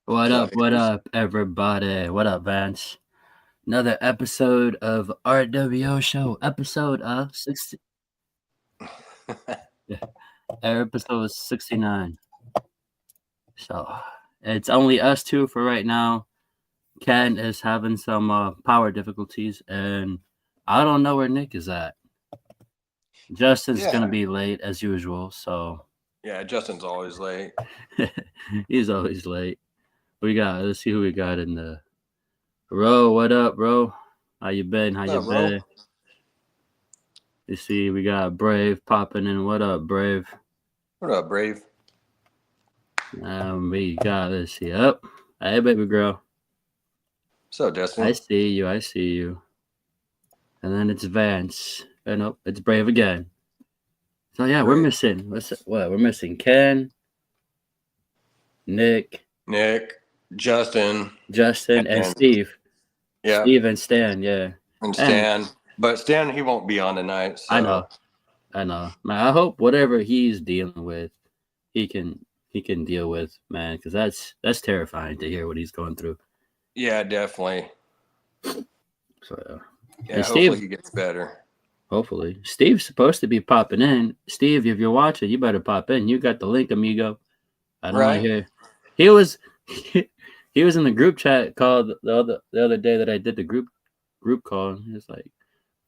What up, everybody? What up, Vance? Another episode of RWO Show, episode 60, yeah, episode 69. So it's only us two for right now. Ken is having some power difficulties, and I don't know where Nick is at. Justin's Yeah. gonna be late as usual, so Yeah, Justin's always late. he's always late. Let's see who we got in the row. What up, bro? How you been? How What's you up, bro? been? You see, we got Brave popping in. What up, Brave? What up, Brave? We got let's see. Up, hey, baby girl. What's up, I Destiny? see you. I see you. And then it's Vance. And nope, it's Brave again. So yeah, we're Brave. missing. What? We're missing Ken, Nick, Nick, Justin, Justin, and and Steve. yeah, Steve and Stan. Yeah. and And Stan. But Stan, he won't be on tonight, I so know. I know. Man, I hope whatever he's dealing with, he can deal with, man, because that's terrifying to hear what he's going through. yeah, definitely. So Yeah, and hopefully Steve, he gets better. hopefully, Steve's supposed to be popping in. Steve, if you're watching, you better pop in. You got the link, amigo. I don't want to Right? hear. He was he was in the group chat called the other day that I did the group call. And he was like,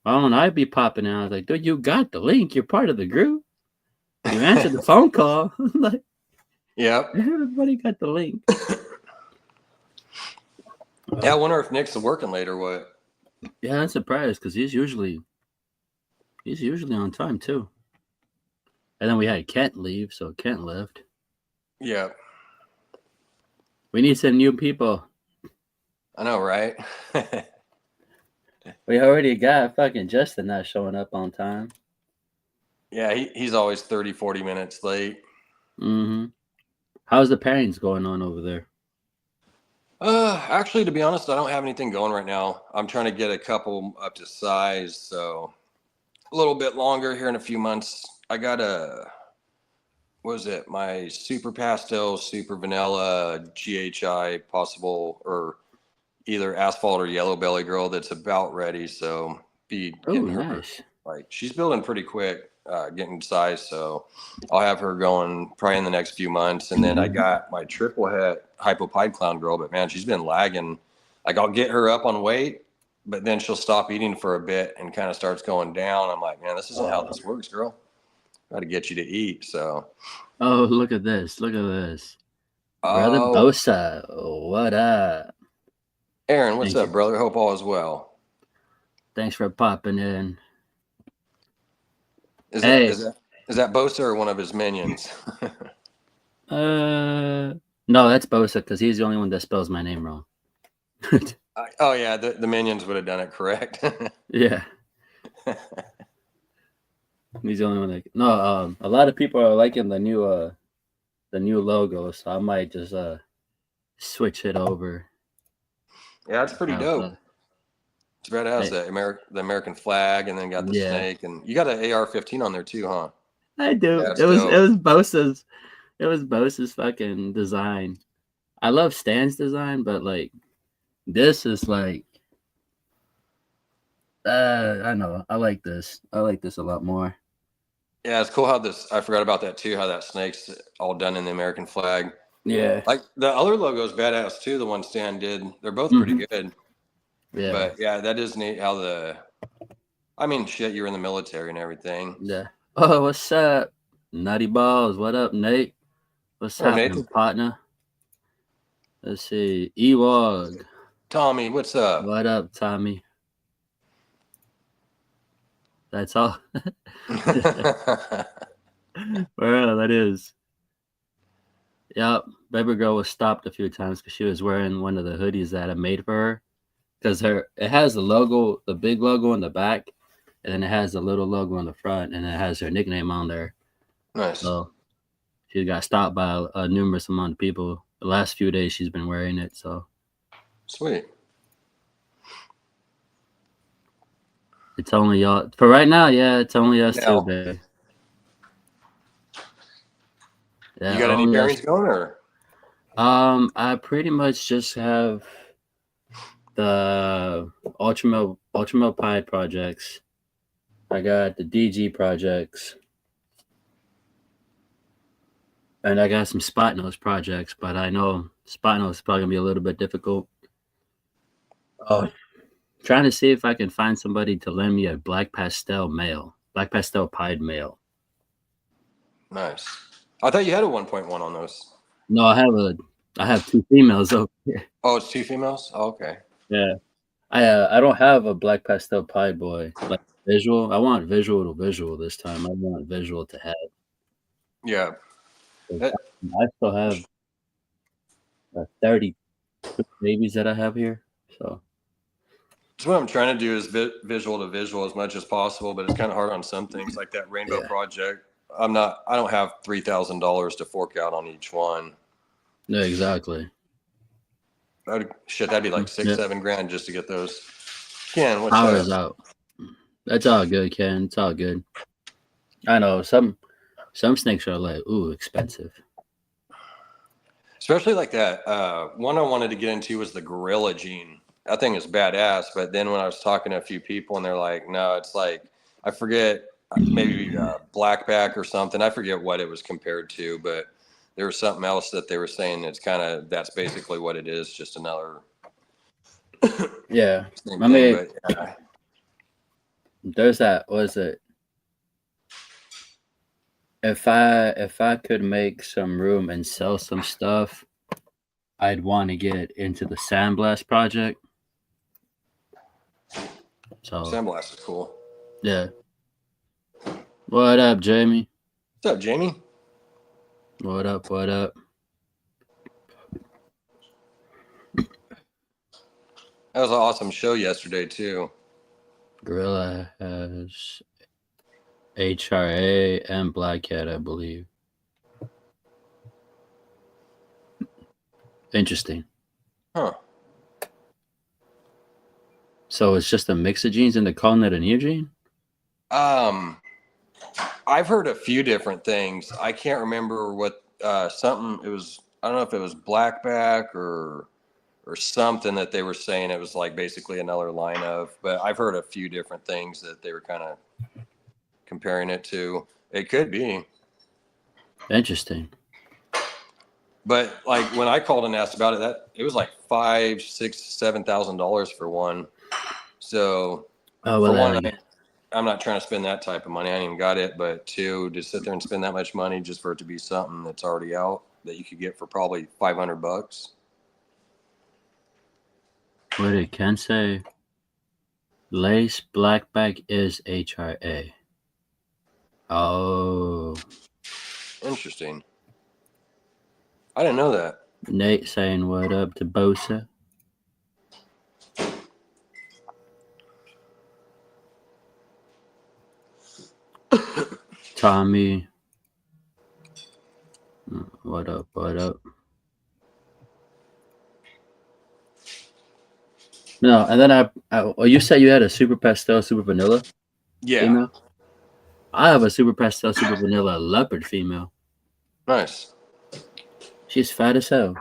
"Why don't I be popping in?" I was like, "Dude, you got the link. You're part of the group. You answered the phone call." Like Yep. everybody got the link. Yeah, I wonder if Nick's working late or what. Yeah, I'm surprised because he's usually on time too. And then we had Kent leave, so Kent left. Yep. We need some new people. I know, right? We already got fucking Justin not showing up on time. Yeah, he's always 30, 40 minutes late. Mm-hmm. How's the pairings going on over there? Actually, to be honest, I don't have anything going right now. I'm trying to get a couple up to size, so a little bit longer here in a few months. I got what was it? My super pastel, super vanilla, GHI possible, or either asphalt or yellow belly girl that's about ready. So be Oh, getting her, nice. like, she's building pretty quick, getting size. So I'll have her going probably in the next few months. And then I got my triple het hypopide clown girl, but man, she's been lagging. Like, I'll get her up on weight, but then she'll stop eating for a bit and kind of starts going down. I'm like, man, this isn't how this works, girl. Got to get you to eat. So, Oh, look at this. Look at this. Brother oh, Bosa. What up? Aaron, what's Thanks. up, brother? Hope all is well. Thanks for popping in. Is Hey. is that Bosa or one of his minions? No, that's Bosa because he's the only one that spells my name wrong. Oh yeah, the minions would have done it correct. Yeah. He's the only one that no. A lot of people are liking the new logo, so I might just switch it over. Yeah, it's pretty dope. It's badass. The American flag, and then got the snake, and you got an AR-15 on there too, huh? I do. Yeah, it was Bosa's. It was Bosa's fucking design. I love Stan's design, but like this is like I know. I like this. I like this a lot more. Yeah, it's cool how this. I forgot about that too. How that snake's all done in the American flag. Yeah. Like the other logo's badass too. The one Stan did. They're both pretty good. Yeah. But yeah, that is neat. How I mean, shit, you're in the military and everything. Yeah. Oh, what's up, Nutty Balls? What up, Nate? What's happening, partner? Let's see, Ewog. Tommy, what's up? What up, Tommy? That's all. Well, that is. Yep, baby girl was stopped a few times because she was wearing one of the hoodies that I made for her. Because it has the logo, the big logo in the back, and then it has the little logo on the front, and it has her nickname on there. Nice. So she got stopped by a numerous amount of people. The last few days she's been wearing it. So sweet. It's only y'all for right now. Yeah, it's only us two, baby. Yeah, you got any pairings going, or? I pretty much just have the Ultramel Pi projects. I got the DG projects, and I got some Spot Nose projects. But I know Spot Nose is probably gonna be a little bit difficult. Oh, trying to see if I can find somebody to lend me a black pastel pied male. Nice. I thought you had a 1.1 on those. No, I have two females over here. Oh, it's two females? Oh, okay. Yeah. I don't have a black pastel pie boy like visual. I want visual to visual this time. I want visual to head. Yeah. 'Cause That, I still have 30 babies that I have here. So that's what I'm trying to do is visual to visual as much as possible, but it's kind of hard on some things like that rainbow project. I don't have $3,000 to fork out on each one. yeah, exactly. That'd be like $6-7 just to get those. Ken, what's Power's that? out. That's all good, Ken. It's all good. I know some snakes are like, ooh, expensive. Especially like that. One I wanted to get into was the Gorilla Gene. That thing is badass. But then when I was talking to a few people and they're like, no, it's like, I forget, maybe blackback or something. I forget what it was compared to, but there was something else that they were saying. That's basically what it is. Just another. Yeah. Same thing, but yeah. There's that. What is it? If I could make some room and sell some stuff, I'd want to get into the Sandblast project. So Sandblast is cool. Yeah. What up, Jamie? What's up, Jamie? What up? What up? That was an awesome show yesterday too. Gorilla has HRA and Black Cat, I believe. Interesting. Huh. So it's just a mix of genes and they're calling it a new gene? I've heard a few different things. I can't remember what something it was. I don't know if it was blackback or something that they were saying it was like basically another line of, but I've heard a few different things that they were kind of comparing it to. It could be. Interesting. But like when I called and asked about it, it was like $5,000, $6,000, $7,000 for one. So for one, I'm not trying to spend that type of money. I ain't even got it. But two, to sit there and spend that much money just for it to be something that's already out that you could get for probably $500. What it can say? Lace blackback is HRA. Oh. Interesting. I didn't know that. Nate saying what up to Bosa. Tommy. What up? What up? No, and then you said you had a super pastel, super vanilla? Yeah. Female? I have a super pastel, super vanilla leopard female. Nice. She's fat as hell.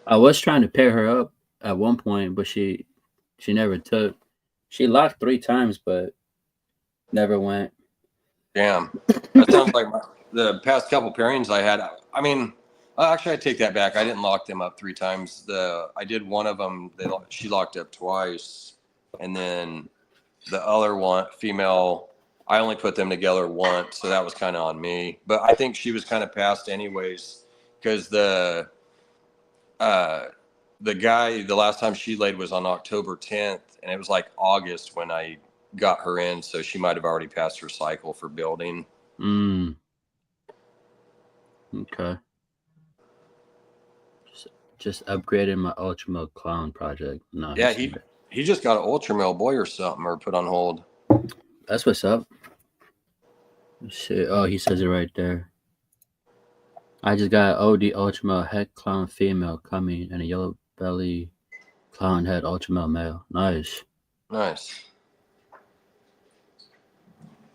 I was trying to pair her up at one point, but she never took. She locked 3 times, but never went. Damn. That sounds like the past couple pairings I had. I mean, actually, I take that back. I didn't lock them up 3 times. I did one of them. She locked up twice, and then the other one, female, I only put them together once, so that was kind of on me. But I think she was kind of passed anyways, because the guy, the last time she laid was on October 10th, and it was like August when I got her in, so she might have already passed her cycle for building. Okay. Just upgraded my Ultramel Clown project. No. Yeah, he just got an Ultramel boy or something, or put on hold. That's what's up. Shit. Oh, he says it right there. I just got OD Ultramel head clown female coming and a yellow belly clown head Ultramel male. Nice. Nice.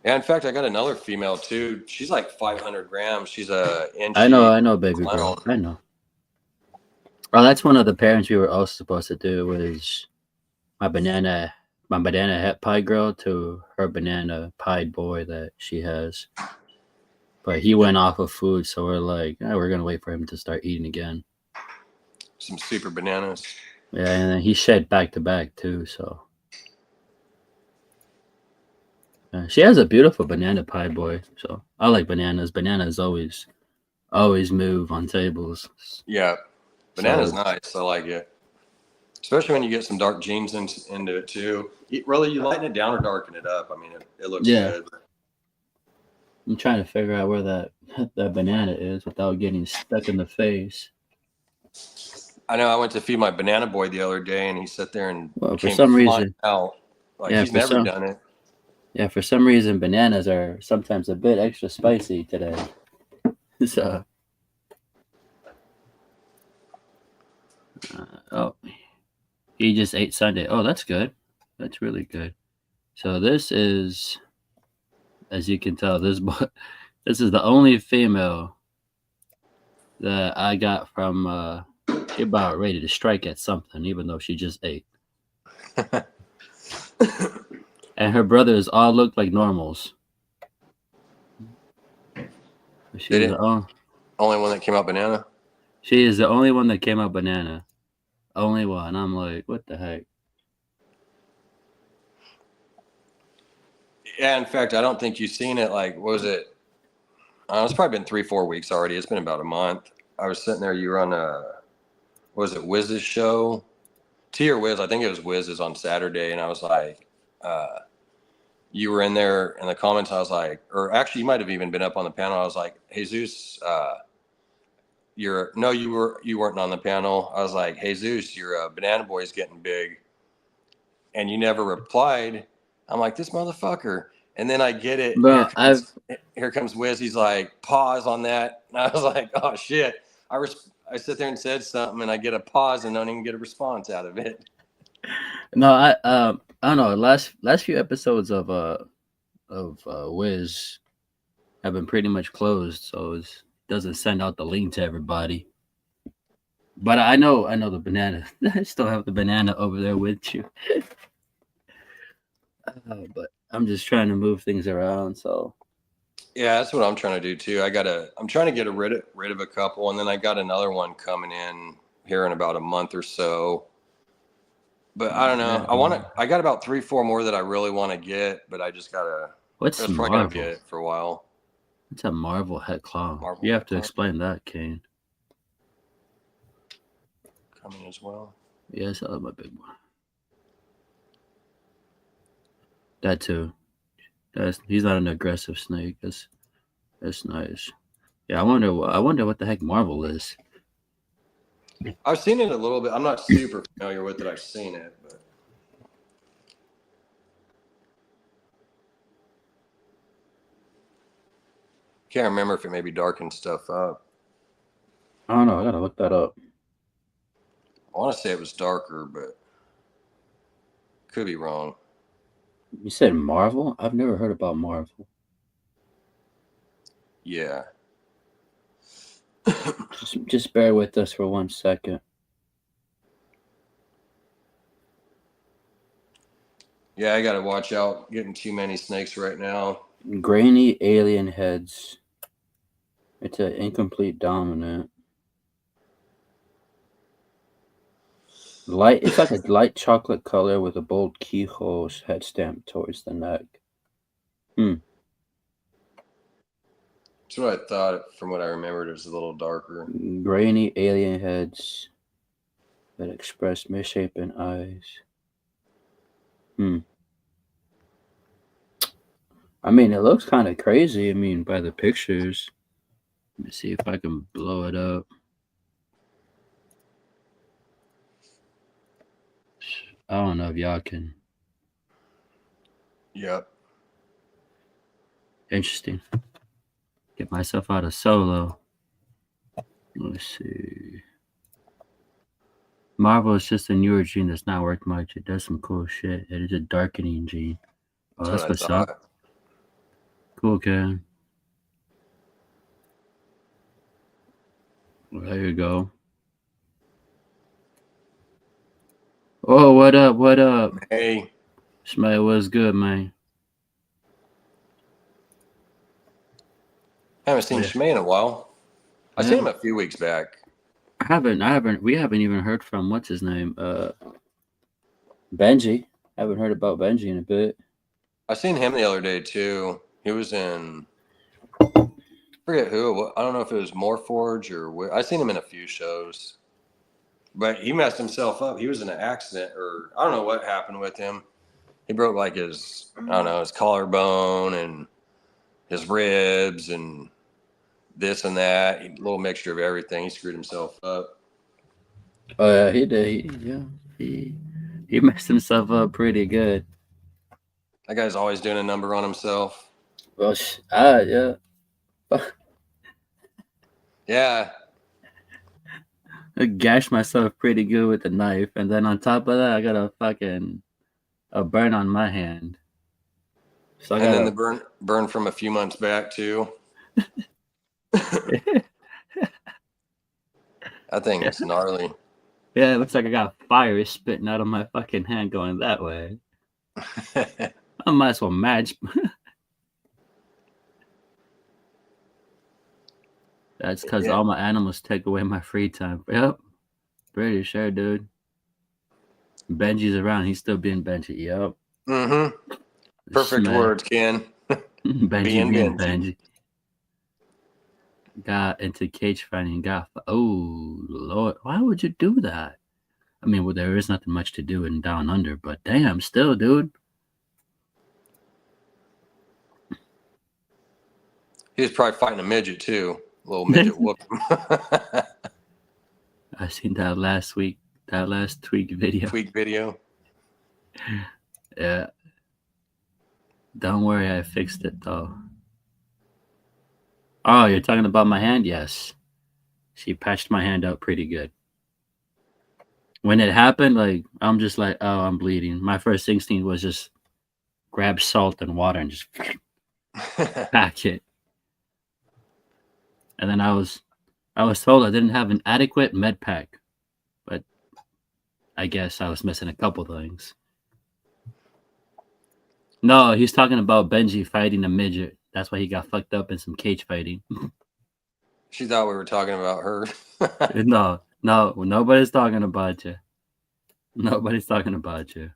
Yeah, in fact, I got another female too. She's like 500 grams. She's a inch. I know, baby girl. I know. Oh, that's one of the pairings we were also supposed to do was my banana my banana hat pie girl to her banana pie boy that she has. But he Yep. went off of food, so we're like, we're gonna wait for him to start eating again. Some super bananas. Yeah, and then he shed back to back too. So she has a beautiful banana pie boy. So I like bananas. Bananas always move on tables. Yeah, So banana's nice. I like it, especially when you get some dark jeans into it too. Really, you lighten it down or darken it up. I mean, it looks yeah, good. I'm trying to figure out where that that banana is without getting stuck in the face. I know I went to feed my banana boy the other day, and he sat there and Well, for came some flying reason, out like yeah, he's for never some done it. yeah, for some reason, bananas are sometimes a bit extra spicy today. So, oh, he just ate Sunday. Oh, that's good. That's really good. So this is, as you can tell, this is the only female that I got from. She about ready to strike at something, even though she just ate. And her brothers all look like normals. She Did is it? the only, Only one that came out banana. she is the only one that came out banana. Only one. I'm like, what the heck? Yeah, in fact, I don't think you've seen it. Like, what was it? It's probably been 3, 4 weeks already. It's been about a month. I was sitting there. You were on what was it, Wiz's show? T or Wiz? I think it was Wiz's on Saturday, and I was like, uh, you were in there in the comments. I was like, or actually, you might have even been up on the panel. I was like, Jesus, you weren't on the panel. I was like, Jesus, your banana boy is getting big, and you never replied. I'm like, this motherfucker. And then I get it. Bro, I've Here comes Wiz. He's like, pause on that. And I was like, oh shit. I sit there and said something, and I get a pause and don't even get a response out of it. no, I don't know. Last few episodes of Wiz have been pretty much closed, so it doesn't send out the link to everybody. But I know the banana. I still have the banana over there with you. But I'm just trying to move things around. So Yeah, that's what I'm trying to do too. I'm trying to get rid of a couple, and then I got another one coming in here in about a month or so. But I don't know. I got about 3, 4 more that I really want to get, but I just gotta. What's That's probably gonna be Marvel? it for a while. It's a Marvel head clown. Marvel You have Head to Clown explain that, Kane. coming as well. Yes, I love my big one. That too. He's not an aggressive snake. That's nice. Yeah, I wonder what the heck Marvel is. I've seen it a little bit. I'm not super familiar with it. I've seen it, but can't remember if it maybe darkened stuff up. I don't know. I gotta look that up. I want to say it was darker, but could be wrong. You said Marvel? I've never heard about Marvel. Yeah. Just bear with us for 1 second. Yeah, I got to watch out getting too many snakes right now. Grainy alien heads. It's an incomplete dominant. Light. It's like a light chocolate color with a bold keyhole head stamp towards the neck. That's what I thought. From what I remembered, it was a little darker. Grainy alien heads that express misshapen eyes. I mean, it looks kind of crazy. I mean, by the pictures. Let me see if I can blow it up. I don't know if y'all can. Yep. Interesting. Get myself out of solo. Let's see. Marvel is just a newer gene that's not worth much. It does some cool shit. It is a darkening gene. Oh, that's what I what's thought. up. Cool, Ken. Well, there you go. Oh, what up? What up? Hey, Smell was good, man. haven't seen Yeah. Shmay in a while. I Yeah. seen him a few weeks back. We haven't even heard from what's his name? Benji. Haven't heard about Benji in a bit. I seen him the other day too. He was in, I forget who. I don't know if it was Morforge or I seen him in a few shows. But he messed himself up. He was in an accident, or I don't know what happened with him. He broke like his, I don't know, his collarbone and his ribs and this and that. A little mixture of everything. He screwed himself up. Oh yeah, he did. He messed himself up pretty good. That guy's always doing a number on himself. Well, yeah. Yeah. I gashed myself pretty good with the knife, and then on top of that, I got a burn on my hand. So I And then got the burn from a few months back too. a That thing's gnarly. yeah. It looks like I got fire spitting out of my fucking hand going that way. I might as well match. That's because Yeah. all my animals take away my free time. Yep, pretty sure, dude. Benji's around. He's still being Benji. Yep. Mm-hmm. Perfect Smack. words, Ken. Benji Being being Benji. Benji. Got into cage fighting. Oh Lord, why would you do that? I mean, well, there is nothing much to do in Down Under, but damn, still, dude. He was probably fighting a midget too. A little midget whooped him. I seen that last week. That last tweak video. Tweak video. Yeah. Don't worry, I fixed it though. Oh, you're talking about my hand? Yes. She patched my hand up pretty good. When it happened, like I'm just like, oh, I'm bleeding. My first instinct was just grab salt and water and just pack it. And then I was told I didn't have an adequate med pack, but I guess I was missing a couple things. No, he's talking about Benji fighting a midget. That's why he got fucked up in some cage fighting. She thought we were talking about her. No, nobody's talking about you. Nobody's talking about you.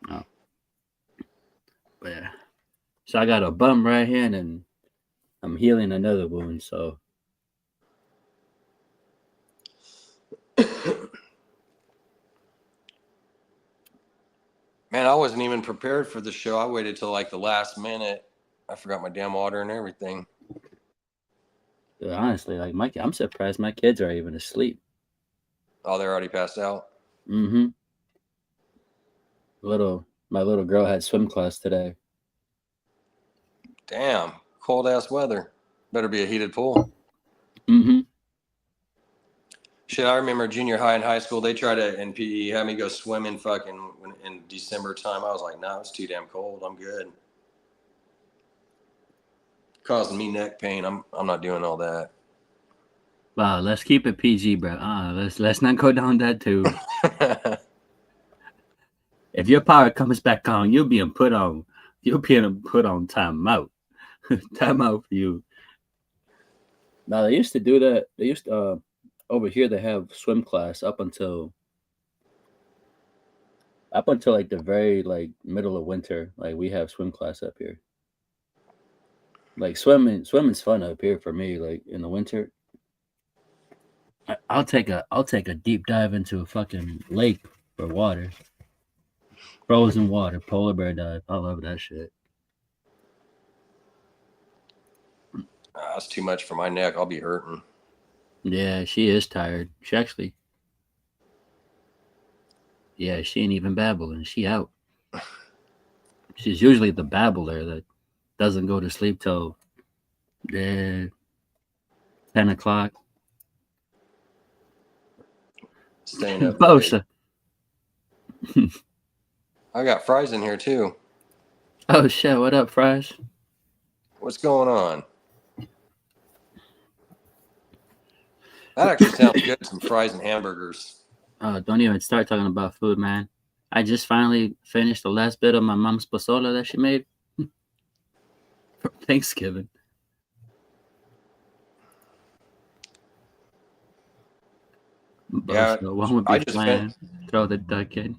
No. But yeah. So I got a bum right hand and I'm healing another wound, so Man, I wasn't even prepared for the show. I waited till like the last minute. I forgot my damn water and everything. honestly, like I'm surprised my kids are even asleep. Oh, they're already passed out. Mm-hmm. My little girl had swim class today. Damn, cold ass weather. Better be a heated pool. Mm-hmm. Shit, I remember junior high and high school. They tried to in PE have me go swimming fucking in December time. I was like, nah, it's too damn cold. I'm good. Causing me neck pain. I'm not doing all that. Wow, let's keep it PG, bro. Let's not go down that tube. If your power comes back on, you'll be put on timeout. Timeout for you. Now they used to do that. They used to over here they have swim class up until like the very like middle of winter. Like we have swim class up here. Like swimming's fun up here for me. Like in the winter, I'll take a deep dive into a fucking lake for water, frozen water, polar bear dive. I love that shit. That's too much for my neck. I'll be hurting. Yeah, she is tired. She ain't even babbling. She out. She's usually the babbler that doesn't go to sleep till 10 o'clock. Staying up. Bosa. I got fries in here too. Oh shit! What up, Fries? What's going on? That actually sounds good. Some fries and hamburgers. Don't even start talking about food, man. I just finally finished the last bit of my mom's pozole that she made for Thanksgiving. Yeah, So one would I be just fin- flying, throw the duck in.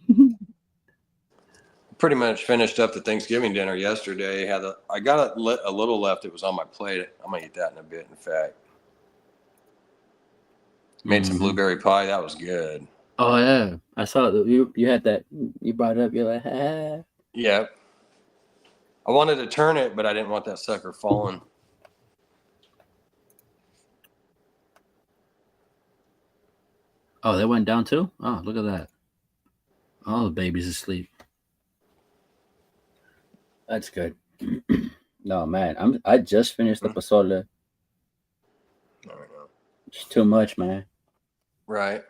pretty much finished up the Thanksgiving dinner yesterday. I got a little left. It was on my plate. I'm gonna eat that in a bit. In fact, made some Mhm. blueberry pie. That was good. Oh yeah, I saw that you had that. You brought it up. You're like, ah. Yeah, I wanted to turn it, but I didn't want that sucker falling. Oh, they went down too. Oh, look at that. Oh, the baby's asleep. That's good. No man, I just finished the pozole. It's too much, man. Right.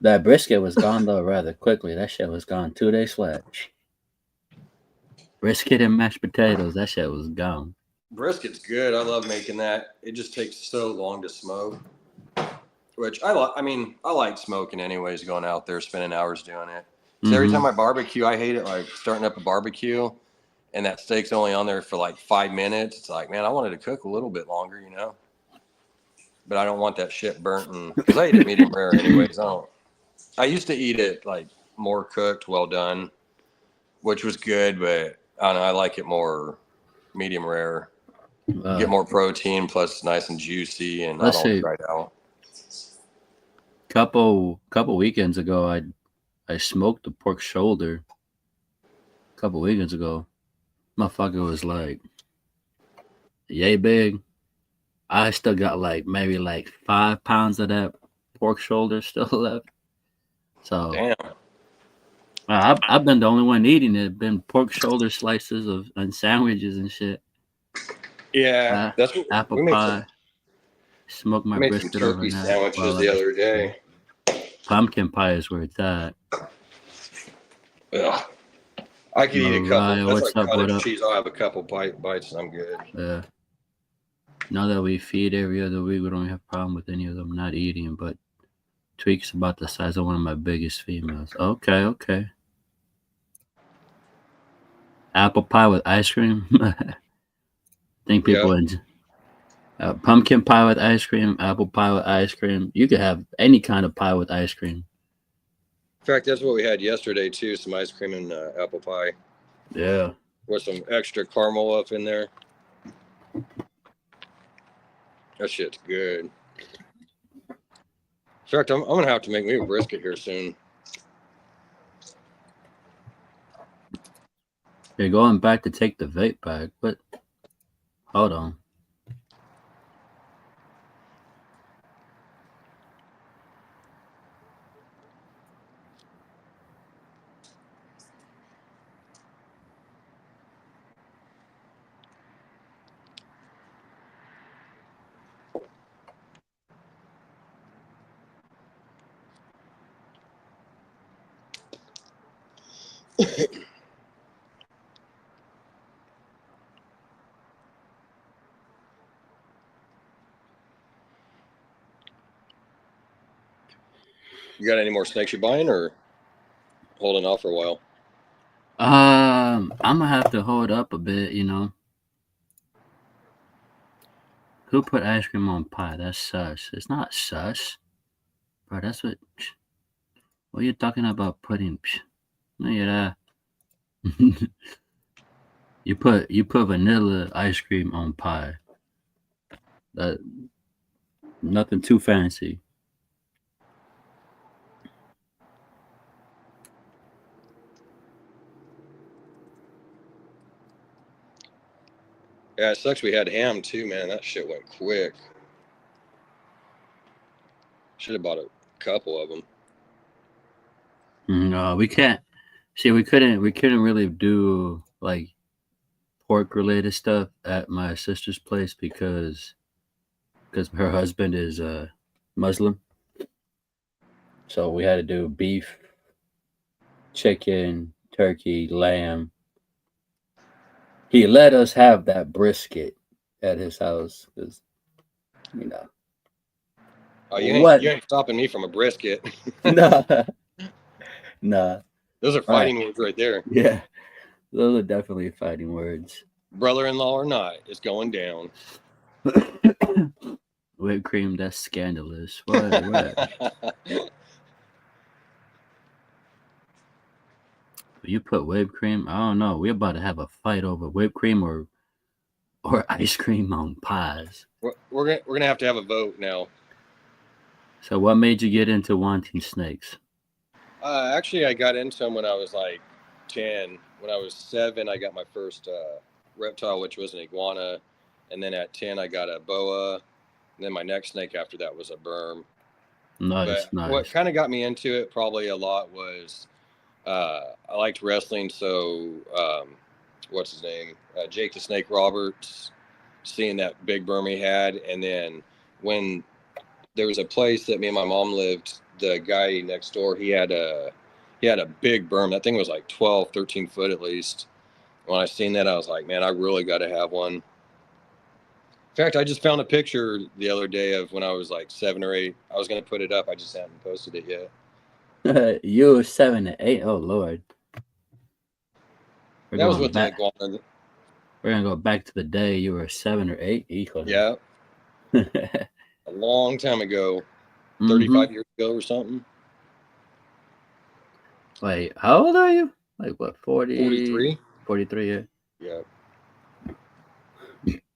That brisket was gone though rather quickly. That shit was gone 2 days flat. Brisket and mashed potatoes. That shit was gone. Brisket's good. I love making that. It just takes so long to smoke, which I like. I mean, I like smoking anyways, going out there, spending hours doing it. So every time I barbecue, I hate it. Like starting up a barbecue and that steak's only on there for like 5 minutes. It's like, man, I wanted to cook a little bit longer, you know? But I don't want that shit burnt. Because I eat it medium rare anyways. I used to eat it like more cooked, well done, which was good, but I don't know. I like it more medium rare. Get more protein, plus it's nice and juicy and Let's not all see. dried out. Couple weekends ago, I smoked the pork shoulder. A couple weekends ago, motherfucker was like yay big. I still got like maybe like 5 pounds of that pork shoulder still left. So Damn. I've been the only one eating it. Been pork shoulder slices of and sandwiches and shit. Yeah, that's what Apple we pie. Smoke my made some brisket over turkey that. sandwiches the other day. Pumpkin pie is where it's at. Ugh. I could eat a couple. Mariah, That's what's like up? What cottage up? cheese. I'll have a couple bites and I'm good. Yeah. Now that we feed every other week, we don't have a problem with any of them not eating, but Tweak's about the size of one of my biggest females. Okay. Apple pie with ice cream. I think people enjoy pumpkin pie with ice cream, apple pie with ice cream. You could have any kind of pie with ice cream. In fact, that's what we had yesterday too. Some ice cream and apple pie. Yeah. With some extra caramel up in there. That shit's good. In fact, I'm gonna have to make me a brisket here soon. You're going back to take the vape back, but hold on. You got any more snakes you're buying or holding off for a while? I'm gonna have to hold up a bit, you know. Who put ice cream on pie? That's sus. It's not sus, bro. That's what. What are you talking about putting? Look at that. you put vanilla ice cream on pie. That nothing too fancy. Yeah, it sucks we had ham too, man. That shit went quick. Should have bought a couple of them. No, we can't. See, we couldn't really do like pork related stuff at my sister's place because her husband is Muslim. So we had to do beef, chicken, turkey, lamb. He let us have that brisket at his house because, you know. Oh, What? you ain't stopping me from a brisket. Nah, nah. Those are All right. fighting words right there. Yeah, those are definitely fighting words. Brother-in-law or not, it's going down. Whipped cream, that's scandalous. What? You put whipped cream? I don't know. We're about to have a fight over whipped cream or ice cream on pies. We're gonna have to have a vote now. So, what made you get into wanting snakes? Actually, I got into them when I was like 10. When I was 7, I got my first reptile, which was an iguana. And then at 10, I got a boa. And then my next snake after that was a berm. Nice, But what nice. kind of got me into it probably a lot was I liked wrestling. So, what's his name? Jake the Snake Roberts, seeing that big berm he had. And then when there was a place that me and my mom lived, the guy next door, he had a big berm. That thing was like 12, 13 foot at least. When I seen that, I was like, man, I really got to have one. In fact, I just found a picture the other day of when I was like 7 or 8. I was going to put it up. I just haven't posted it yet. You were 7 and 8. Oh Lord. That was with the iguana. We're gonna go back to the day you were 7 or 8. Yeah. A long time ago, 35 years ago or something. Wait, how old are you? Like what, 40? 43. 43, yeah. Yeah.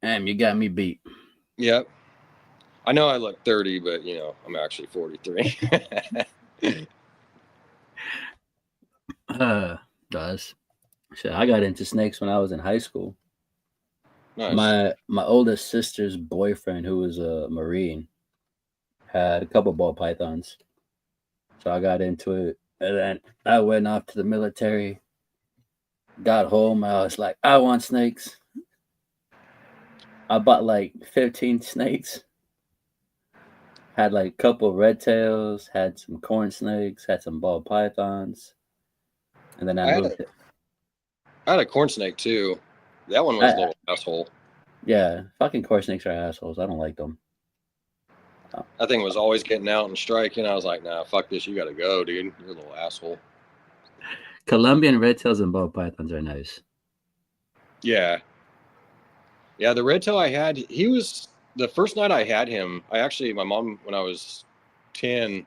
Damn, you got me beat. Yep. I know I look 30, but I'm actually 43. Does. Shit, I got into snakes when I was in high school. Nice. My oldest sister's boyfriend, who was a Marine, had a couple ball pythons. So I got into it. And then I went off to the military. Got home. I was like, I want snakes. I bought like 15 snakes. Had like a couple red tails, had some corn snakes, had some ball pythons. And then I moved it. I had a corn snake too. That one was a little asshole. Yeah, fucking corn snakes are assholes. I don't like them. That thing was always getting out and striking. I was like, nah, fuck this. You got to go, dude. You're a little asshole. Colombian red tails and ball pythons are nice. Yeah. Yeah, the red tail I had, he was, the first night I had him, my mom, when I was 10,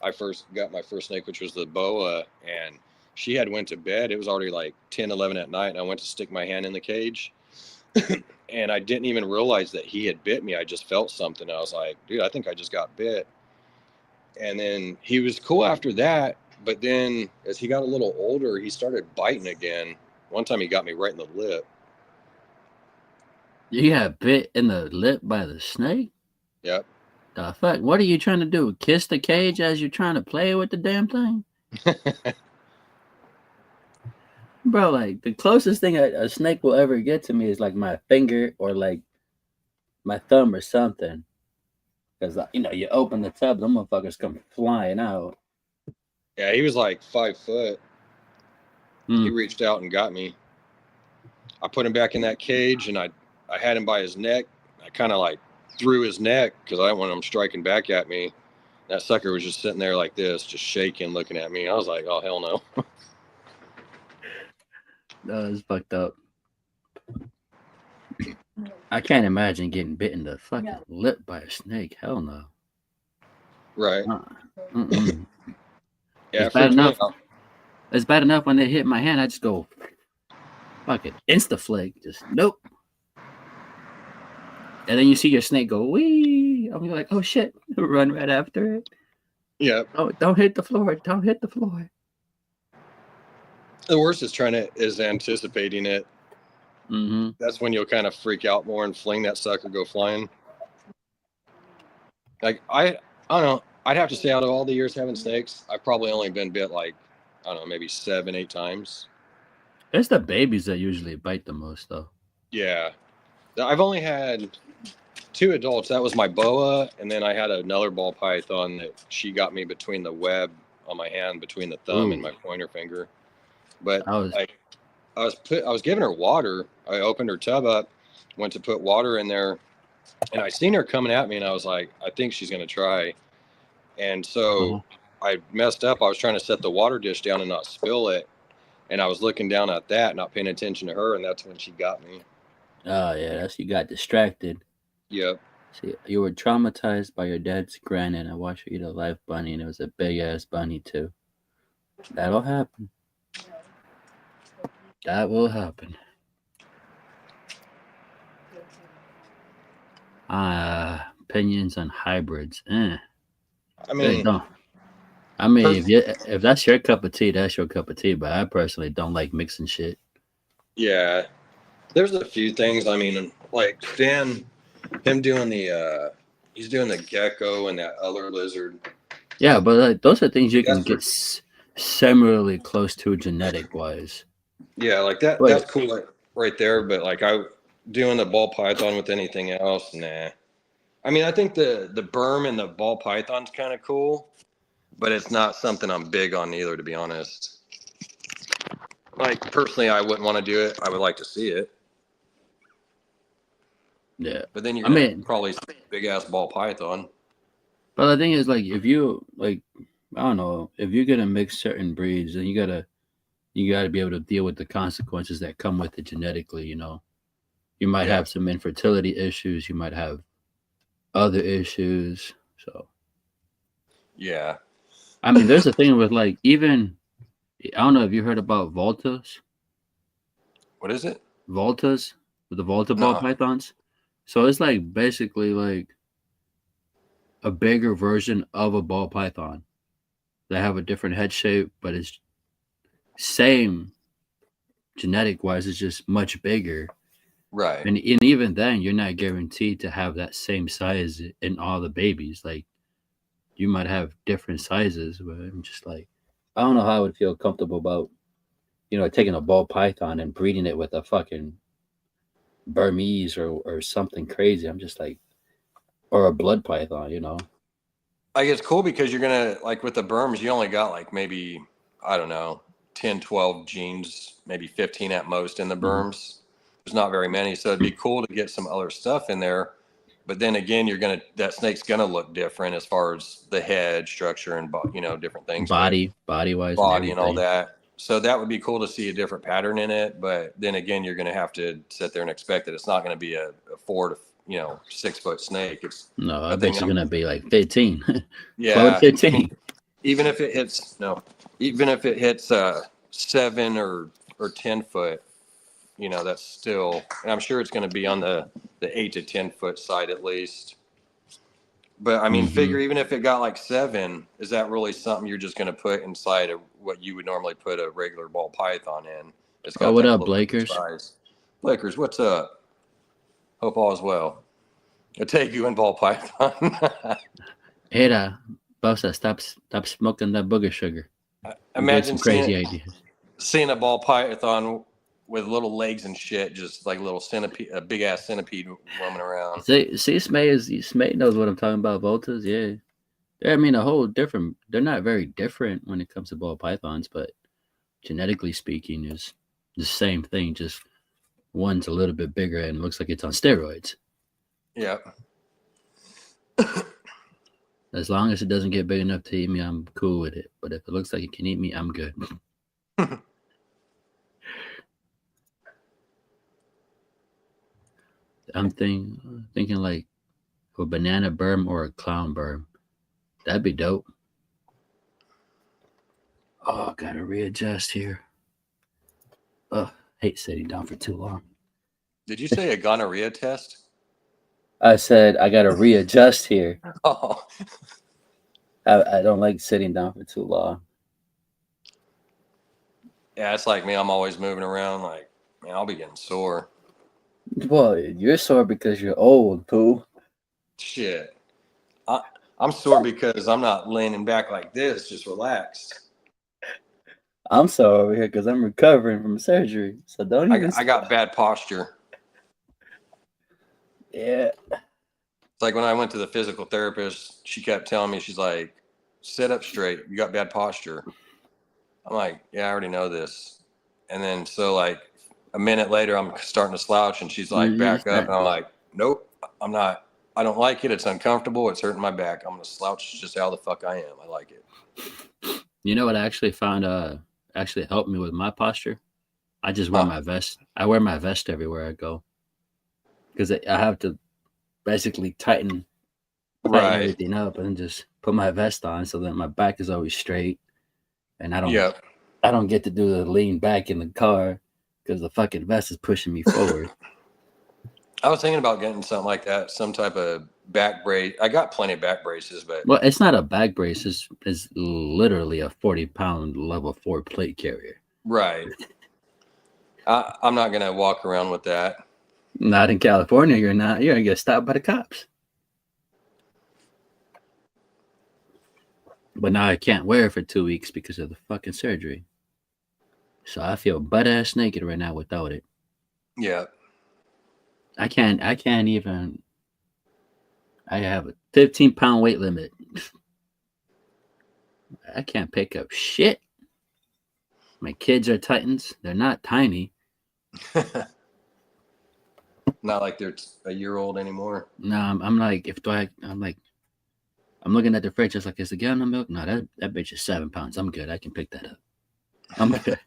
I first got my first snake, which was the boa, and she had went to bed. It was already like 10, 11 at night, and I went to stick my hand in the cage. And I didn't even realize that he had bit me. I just felt something. I was like, dude, I think I just got bit. And then he was cool after that. But then as he got a little older, he started biting again. One time he got me right in the lip. You got bit in the lip by the snake? Yep. The fuck? What are you trying to do? Kiss the cage as you're trying to play with the damn thing? Bro, like the closest thing a snake will ever get to me is like my finger or like my thumb or something. Because you open the tub, them motherfuckers come flying out. Yeah, he was like 5 foot. He reached out and got me. I put him back in that cage, and I had him by his neck. I kind of like threw his neck because I didn't want him striking back at me. That sucker was just sitting there like this, just shaking, looking at me. I was like, oh, hell no. That was fucked up. I can't imagine getting bit in the fucking lip by a snake. Hell no. Right. Yeah, it's bad enough. It's bad enough when they hit my hand. I just go, fuck it, insta flick. Just nope. And then you see your snake go wee. I'm like, oh shit, run right after it. Yeah. Oh, don't hit the floor. Don't hit the floor. The worst is anticipating it. Mm-hmm. That's when you'll kind of freak out more and fling that sucker, go flying. Like I don't know. I'd have to say out of all the years having snakes, I've probably only been bit like, I don't know, maybe 7, 8 times. It's the babies that usually bite the most, though. Yeah. I've only had 2 adults. That was my boa, and then I had another ball python that she got me between the web on my hand, between the thumb and my pointer finger. But I was giving her water. I opened her tub up, went to put water in there, and I seen her coming at me, and I was like, I think she's going to try. And so I messed up. I was trying to set the water dish down and not spill it. And I was looking down at that, not paying attention to her. And that's when she got me. Oh yeah, that's you got distracted. Yep. See, you were traumatized by your dad's granite. I watched you eat a live bunny, and it was a big ass bunny too. That'll happen. That will happen. Opinions on hybrids. I They mean, don't. I mean, if that's your cup of tea, that's your cup of tea. But I personally don't like mixing shit. yeah, there's a few things. I mean, like Dan, him doing the, he's doing the gecko and that other lizard. Yeah, but like, those are things you can That's get similarly close to genetic wise. Yeah, like that. Wait. That's cool, like, right there. But like I doing the ball python with anything else, nah. I mean, I think the berm and the ball python's kind of cool, but it's not something I'm big on either, to be honest. Like personally, I wouldn't want to do it. I would like to see it, Yeah, but then you're I gonna mean, probably see a big ass ball python. but the thing is, like, if you like, I don't know, if you're gonna mix certain breeds, then you gotta be able to deal with the consequences that come with it genetically. You know, you might Yeah. have some infertility issues. You might have other issues. So, Yeah. I mean, there's a thing with like even I don't know if you heard about Voltas. What is it? Voltas with the Volta ball No. pythons. So it's like basically like a bigger version of a ball python. They have a different head shape, but it's same genetic wise. It's just much bigger. Right. And even then, you're not guaranteed to have that same size in all the babies. Like you might have different sizes, but I'm just like, I don't know how I would feel comfortable about, taking a ball python and breeding it with a fucking Burmese or something crazy. I'm just like, or a blood python. Like it's cool because you're gonna like with the berms, you only got like maybe I don't know 10, 12 genes, maybe 15 at most in the berms. There's not very many, so it'd be cool to get some other stuff in there. But then again, that snake's gonna look different as far as the head structure and different things, Body wise, and body and all everything. that. So that would be cool to see a different pattern in it. But then again, you're gonna have to sit there and expect that it's not gonna be a 4 to 6 foot snake. It's No, I I bet think you're gonna be like 15. 12, yeah. 15. Even if it hits 7 or 10 foot, that's still, and I'm sure it's going to be on the 8 to 10 foot side at least. But I mean, figure even if it got like 7, is that really something you're just going to put inside of what you would normally put a regular ball python in? It's got What that up, little Blakers? size. Blakers, what's up? Hope all is well. I take you in ball python. Hey, Bosa, stop smoking that booger sugar. Imagine some crazy ideas. seeing a ball python with little legs and shit, just like little centipede, a big ass centipede roaming around. See, Smay knows what I'm talking about. Voltas, yeah. I mean, a whole different. They're not very different when it comes to ball pythons, but genetically speaking, is the same thing. Just one's a little bit bigger and looks like it's on steroids. Yeah. As long as it doesn't get big enough to eat me, I'm cool with it. But if it looks like it can eat me, I'm good. I'm thinking like a banana berm or a clown berm. That'd be dope. Oh, gotta readjust here. Oh, hate sitting down for too long. Did you say a gonorrhea test? I said I gotta readjust here. Oh. I don't like sitting down for too long. Yeah, it's like me. I'm always moving around. Like, man, I'll be getting sore. Well, you're sore because you're old, Pooh. Shit. I'm sore because I'm not leaning back like this, just relaxed. I'm sore over here because I'm recovering from surgery. So don't even. I got bad posture. Yeah. It's like when I went to the physical therapist, she kept telling me, she's like, sit up straight. You got bad posture. I'm like, yeah, I already know this. And then so like a minute later, I'm starting to slouch and she's like, back up. And I'm like, nope, I'm not. I don't like it. It's uncomfortable. It's hurting my back. I'm gonna slouch just how the fuck I am. I like it. You know what I actually found actually helped me with my posture? I just wear my vest. I wear my vest everywhere I go because I have to basically tighten Right. everything up and just put my vest on so that my back is always straight and I Yep. don't get to do the lean back in the car because the fucking vest is pushing me forward. I was thinking about getting something like that, some type of back brace. I got plenty of back braces, but Well, it's not a back brace. It's literally a 40-pound level 4 plate carrier. right. I'm not gonna walk around with that. Not in California, you're not. You're gonna get stopped by the cops. But now I can't wear it for 2 weeks because of the fucking surgery. So I feel butt ass naked right now without it. Yeah. I can't even. I have a 15-pound weight limit. I can't pick up shit. My kids are Titans. They're not tiny. Not like they're a year old anymore. No, I'm like, I'm looking at the fridge. It's like, is the gallon of milk? No, that bitch is 7 pounds. I'm good. I can pick that up. I'm good.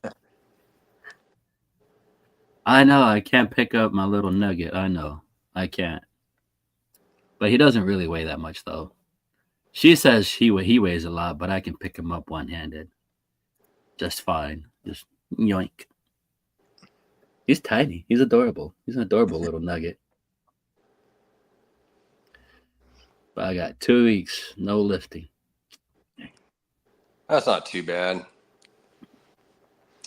I know I can't pick up my little nugget. I know I can't. But he doesn't really weigh that much, though. She says he weighs a lot, but I can pick him up one-handed. Just fine. Just yoink. He's tiny. He's adorable. He's an adorable little nugget. But I got 2 weeks, no lifting. That's not too bad.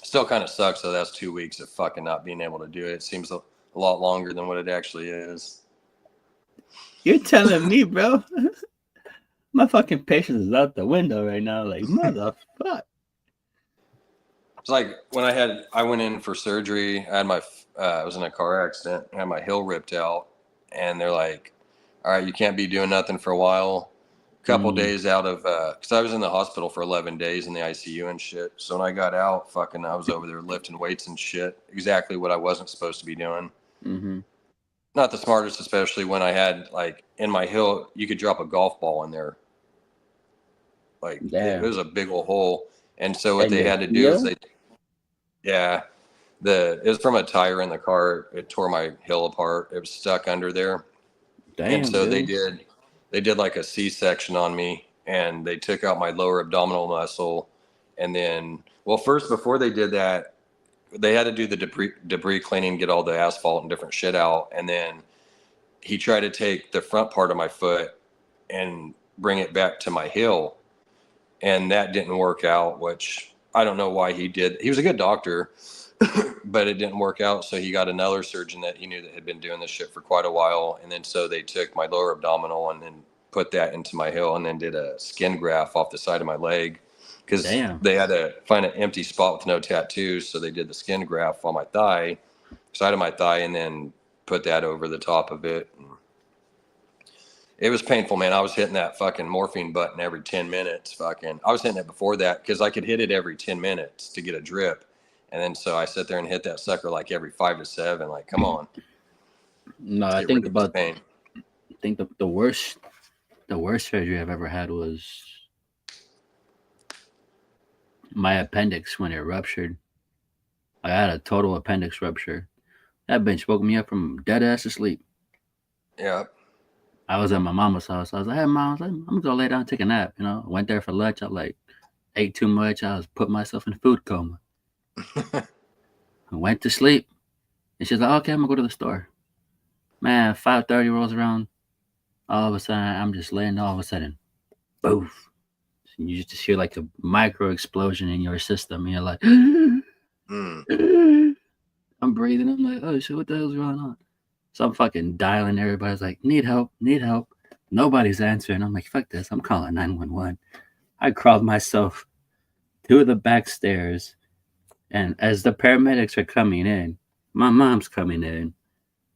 Still kind of sucks, though. That's 2 weeks of fucking not being able to do it. It seems a lot longer than what it actually is. You're telling me, bro. My fucking patience is out the window right now. Like, motherfucker. It's like when I went in for surgery. I was in a car accident. I had my heel ripped out, and they're like, "All right, you can't be doing nothing for a while." Couple days out of, because I was in the hospital for 11 days in the ICU and shit. So when I got out, fucking, I was over there lifting weights and shit. Exactly what I wasn't supposed to be doing. Mm-hmm. Not the smartest, especially when I had like in my heel, you could drop a golf ball in there. Like it was a big old hole. And so what they had to do is it was from a tire in the car. It tore my heel apart. It was stuck under there. Damn, and so dude. they did like a C-section on me, and they took out my lower abdominal muscle. And then, well, first, before they did that, they had to do the debris cleaning, get all the asphalt and different shit out. And then he tried to take the front part of my foot and bring it back to my heel. And that didn't work out, which I don't know why he did. He was a good doctor, but it didn't work out. So he got another surgeon that he knew that had been doing this shit for quite a while. And then so they took my lower abdominal and then put that into my heel and then did a skin graft off the side of my leg because they had to find an empty spot with no tattoos. So they did the skin graft on my side of my thigh, and then put that over the top of it. It was painful, man. I was hitting that fucking morphine button every 10 minutes. I was hitting it before that because I could hit it every 10 minutes to get a drip. And then so I sit there and hit that sucker like every 5 to 7. Like, come on. No, I think the worst surgery I've ever had was my appendix when it ruptured. I had a total appendix rupture. That bitch woke me up from dead ass to sleep. Yeah. I was at my mama's house. I was like, hey, Mom, I'm going to go lay down and take a nap. You know, went there for lunch. I ate too much. I was put myself in food coma. I went to sleep. And she's like, okay, I'm going to go to the store. Man, 5:30 rolls around. All of a sudden, I'm just laying. All of a sudden, boof. You just hear like a micro explosion in your system. And you're like, I'm breathing. I'm like, oh shit, what the hell's going on? So I'm fucking dialing. Everybody's like, need help. Nobody's answering. I'm like, fuck this. I'm calling 911. I crawled myself to the back stairs. And as the paramedics are coming in, my mom's coming in.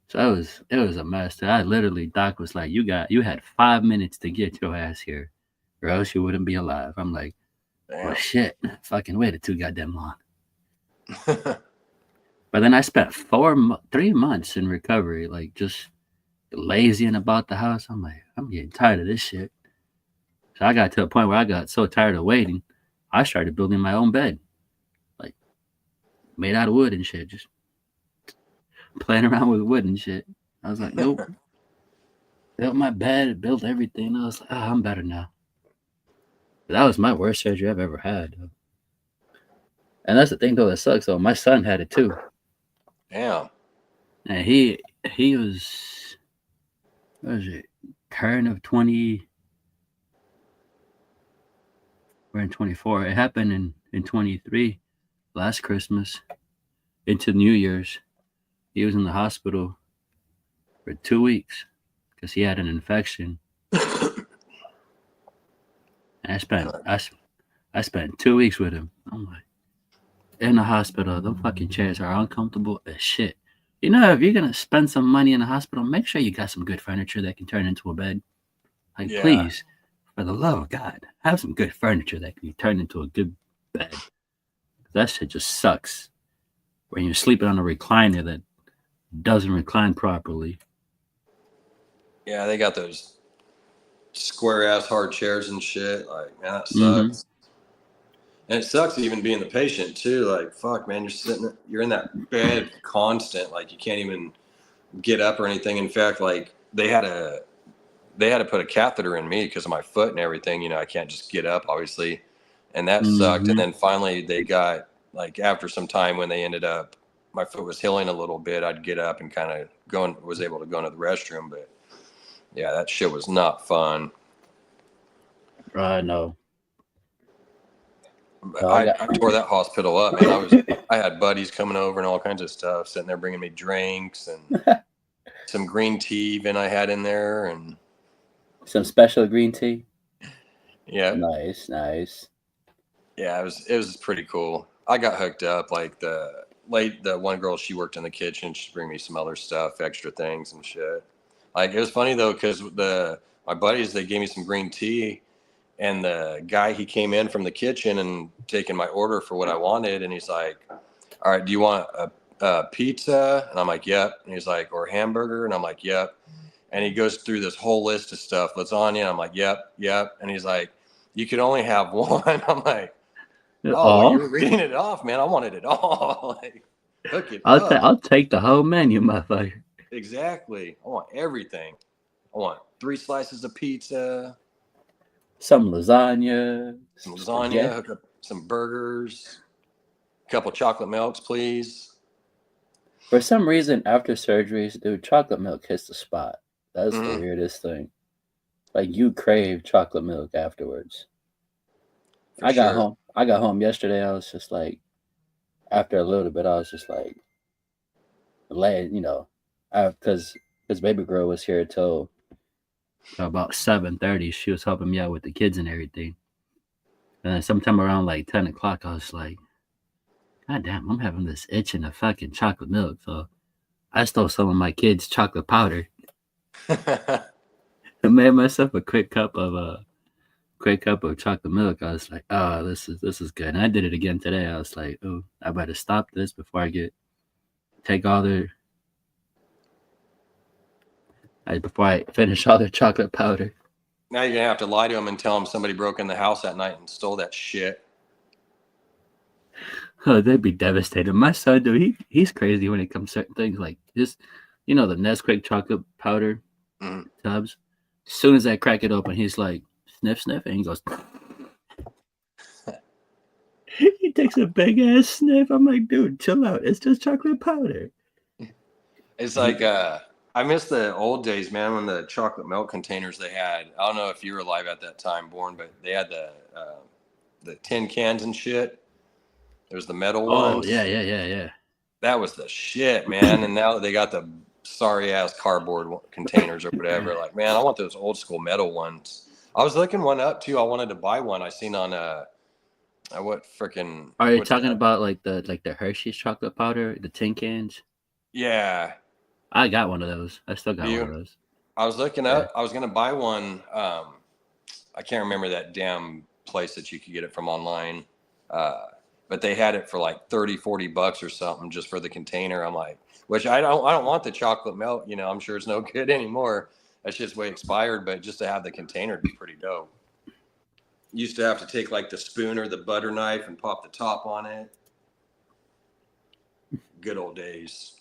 So it was a mess. Doc was like, you had 5 minutes to get your ass here, or else you wouldn't be alive. I'm like, well, shit, fucking waited too goddamn long. But then I spent 3 months in recovery, like just lazying about the house. I'm like, I'm getting tired of this shit. So I got to a point where I got so tired of waiting, I started building my own bed, like made out of wood and shit, just playing around with wood and shit. I was like, nope, built my bed, built everything. I was like, oh, I'm better now. That was my worst surgery I've ever had. And that's the thing though that sucks though. My son had it too. Damn. And he was, what was it? Turn of 20, we're in 24. It happened in 23, last Christmas, into New Year's. He was in the hospital for 2 weeks because he had an infection. And I spent 2 weeks with him. I'm like, in the hospital, the fucking chairs are uncomfortable as shit. You know, if you're gonna spend some money in the hospital, make sure you got some good furniture that can turn into a bed. Like, Yeah. please, for the love of God, have some good furniture that can be turned into a good bed. That shit just sucks when you're sleeping on a recliner that doesn't recline properly. Yeah, they got those square ass hard chairs and shit. Like, man, that Mm-hmm. sucks. And it sucks even being the patient too. Like, fuck, man, you're in that bed constant. Like, you can't even get up or anything. In fact, like they had to put a catheter in me because of my foot and everything. You know, I can't just get up, obviously, and that sucked. And Mm-hmm. then finally, they got like after some time when they ended up, my foot was healing a little bit. I'd get up and kind of was able to go into the restroom, but yeah, that shit was not fun. I know. But No, I tore that hospital up, man. I had buddies coming over and all kinds of stuff, sitting there bringing me drinks and some green tea even I had in there, and some special green tea. yeah, Nice. yeah, it was pretty cool. I got hooked up. Like the one girl, she worked in the kitchen. She'd bring me some other stuff, extra things and shit. Like it was funny though, because my buddies, they gave me some green tea, and the guy, he came in from the kitchen and taking my order for what I wanted, and he's like, "All right, do you want a pizza?" And I'm like, "Yep." And he's like, "Or a hamburger?" And I'm like, "Yep." And he goes through this whole list of stuff. Lasagna. And I'm like, "Yep, yep." And he's like, "You can only have one." I'm like, "Oh, well, you Oh, were reading it off, man. I wanted it all." Like, hook it up. I'll take the whole menu, motherfucker. Exactly. I want everything. I want 3 slices of pizza, Some lasagna, some lasagna, spaghetti. hook up some burgers, a couple chocolate milks, please. For some reason, after surgeries, dude, chocolate milk hits the spot. That's the Mm-hmm. weirdest thing. Like you crave chocolate milk afterwards. For sure. I got home yesterday. I was just like, after a little bit, I was just like, laying, because baby girl was here till about 7:30. She was helping me out with the kids and everything. And then sometime around like 10 o'clock, I was like, God damn, I'm having this itch in the fucking chocolate milk. So I stole some of my kids' chocolate powder and made myself a quick cup of chocolate milk. I was like, oh, this is good. And I did it again today. I was like, oh, I better stop this before before I finish all the chocolate powder. Now you're gonna have to lie to them and tell them somebody broke in the house that night and stole that shit. Oh, they'd be devastated. My son, dude, he's crazy when it comes to certain things like this. The Nesquik chocolate powder tubs. As soon as I crack it open, he's like, sniff, sniff, and he goes. He takes a big ass sniff. I'm like, dude, chill out. It's just chocolate powder. It's like I miss the old days, man, when the chocolate milk containers they had. I don't know if you were alive at that time, Born, but they had the tin cans and shit. There's the metal ones. Oh, yeah. That was the shit, man. And now they got the sorry ass cardboard containers or whatever. Like, man, I want those old school metal ones. I was looking one up too. I wanted to buy one. I seen on what freaking. Are you talking about like the Hershey's chocolate powder, the tin cans? Yeah. I got one of those. I still got one of those. I was looking up. I was gonna buy one. I can't remember that damn place that you could get it from online. But they had it for like $30-$40 or something just for the container. I'm like, which I don't want the chocolate melt. You know, I'm sure it's no good anymore. That shit's way expired, but just to have the container would be pretty dope. Used to have to take like the spoon or the butter knife and pop the top on it. Good old days.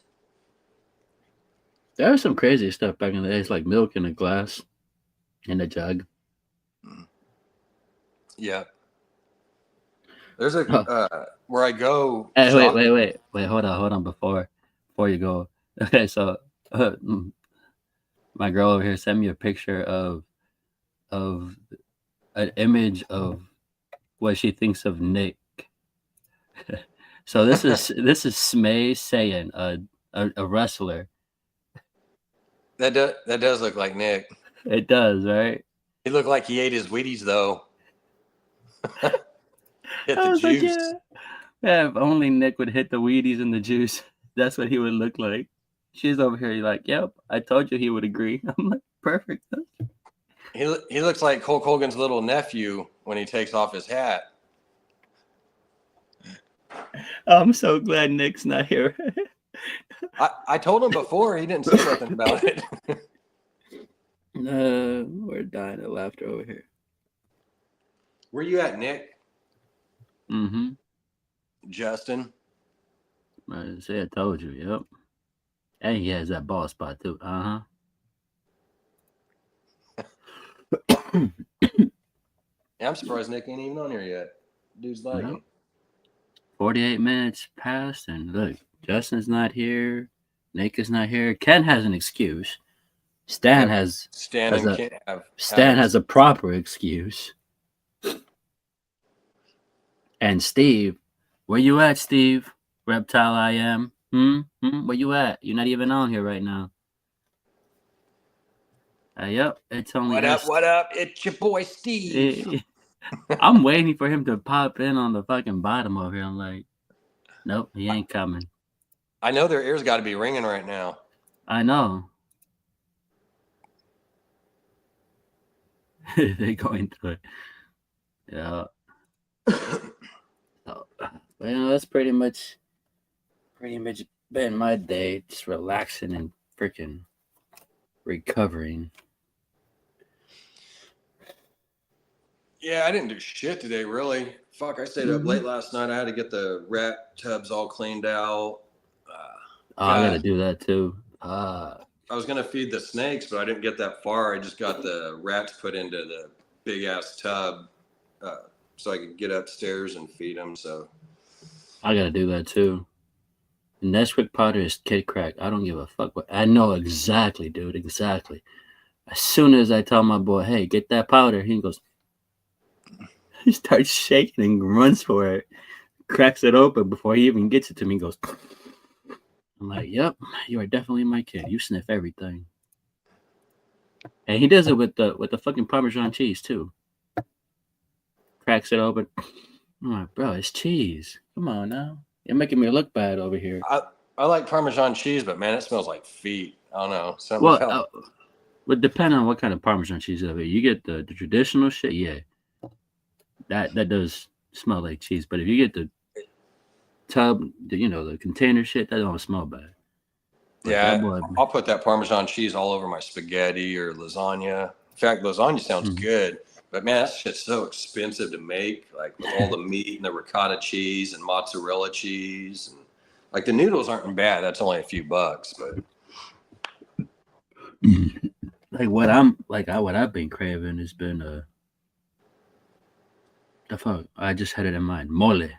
There was some crazy stuff back in the days, like milk in a glass, in a jug. Yeah. There's a where I go. Hey, wait, hold on before you go. Okay, so my girl over here sent me a picture of an image of what she thinks of Nick. So this is Smay Sayin, a wrestler. That does look like Nick. It does, right? He looked like he ate his Wheaties though. Hit the juice. Like, yeah, if only Nick would hit the Wheaties and the juice, that's what he would look like. She's over here like, yep, I told you he would agree. I'm like, perfect. He looks like Hulk Hogan's little nephew when he takes off his hat. I'm so glad Nick's not here. I told him before, he didn't say nothing about it. We're dying of laughter over here. Where you at, Nick? Mm-hmm. Justin? I say I told you, yep. And he has that ball spot too. Uh-huh. Yeah, I'm surprised Nick ain't even on here yet. Dude's like, Nope. 48 minutes passed, and look, Justin's not here. Nick is not here. Ken has an excuse. Stan has a proper excuse. And Steve, where you at, Steve? Reptile I am. Where you at? You're not even on here right now. Yep, it's only what up? It's your boy Steve. I'm waiting for him to pop in on the fucking bottom over here. I'm like, nope, he ain't coming. I know their ears got to be ringing right now. I know. They're going through it. Yeah. So, well, that's pretty much been my day, just relaxing and freaking recovering. Yeah, I didn't do shit today, really. Fuck, I stayed up late last night. I had to get the rat tubs all cleaned out. I gotta do that too. I was gonna feed the snakes, but I didn't get that far. I just got the rats put into the big ass tub, so I could get upstairs and feed them. So I gotta do that too. Nesquik powder is kid crack. I don't give a fuck. I know exactly, dude. Exactly. As soon as I tell my boy, hey, get that powder, he goes, he starts shaking and runs for it, cracks it open before he even gets it to me. He goes, I'm like, yep, you are definitely my kid. You sniff everything. And he does it with the fucking Parmesan cheese too. Cracks it open. I'm like, bro, it's cheese. Come on now. You're making me look bad over here. I like Parmesan cheese, but man, it smells like feet. I don't know. But depending on what kind of Parmesan cheese is. You get the traditional shit, yeah. That does smell like cheese. But if you get the tub, the container shit, that don't smell bad. But yeah, I'll put that Parmesan cheese all over my spaghetti or lasagna. In fact, lasagna sounds good. But man, that shit's so expensive to make, like with all the meat and the ricotta cheese and mozzarella cheese. And like the noodles aren't bad. That's only a few bucks, but what I've been craving has been the fuck. I just had it in mind. Mole.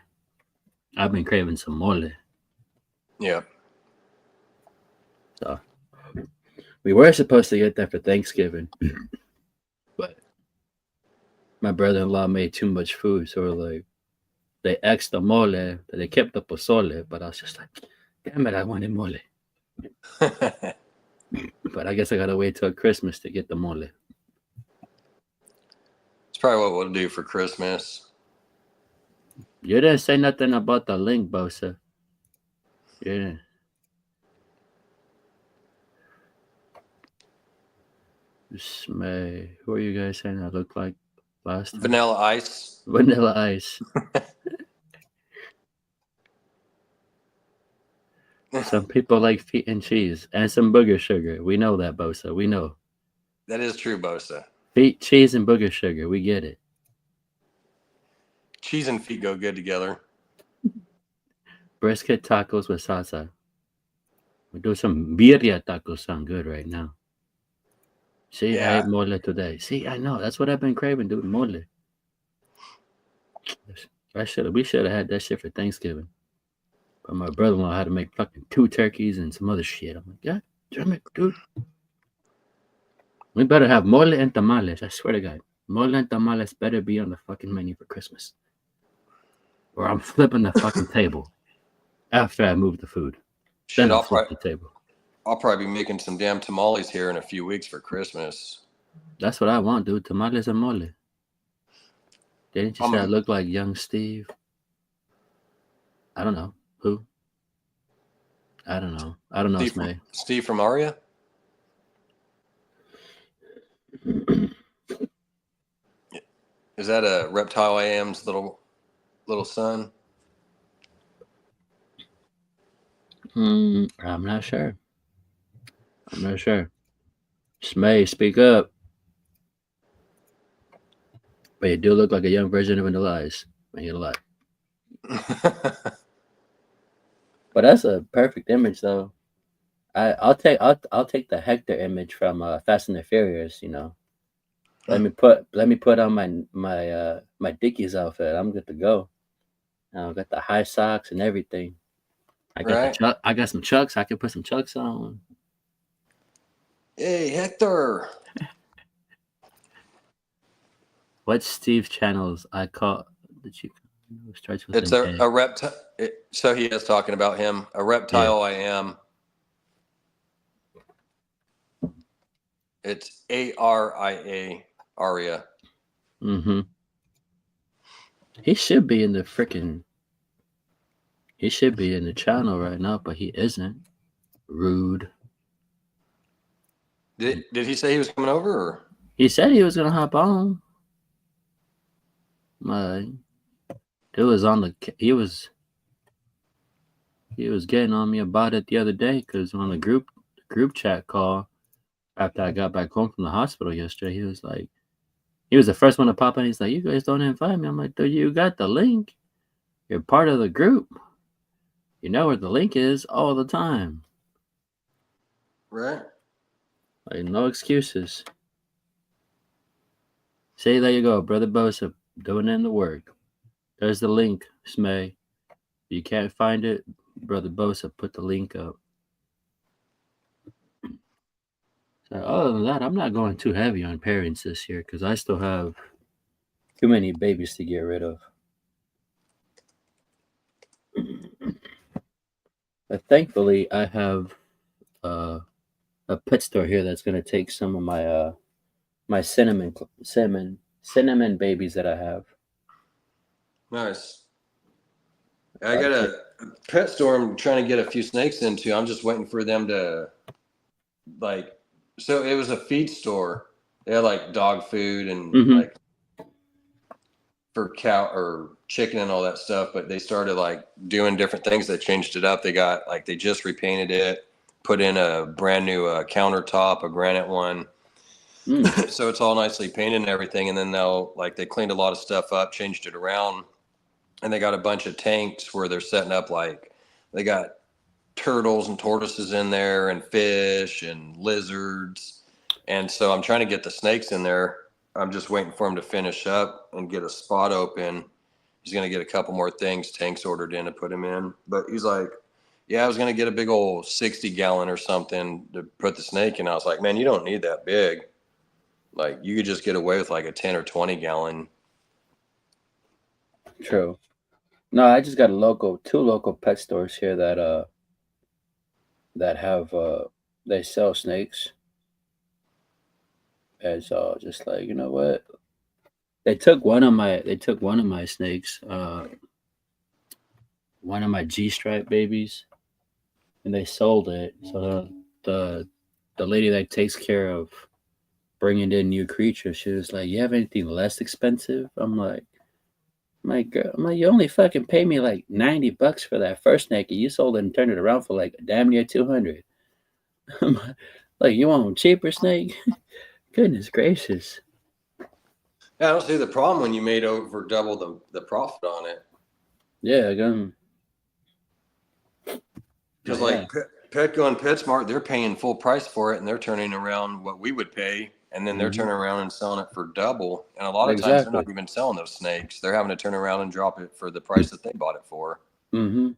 I've been craving some mole. Yeah. So we were supposed to get that for Thanksgiving. But my brother-in-law made too much food, so we're like, they exed the mole, they kept the pozole, but I was just like, damn it, I wanted mole. But I guess I gotta wait till Christmas to get the mole. It's probably what we'll do for Christmas. You didn't say nothing about the link, Bosa. Yeah. Who are you guys saying I look like last time? Vanilla Ice. Vanilla Ice. Some people like feet and cheese and some booger sugar. We know that, Bosa. We know. That is true, Bosa. Feet, cheese, and booger sugar. We get it. Cheese and feet go good together. Brisket tacos with salsa. We do some birria tacos. Sound good right now. See, I Yeah. ate mole today. See, I know. That's what I've been craving, dude. Mole. We should have had that shit for Thanksgiving. But my brother-in-law had to make fucking 2 turkeys and some other shit. I'm like, God damn it, dude. We better have mole and tamales. I swear to God. Mole and tamales better be on the fucking menu for Christmas. Or I'm flipping the fucking table after I move the food. Shit, Then I'll flip the table. I'll probably be making some damn tamales here in a few weeks for Christmas. That's what I want, dude. Tamales and mole. Didn't you say I I'm look like young Steve? I don't know. Who? I don't know. I don't know, Smay. Steve from Aria? Is that a Reptile AM's little son? I'm not sure. I'm not sure. Smay, speak up. But you do look like a young version of Vanilla Ice. I ain't gonna lie. But that's a perfect image, though. I'll take the Hector image from Fast and the Furious. You know, let me put on my Dickies outfit. I'm good to go. I got the high socks and everything. I got Right. I got some Chucks. I can put some Chucks on. Hey, Hector. What Steve channels I call? Did you? Starts with It's a reptile. So he is talking about him. A Reptile AM. It's ARIA. Aria. Mm-hmm. He should be in the freaking. He should be in the channel right now, but he isn't. Rude. Did he say he was coming over? Or? He said he was gonna hop on. It was on the. He was getting on me about it the other day because on the group chat call after I got back home from the hospital yesterday, he was like, he was the first one to pop in. He's like, "You guys don't invite me." I'm like, "Dude, you got the link. You're part of the group. You know where the link is all the time." Right. Like, no excuses. See, there you go, Brother Bosa, doing in the work. There's the link, Smay. If you can't find it, Brother Bosa put the link up. So other than that, I'm not going too heavy on parents this year because I still have too many babies to get rid of. But thankfully, I have a pet store here that's going to take some of my my cinnamon babies that I have. Nice. I got a pet store I'm trying to get a few snakes into. I'm just waiting for them to like. So it was a feed store. They had like dog food and like for cow or chicken and all that stuff, but they started like doing different things. They changed it up. They got like they just repainted it, put in a brand new countertop, a granite one. So it's all nicely painted and everything. And then they cleaned a lot of stuff up, changed it around, and they got a bunch of tanks where they're setting up like they got turtles and tortoises in there and fish and lizards. And so I'm trying to get the snakes in there. I'm just waiting for him to finish up and get a spot open. He's going to get a couple more tanks ordered in to put him in. But he's like, yeah, I was going to get a big old 60-gallon or something to put the snake in. I was like, man, you don't need that big. Like, you could just get away with like a 10 or 20-gallon. True. No, I just got two local pet stores here that have they sell snakes. And so just like, you know what? They took one of my snakes, one of my G-stripe babies, and they sold it. So the lady that takes care of bringing in new creatures, she was like, "You have anything less expensive?" I'm like, My girl, I'm like, you only fucking pay me like $90 for that first snake, and you sold it and turned it around for like damn near 200. Like, you want a cheaper snake? Goodness gracious. Yeah, I don't see the problem when you made over double the profit on it. Yeah, Because but yeah. like Petco and PetSmart, they're paying full price for it, and they're turning around what we would pay, and then they're Hmm. turning around and selling it for double. And a lot of times, they're not Exactly. even selling those snakes. They're having to turn around and drop it for the price that they bought it for. Hmm.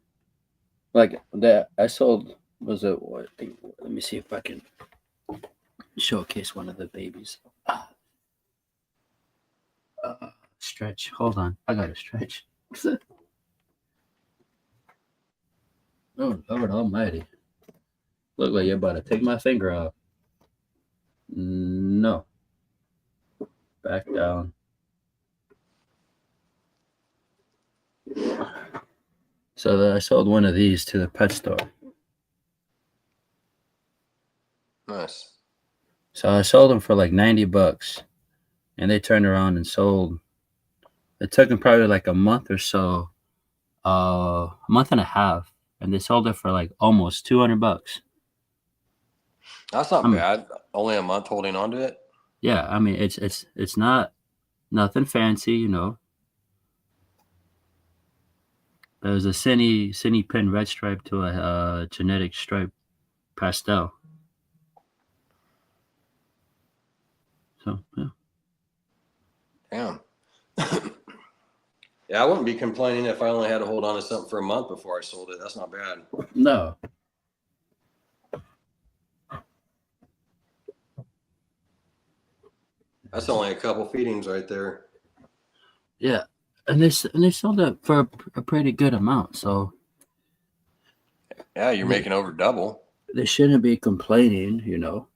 Like that, I sold. Was it what? Let me see if I can showcase one of the babies. Stretch. Hold on, I gotta stretch. Oh Lord Almighty! Look like you're about to take my finger off. No, back down. So I sold one of these to the pet store. Nice. So I sold them for like $90, and they turned around and sold. It took them probably like a month or so, a month and a half, and they sold it for like almost $200. That's I not mean, bad. Only a month holding on to it. yeah, I mean it's not nothing fancy, you know. There's a cine pin red stripe to a genetic stripe pastel. So yeah, Damn. Yeah, I wouldn't be complaining if I only had to hold on to something for a month before I sold it. That's not bad. no, That's only a couple feedings right there. yeah, and they sold it for a pretty good amount. So Yeah, you're they, making over double. they shouldn't be complaining, you know.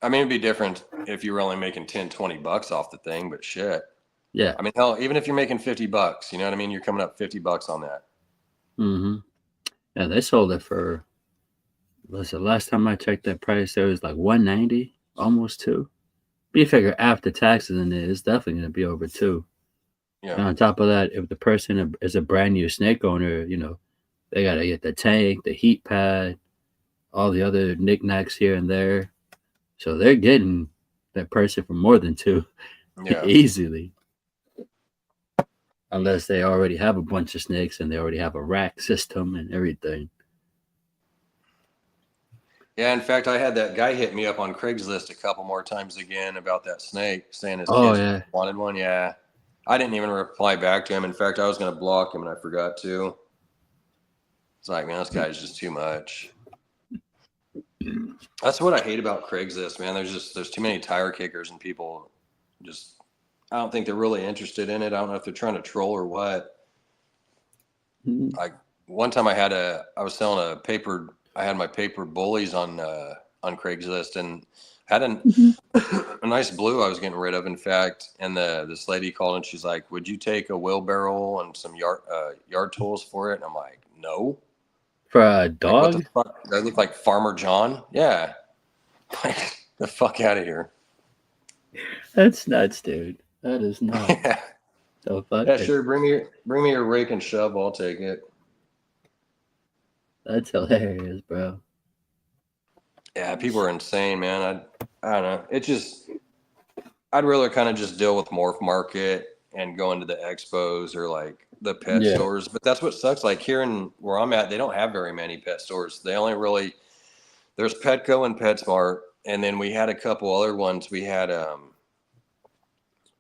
I mean, it'd be different if you were only making 10, $20 off the thing, but shit. Yeah. I mean, hell, even if you're making $50, you know what I mean? You're coming up $50 on that. Mm-hmm. Yeah, they sold it for. Listen, last time I checked that price, it was like 190, almost two. But you figure after taxes in it, it's definitely gonna be over two. Yeah. And on top of that, if the person is a brand new snake owner, you know, they gotta get the tank, the heat pad, all the other knickknacks here and there. So they're getting that person for more than two Yeah. easily. Unless they already have a bunch of snakes and they already have a rack system and everything. Yeah. In fact, I had that guy hit me up on Craigslist a couple more times again about that snake, saying his Oh kids yeah. wanted one. Yeah. I didn't even reply back to him. In fact, I was going to block him and I forgot to. It's like, man, this guy's just too much. That's what I hate about Craigslist, man. There's too many tire kickers and people just I don't think they're really interested in it. I don't know if they're trying to troll or what. Mhm. Like one time I was selling I had my paper bullies on Craigslist and had a nice blue I was getting rid of, in fact. And this lady called and she's like, "Would you take a wheelbarrow and some yard tools for it?" And I'm like, "No." For a Like, what the dog? fuck? Do I look like Farmer John? Yeah. Like, the fuck out of here. That's nuts, dude. That is nuts. Yeah. So fuck Yeah, it. sure. Bring me your rake and shovel. I'll take it. That's hilarious, bro. Yeah, people are insane, man. I don't know. I'd rather kind of just deal with Morph Market and go into the expos or like the pet Yeah. stores. But that's what sucks. Like here in where I'm at, they don't have very many pet stores. They only really there's Petco and PetSmart, and then we had a couple other ones. We had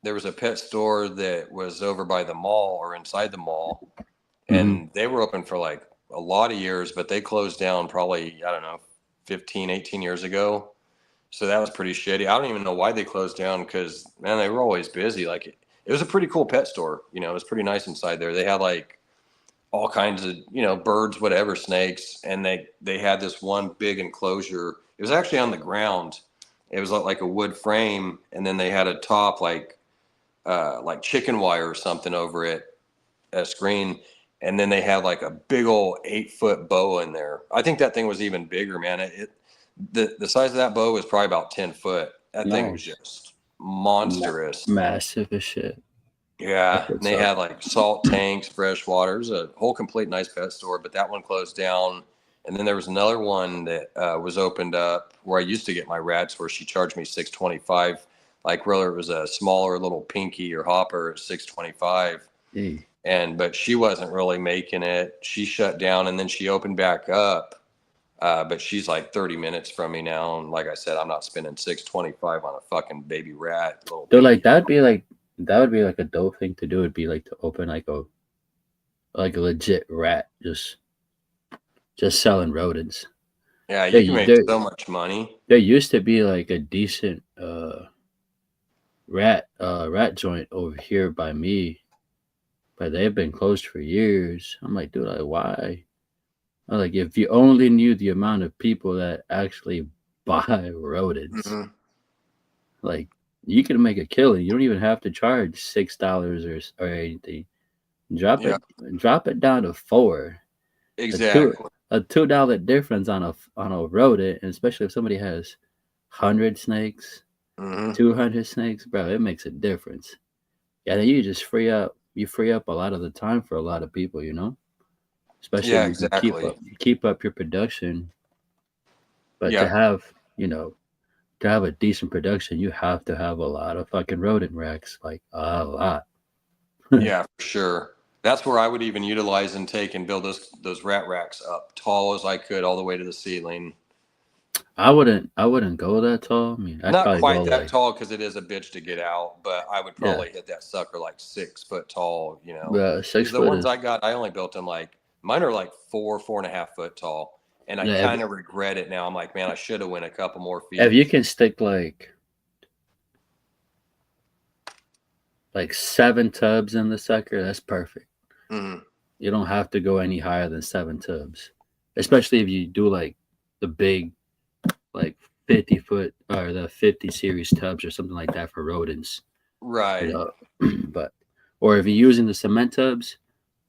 there was a pet store that was over by the mall or inside the mall, Hmm. and they were open for like a lot of years, but they closed down probably, I don't know, 15, 18 years ago. So that was pretty shitty. I don't even know why they closed down because, man, they were always busy. Like it was a pretty cool pet store. You know, it was pretty nice inside there. They had like all kinds of, you know, birds, whatever, snakes. And they had this one big enclosure. It was actually on the ground. It was like a wood frame. And then they had a top like chicken wire or something over it, a screen, and then they had like a big old 8-foot bow in there. I think that thing was even bigger, man. The size of that bow was probably about 10 foot. That thing was Nice. just monstrous. Massive as shit. Yeah, That's and what's they up. had like salt tanks, fresh waters, a whole complete nice pet store. But that one closed down, and then there was another one that was opened up where I used to get my rats, where she charged me $6.25. Like whether it was a smaller little pinky or hopper at $6.25, Hey, and but she wasn't really making it. She shut down, and then she opened back up. But she's like 30 minutes from me now, and like I said, I'm not spending $6.25 on a fucking baby rat, little so like pinky. that would be like a dope thing to do. It'd be like to open like a legit rat, just selling rodents. Yeah, There, you can make there, so much money. there used to be like a decent rat joint over here by me, but they've been closed for years. I'm like, dude, like why? I'm like, if you only knew the amount of people that actually buy rodents, Hmm. like you can make a killing. You don't even have to charge $6 or anything. Drop Yeah, it, drop it down to four. A two exactly. a $2 difference on a rodent, and especially if somebody has 100 snakes, Hmm. 200 snakes, bro, it makes a difference. Yeah, then you free up a lot of the time for a lot of people, especially if Yeah, you can exactly. keep up your production. But Yeah, to have a decent production, you have to have a lot of fucking rodent racks, like a lot. yeah, for sure. That's where I would even utilize and take and build those rat racks up tall as I could, all the way to the ceiling. I wouldn't go that tall. I mean, I'd Not probably go quite that like, tall because it is a bitch to get out, but I would yeah, probably hit that sucker like 6 foot tall, six Because the foot ones is, I got, I only built them like mine are like 4.5 foot tall. And I yeah. kind of regret it now. I'm like, man, I should have went a couple more If feet. you can stick like 7 tubs in the sucker, that's perfect. Hmm. You don't have to go any higher than 7 tubs, especially if you do like the big, like 50 foot or the 50 series tubs or something like that for rodents, you Right. know. But or if you're using the cement tubs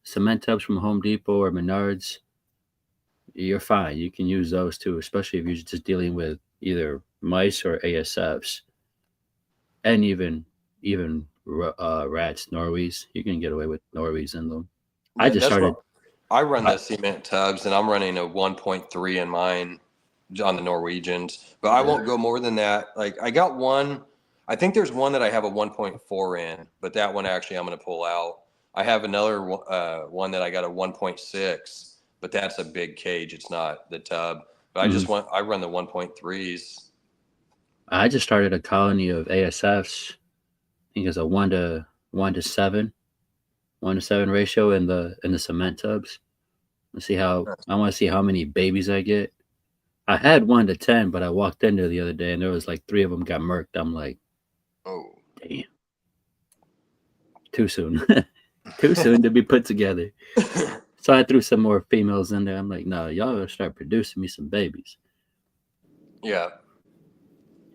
from Home Depot or Menards, you're fine. You can use those too, especially if you're just dealing with either mice or ASFs, and even rats, Norwegians. You can get away with Norwegians in them. I just That's started. what I run, I, the cement tubs, and I'm running a 1.3 in mine on the Norwegians, but I yeah. won't go more than that. Like I got one, I think there's one that I have a 1.4 in, but that one actually I'm going to pull out. I have another one that I got a 1.6, but that's a big cage. It's not the tub, but Mhm. I run the 1.3s. I just started a colony of ASFs. I think it's a 1 to 7 ratio in the cement tubs. Let's see how I want to see how many babies I get. I had 1 to 10, but I walked in there the other day and there was like 3 of them got murked. I'm like, Oh. damn, too soon, too soon to be put together. So I threw some more females in there. I'm like, no, y'all gotta start producing me some babies. Yeah.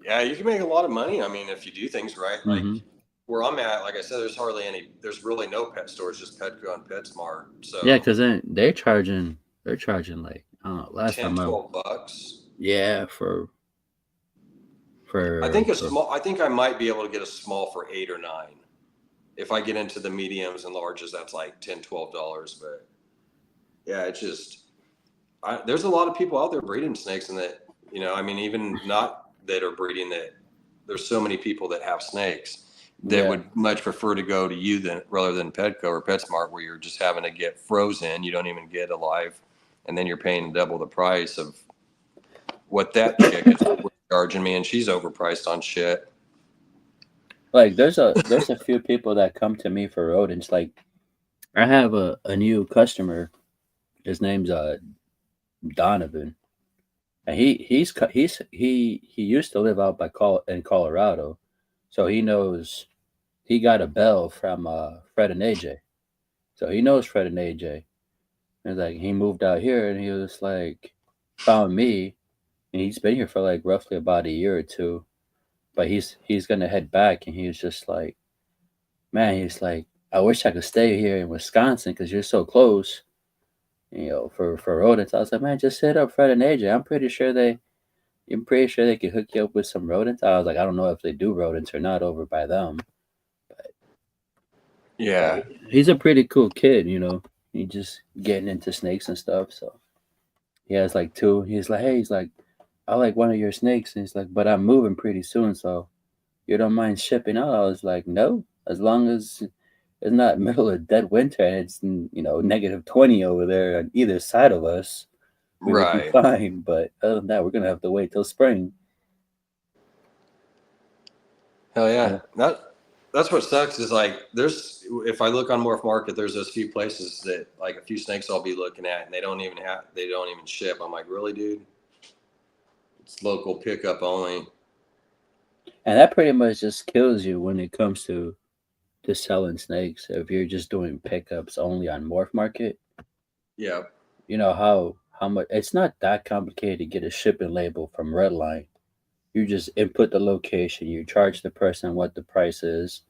Yeah, you can make a lot of money. I mean, if you do things right, like Hmm. where I'm at, like I said, there's really no pet stores, just Petco and PetSmart. Yeah, So because then they're charging like I don't know. Last 10, time I 12 bucks. yeah for I think I might be able to get a small for 8 or 9. If I get into the mediums and larges, that's like $10, $12. But yeah, it's just, there's a lot of people out there breeding snakes, and that, I mean, even not that are breeding that, there's so many people that have snakes that yeah. would much prefer to go to you than rather than Petco or PetSmart, where you're just having to get frozen. You don't even get alive, and then you're paying double the price of what that chick is charging me, and she's overpriced on shit. Like there's a few people that come to me for rodents. Like I have a new customer. His name's Donovan, and he used to live out in Colorado, so he knows he got a bell from Fred and AJ, so he knows Fred and AJ. And like he moved out here, and he was like found me, and he's been here for like roughly about a year or two. But he's gonna head back, and he was just like, man, he's like, I wish I could stay here in Wisconsin because you're so close. For rodents. I was like, man, just hit up Fred and AJ. I'm pretty sure I'm pretty sure they could hook you up with some rodents. I was like, I don't know if they do rodents or not over by them. But Yeah. he's a pretty cool kid, you know. He just getting into snakes and stuff. So he has like two. He's like, hey, he's like, I like one of your snakes. And he's like, but I'm moving pretty soon, so you don't mind shipping out? I was like, no, as long as it's not middle of dead winter and it's -20 over there on either side of us, we would be Right. fine. But other than that, we're gonna have to wait till spring. Hell yeah. So, That's what sucks is like there's if I look on Morph Market, there's those few places that like a few snakes I'll be looking at and they don't even ship. I'm like, really, dude? It's local pickup only. and that pretty much just kills you when it comes to selling snakes. If you're just doing pickups only on Morph Market, Yeah. you know how much it's not that complicated to get a shipping label from Redline. You just input the location, you charge the person what the price is,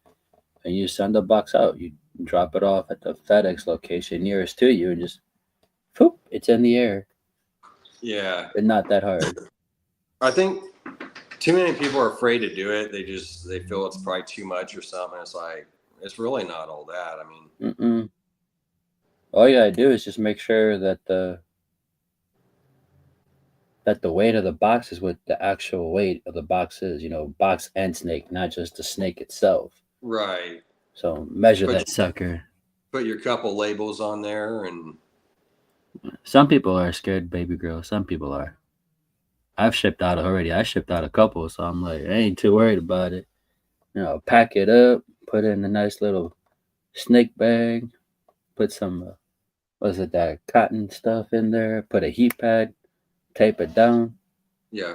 and you send the box out. You drop it off at the FedEx location nearest to you, and just poof, it's in the air. Yeah. It's not that hard. I think too many people are afraid to do it. They feel it's probably too much or something. It's like it's really not all that. I mean, Mm-mm. All you gotta do is just make sure that the weight of the box is what the actual weight of the box is. You know, box and snake, not just the snake itself. right. So measure Put that sucker. put your couple labels on there and Some people are scared, baby girl. Some people are. I've shipped out already. I shipped out a couple, so I'm like, I ain't too worried about it. You know, pack it up, put it in a nice little snake bag, put some, was it that cotton stuff in there, put a heat pad, tape it down. yeah.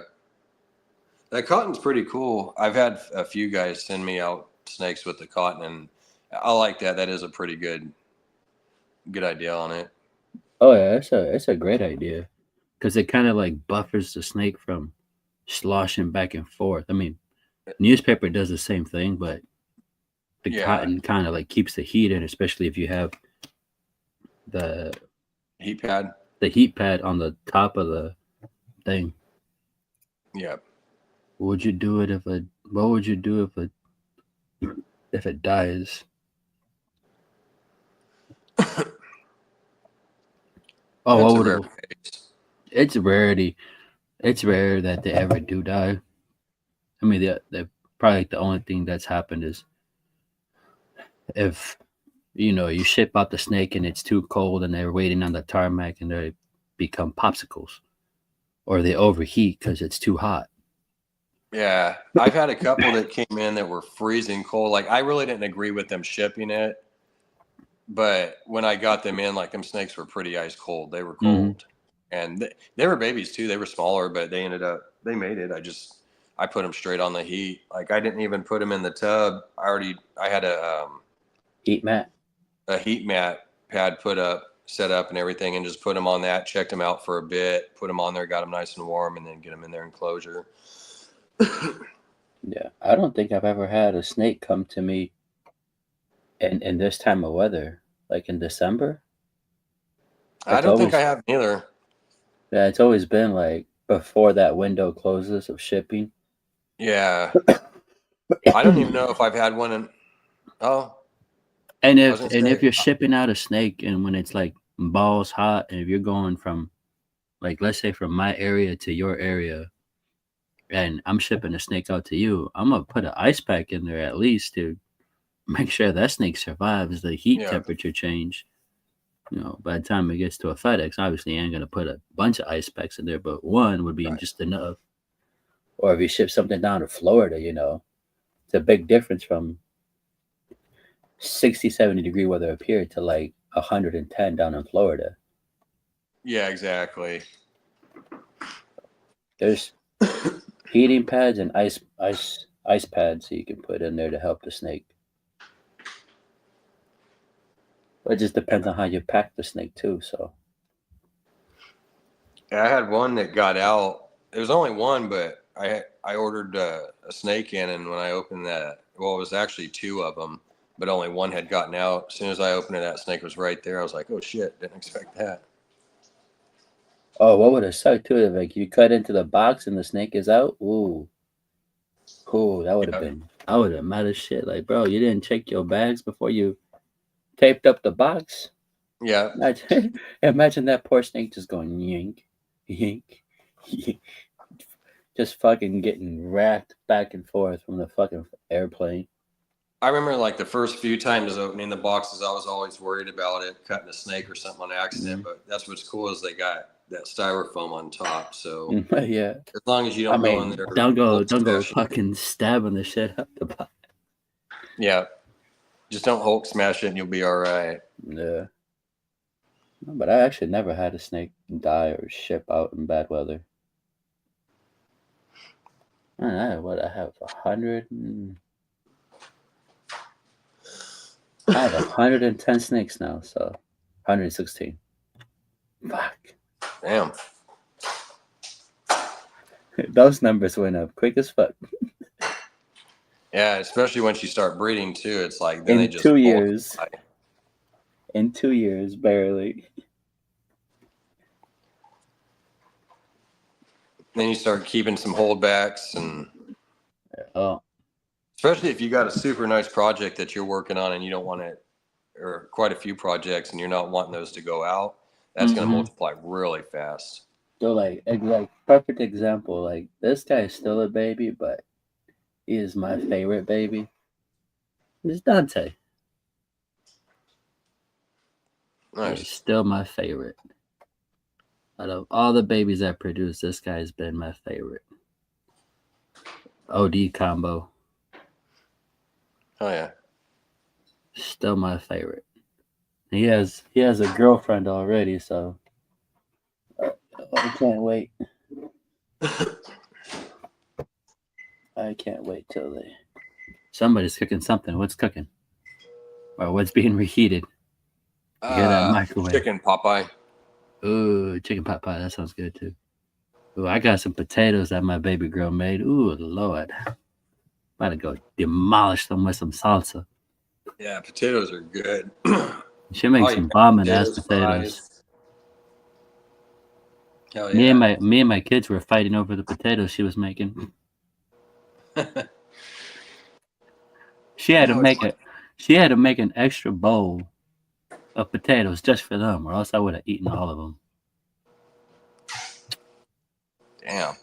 That cotton's pretty cool. I've had a few guys send me out snakes with the cotton, and I like that. That is a pretty good idea on it. Oh yeah, it's a great idea because it kind of like buffers the snake from sloshing back and forth. I mean, newspaper does the same thing, but the Yeah, cotton kind of like keeps the heat in, especially if you have the heat pad. the heat pad on the top of the thing. Yeah, Would you do it if a what would you do if it dies? Oh, that's what a would rare it, case. it's a rarity. It's rare that they ever do die. I mean, the probably like the only thing that's happened is if you ship out the snake and it's too cold and they're waiting on the tarmac and they become popsicles or they overheat because it's too hot. Yeah, I've had a couple that came in that were freezing cold. Like I really didn't agree with them shipping it, but when I got them in, like them snakes were pretty ice cold. They were Hmm. cold, and they were babies too. They were smaller, but they made it. I put them straight on the heat. Like I didn't even put them in the tub. I had Heat mat. a heat mat pad set up and everything, and just put them on that. Checked them out for a bit. Put them on there, got them nice and warm, and then get them in their enclosure. Yeah, I don't think I've ever had a snake come to me in this time of weather, like in December. I It's don't think I always have either. Yeah, it's always been like before that window closes of shipping. Yeah, I don't even know if I've had one in. Oh, And I was if gonna and say, if you're shipping out a snake and when it's like balls hot and if you're going from like let's say from my area to your area and I'm shipping a snake out to you, I'm gonna put an ice pack in there at least to make sure that snake survives the heat yeah, temperature change. You know, by the time it gets to a FedEx, obviously I ain't gonna put a bunch of ice packs in there, but one would be right. just enough. Or if you ship something down to Florida, it's a big difference from 60, 70-degree weather up here to like 110 down in Florida. Yeah, exactly. There's heating pads and ice pads so you can put in there to help the snake. But it just depends on how you pack the snake too. So Yeah, I had one that got out. It was only one, but I ordered a snake in, and when I opened that, well, it was actually two of them, but only one had gotten out. As soon as I opened it, that snake was right there. I was like, oh shit, didn't expect that. Oh, what would have sucked too if like you cut into the box and the snake is out? Ooh, cool. That would have Yeah, been. I would have mad as shit. Like, bro, you didn't check your bags before you taped up the box. yeah. Imagine, imagine that poor snake just going yink, yink, yink, just fucking getting racked back and forth from the fucking airplane. I remember like the first few times opening the boxes, I was always worried about it cutting a snake or something on accident. Mm. But that's what's cool is they got that styrofoam on top. So Yeah, as long as you I don't go in mean, there don't go smashing it, fucking stabbing the shit up the box. yeah, just don't Hulk smash it and you'll be all right. Yeah, no, but I actually never had a snake die or ship out in bad weather. I have 100. I have 110 snakes now, so 116. Fuck. Damn. Those numbers went up quick as fuck. Yeah, especially once you start breeding too, it's like then they In just 2 years. multiply. In 2 years, barely. Then you start keeping some holdbacks, and Oh. especially if you got a super nice project that you're working on and you don't want it, or quite a few projects, and you're not wanting those to go out, that's going to Mm-hmm. multiply really fast. So like perfect example. Like this guy is still a baby, but he is my favorite baby. It's Dante. He is Nice. still my favorite. Out of all the babies I produced, this guy's been my favorite. OD combo. Oh yeah. Still my favorite. He has a girlfriend already, so I can't wait. I can't wait till they. Somebody's cooking something. What's cooking? Or what's being reheated? You hear that microwave? Chicken Popeye. Ooh, chicken pot pie. That sounds good too. Ooh, I got some potatoes that my baby girl made. Ooh, Lord. About to go demolish them with some salsa. Yeah, potatoes are good. She makes Yeah, some bombing ass potatoes, potatoes. fries. Hell yeah. Me and my kids were fighting over the potatoes she was making. She had to No, it's make it. She had to make an extra bowl of potatoes just for them, or else I would have eaten all of them. damn.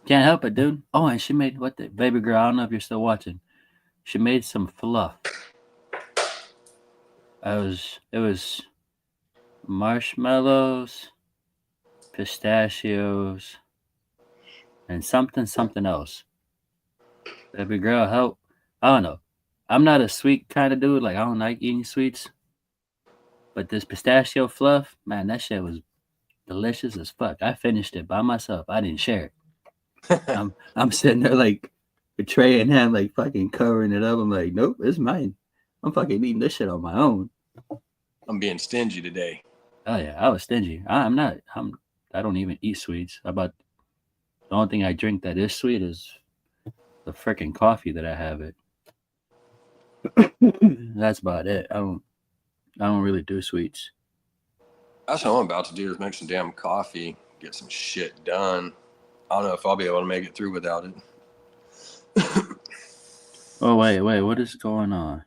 Can't help it, dude. Oh, and she made what the baby girl. I don't know if you're still watching. She made some fluff. It was marshmallows, pistachios, and something else. Baby girl, help. I don't know. I'm not a sweet kind of dude. Like I don't like eating sweets. But this pistachio fluff, man, that shit was delicious as fuck. I finished it by myself. I didn't share it. I'm sitting there like a tray in hand, like fucking covering it up. I'm like, nope, it's mine. I'm fucking eating this shit on my own. I'm being stingy today. Oh yeah, I was stingy. I'm not. I don't even eat sweets. About the only thing I drink that is sweet is the freaking coffee that I have it. That's about it. I don't really do sweets. That's what I'm about to do is make some damn coffee, get some shit done. I don't know if I'll be able to make it through without it. Oh wait, what is going on?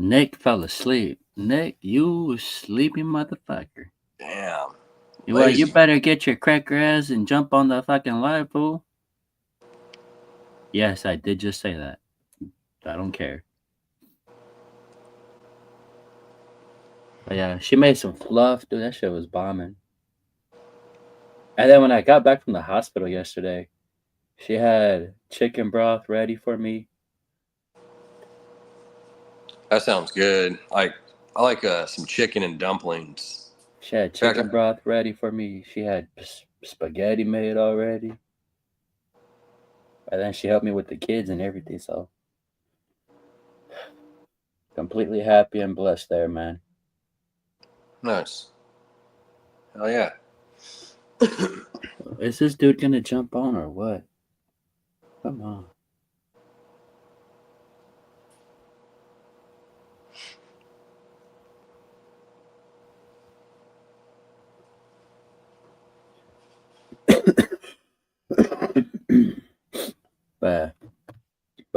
Nick fell asleep. Nick, you sleepy motherfucker. Damn. Well, you Lazy. better get your cracker ass and jump on the fucking live pool. Yes, I did just say that. I don't care. But yeah, she made some fluff, dude. That shit was bombing. And then when I got back from the hospital yesterday, she had chicken broth ready for me. That sounds good. I like some chicken and dumplings. She had In fact, chicken broth ready for me. She had spaghetti made already. And then she helped me with the kids and everything. So completely happy and blessed there, man. nice. Hell yeah. Is this dude gonna jump on or what? Come on.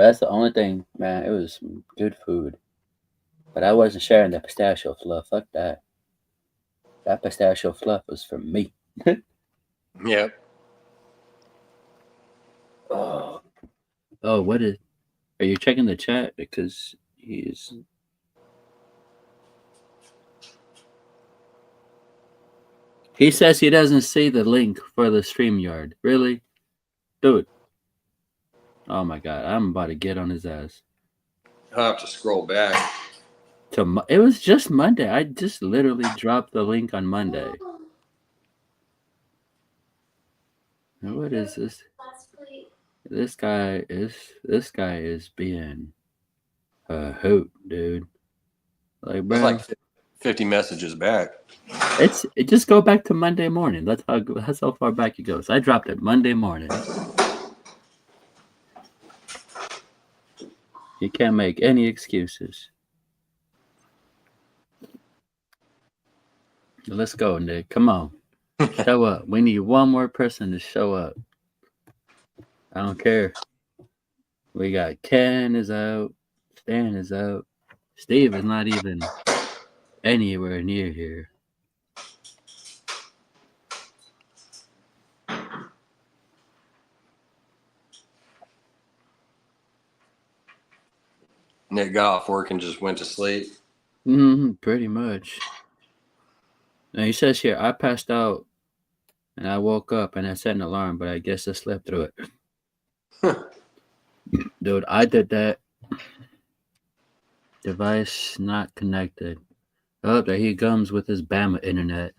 That's the only thing, man. It was some good food, but I wasn't sharing the pistachio fluff. Fuck that. That pistachio fluff was for me. Yep. Oh, oh, what is? Are you checking the chat because he's? He says he doesn't see the link for the StreamYard. Really, dude? Oh my god, I'm about to get on his ass. I'll have to scroll back. It was just Monday. I just literally dropped the link on Monday. Now, what is this? This guy is being a hoot, dude. Like, There's bro, like 50 messages back. it just go back to Monday morning. That's how far back it goes. I dropped it Monday morning. You can't make any excuses. Let's go, Nick. Come on. Show up. We need one more person to show up. I don't care. We got Ken is out. Stan is out. Steve is not even anywhere near here. Nick got off work and just went to sleep. Pretty much. Now he says here, I passed out and I woke up and I set an alarm, but I guess I slept through it. Dude, I did that. Device not connected. Oh, there he comes with his Bama internet.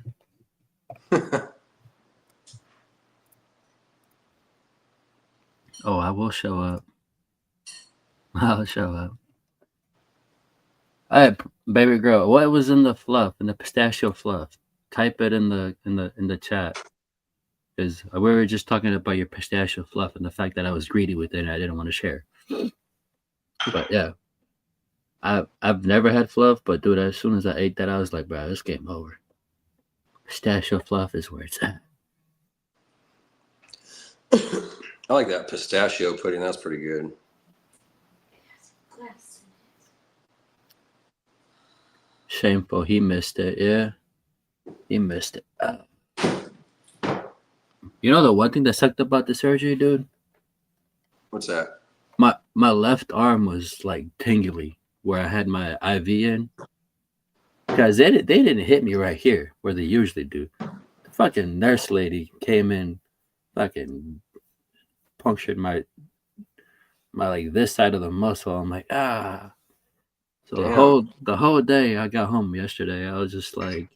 Oh, I will show up. I'll show up. Hey, baby girl, what was in the fluff, in the pistachio fluff? Type it in the chat. Because we were just talking about your pistachio fluff and the fact that I was greedy with it and I didn't want to share. But yeah, I've never had fluff, but dude, as soon as I ate that, I was like, bro, this game over. Pistachio fluff is where it's at. I like that pistachio pudding. That's pretty good. Shameful, he missed it. Yeah, he missed it. You know the one thing that sucked about the surgery, dude? What's that? My left arm was like tingly where I had my IV in. Because they didn't hit me right here where they usually do. The fucking nurse lady came in, fucking punctured my like this side of the muscle. I'm like, ah. So Damn. the whole day I got home yesterday, I was just like,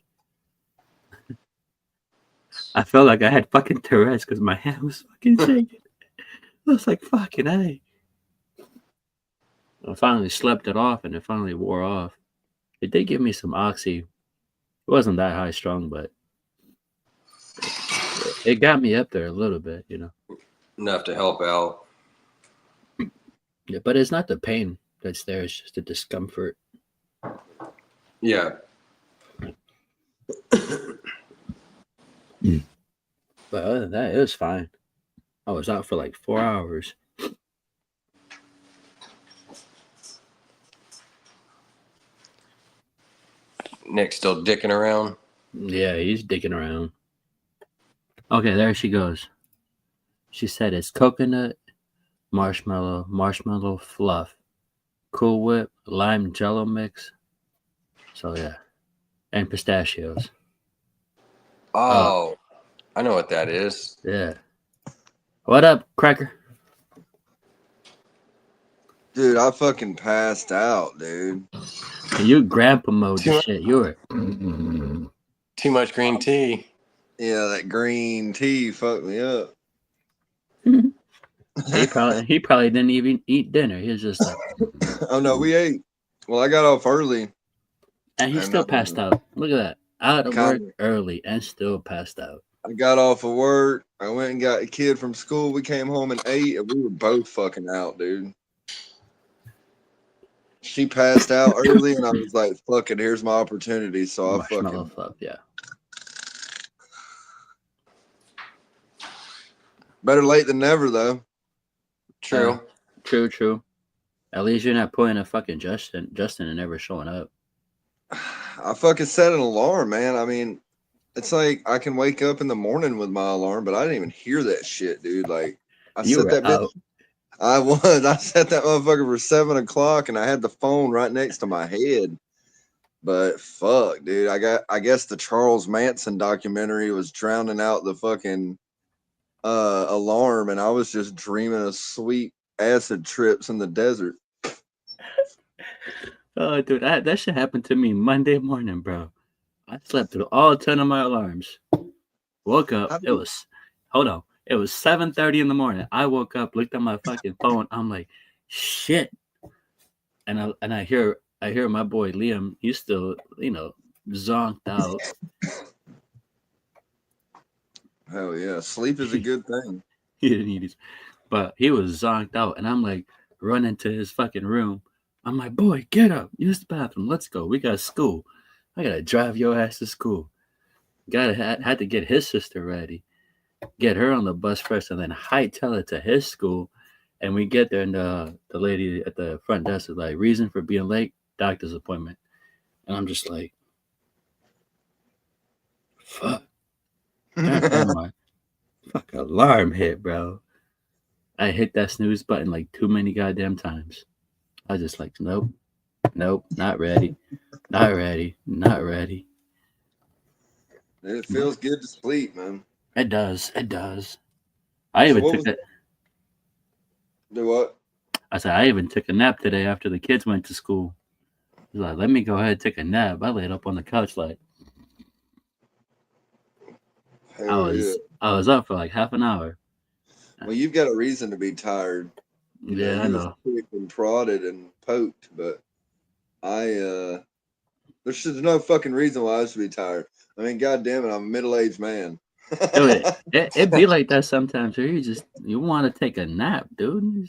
I felt like I had fucking Tourette's because my hand was fucking shaking. I was like, fucking hey. I finally slept it off and it finally wore off. It did give me some oxy. It wasn't that high strung, but it got me up there a little bit, you know. Enough to help out. Yeah, but it's not the pain that's there, it's just the discomfort. Yeah. But other than that, it was fine. I was out for like 4 hours. Nick's still dicking around. Yeah, he's dicking around. Okay, there she goes. She said it's coconut, marshmallow fluff, Cool Whip, lime jello mix. So yeah, and pistachios. Oh, I know what that is. Yeah. What up, Cracker? Dude, I fucking passed out, dude. You grandpa mode the shit. You're Too much green tea. Yeah, that green tea fucked me up. he probably didn't even eat dinner. He was just like, Oh no, we ate. Well, I got off early. and he still passed out. Look at that. Out of work early and still passed out. I got off of work. I went and got a kid from school. We came home and ate, and we were both fucking out, dude. She passed out early, and I was like, "Fuck it, here's my opportunity." So Marshmallow fluff, yeah. Better late than never, though. True. True. At least you're not pulling a fucking Justin and never showing up. I fucking set an alarm, man. I mean, it's like I can wake up in the morning with my alarm, but I didn't even hear that shit, dude. Like I You set were that bitch. out. I set that motherfucker for 7 o'clock, and I had the phone right next to my head. But fuck, dude, I guess the Charles Manson documentary was drowning out the fucking alarm, and I was just dreaming of sweet acid trips in the desert. Oh, dude, that shit happened to me Monday morning, bro. I slept through all 10 of my alarms. Woke up. How It do was, hold on. It was 7:30 in the morning. I woke up, looked at my fucking phone. I'm like, shit. And I hear my boy Liam. He's still, zonked out. Hell yeah, sleep is a good thing. He didn't eat his, but he was zonked out. And I'm like running to his fucking room. I'm like, boy, get up, use the bathroom, let's go. We got school. I gotta drive your ass to school. Had to get his sister ready, get her on the bus first, and then hightail it to his school. And we get there, and the lady at the front desk is like, reason for being late, doctor's appointment. And I'm just like, fuck. Goddamn, my fuck alarm hit, bro. I hit that snooze button like too many goddamn times. I was just like, nope, not ready, not ready, not ready. It feels good to sleep, man. It does. I So even what took was it. do what? I said I even took a nap today after the kids went to school. He's like, let me go ahead and take a nap. I laid up on the couch like Hell yeah. I was up for like half an hour. Well, you've got a reason to be tired. You know, Yeah, I you was know. kicked and prodded and poked, but there's no fucking reason why I should be tired. I mean, god damn it, I'm a middle-aged man. Dude, it be like that sometimes where you want to take a nap, dude.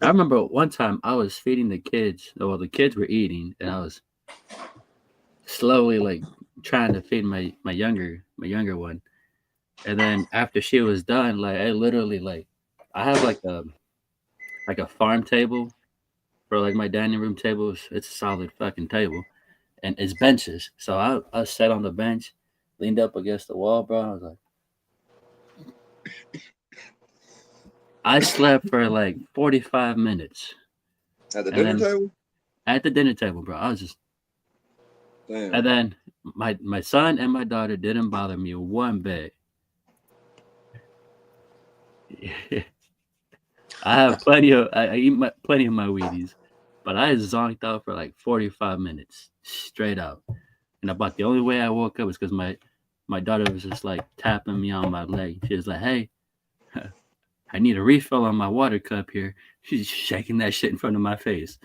I remember one time I was feeding the kids. Well, the kids were eating, and I was slowly like trying to feed my younger one. And then after she was done, like I literally like I have like a farm table for like my dining room table. It's a solid fucking table, and it's benches. So I sat on the bench, leaned up against the wall, bro. I was like, I slept for like 45 minutes, At the and dinner then table? at the dinner table, bro, I was just. Damn. And then my son and my daughter didn't bother me one bit. I have I eat plenty of my Wheaties, but I zonked out for like 45 minutes straight out. And about the only way I woke up was because my daughter was just like tapping me on my leg. She was like, "Hey, I need a refill on my water cup here." She's shaking that shit in front of my face,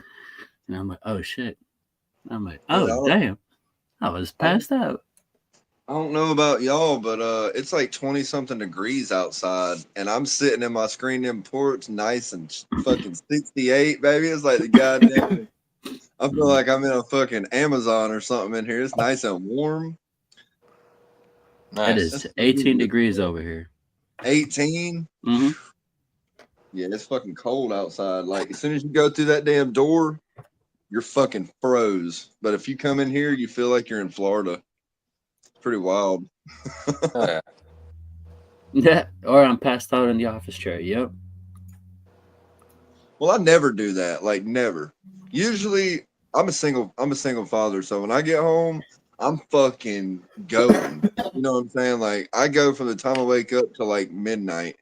and I'm like, "Oh shit!" I'm like, Yeah, "Oh damn!" I was passed out. I don't know about y'all, but it's like 20 something degrees outside, and I'm sitting in my screened in porch, nice and fucking 68, baby. It's like the goddamn. I feel like I'm in a fucking Amazon or something in here. It's nice and warm. It Nice. is 18 degrees over here. 18. Mm-hmm. Yeah, it's fucking cold outside. Like as soon as you go through that damn door, you're fucking froze. But if you come in here, you feel like you're in Florida. It's pretty wild. Oh, yeah. Yeah, or I'm passed out in the office chair. Yep. Well, I never do that. Like never. Usually, I'm a single father, so when I get home, I'm fucking going. You know what I'm saying? Like I go from the time I wake up to like midnight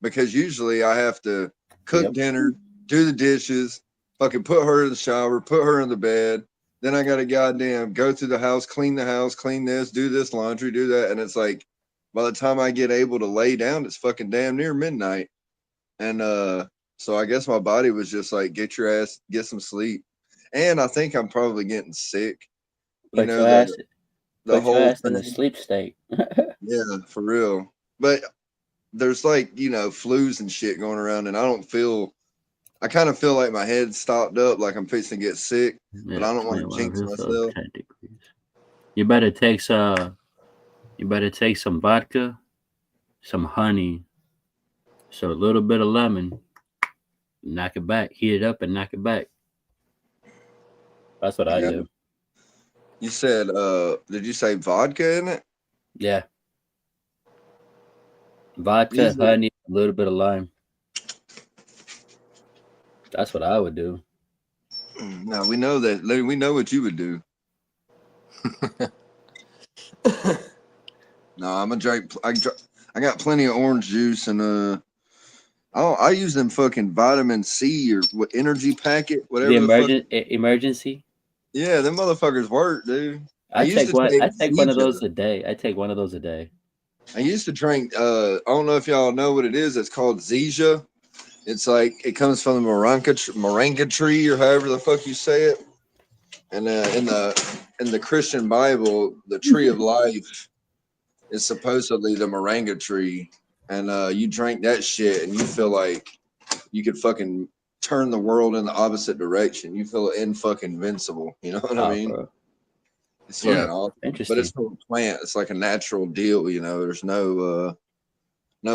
because usually I have to cook Yep. dinner, do the dishes, fucking put her in the shower, put her in the bed. Then I gotta goddamn go through the house, clean this, do this laundry, do that, and it's like by the time I get able to lay down, it's fucking damn near midnight. And so I guess my body was just like, get your ass, get some sleep. And I think I'm probably getting sick. You Put know, your ass the put your whole ass in a thing. sleep state. Yeah, for real. But there's like, flus and shit going around, and I kind of feel like my head's stopped up, like I'm fixing to get sick, but Yeah, I don't want to 21 jinx refills, myself. 10 degrees. You better take some vodka, some honey, so a little bit of lemon, knock it back, heat it up, and knock it back. That's what I Yeah. do. You said, did you say vodka in it? Yeah. Vodka, Usually- honey, a little bit of lime. That's what I would do. No, we know that. We know what you would do. No, I'm a drink. I got plenty of orange juice and I use them fucking vitamin C or what energy packet, whatever The the fuck. emergency. Yeah, them motherfuckers work, dude. I I used take to one. take I take one of Zika. those a day. I take one of those a day. I used to drink. I don't know if y'all know what it is. It's called Zija. It's like it comes from the moringa tree or however the fuck you say it. And in the Christian Bible, the tree of life is supposedly the moringa tree. And you drink that shit and you feel like you could fucking turn the world in the opposite direction. You feel fucking invincible. You know what I mean? Bro. It's fucking Yeah. awesome. But Interesting. it's from a plant. It's like a natural deal. You know, there's no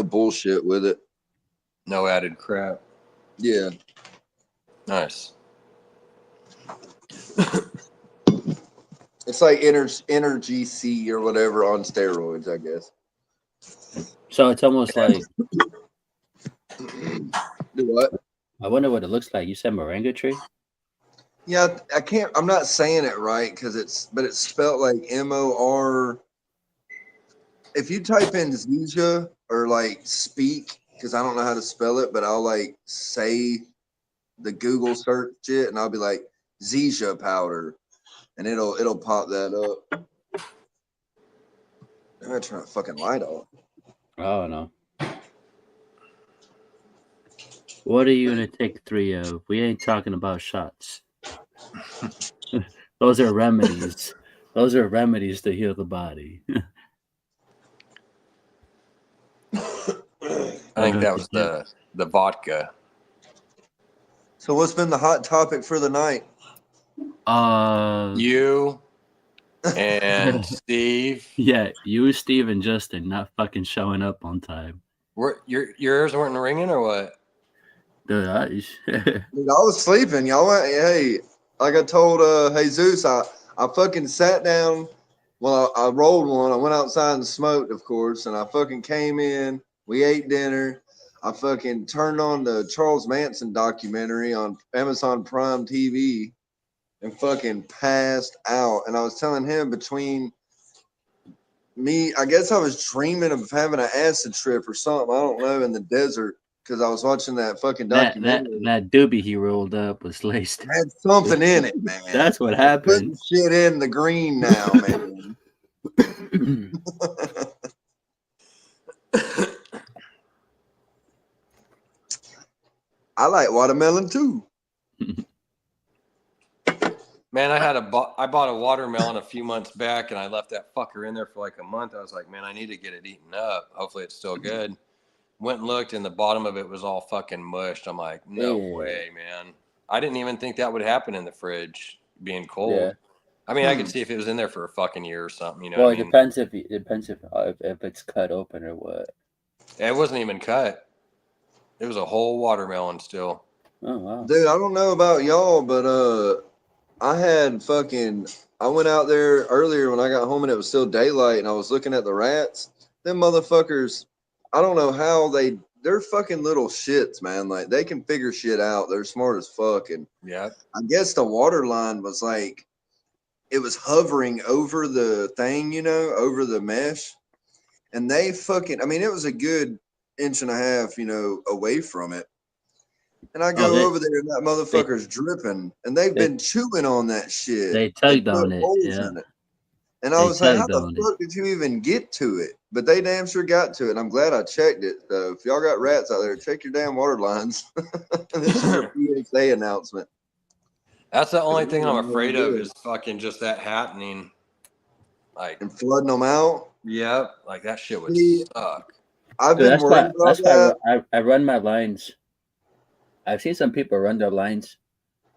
bullshit with it. No added crap. Yeah. Nice. It's like energy C or whatever on steroids, I guess. So it's almost like Do what? I wonder what it looks like. You said moringa tree. Yeah, I can't. I'm not saying it right because it's spelled like MOR. If you type in Zija or like speak, because I don't know how to spell it, but I'll like say the Google search it, and I'll be like Zija powder, and it'll pop that up. I'm gonna turn the fucking light off. I don't know. What are you gonna take 3 of? We ain't talking about shots. Those are remedies. Those are remedies to heal the body. I think that was the vodka. So what's been the hot topic for the night? You and Steve. Yeah, you, Steve, and Justin not fucking showing up on time. Your ears weren't ringing or what? Dude, Dude, I was sleeping. Y'all went, hey, like I told Jesus, I fucking sat down. Well, I rolled one. I went outside and smoked, of course, and I fucking came in. We ate dinner. I fucking turned on the Charles Manson documentary on Amazon Prime TV and fucking passed out. And I was telling him between me, I guess I was dreaming of having an acid trip or something. I don't know, in the desert because I was watching that fucking documentary. that doobie he rolled up was laced. It had something in it, man. That's what Putting happened. shit in the green now, man. I like watermelon too. Man, I bought a watermelon a few months back, and I left that fucker in there for like a month. I was like, man, I need to get it eaten up. Hopefully, it's still good. Went and looked, and the bottom of it was all fucking mushed. I'm like, no way, man. I didn't even think that would happen in the fridge, being cold. Yeah. I mean, I could see if it was in there for a fucking year or something. You know, Well, what it I mean? depends if it's cut open or what. It wasn't even cut. It was a whole watermelon still. Oh wow. Dude, I don't know about y'all, but I went out there earlier when I got home and it was still daylight and I was looking at the rats. Them motherfuckers, I don't know how they're fucking little shits, man. Like they can figure shit out. They're smart as fuck. And Yeah. I guess the water line was like, it was hovering over the thing, over the mesh. And they fucking, I mean, it was a good inch and a half, away from it. And I go over there and that motherfucker's dripping. And they've been chewing on that shit. They tugged on put it. holes Yeah. in it. And I They was like, how tugged the on it. fuck did you even get to it? But they damn sure got to it. And I'm glad I checked it. So if y'all got rats out there, check your damn water lines. This is your PSA announcement. That's the only thing I'm afraid of is fucking just that happening. Like, And flooding them out. yep, like that shit would See, suck. I've Dude, been worried about that. why I run my lines. I've seen some people run their lines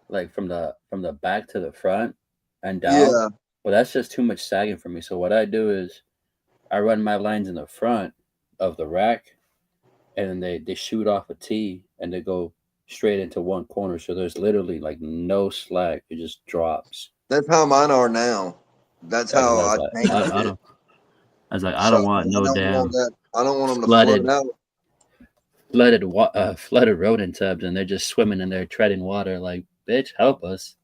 like from the back to the front and down. Yeah. Well, that's just too much sagging for me. So what I do is I run my lines in the front of the rack, and then they shoot off a tee and they go straight into one corner. So there's literally like no slack. It just drops. That's how mine are now. That's Yeah, 'cause how I was I like, changed I it. don't. I was like, I So don't want I no don't want damn that. I don't want them to flood out. flooded rodent tubs, and they're just swimming in there, treading water. Like, bitch, help us,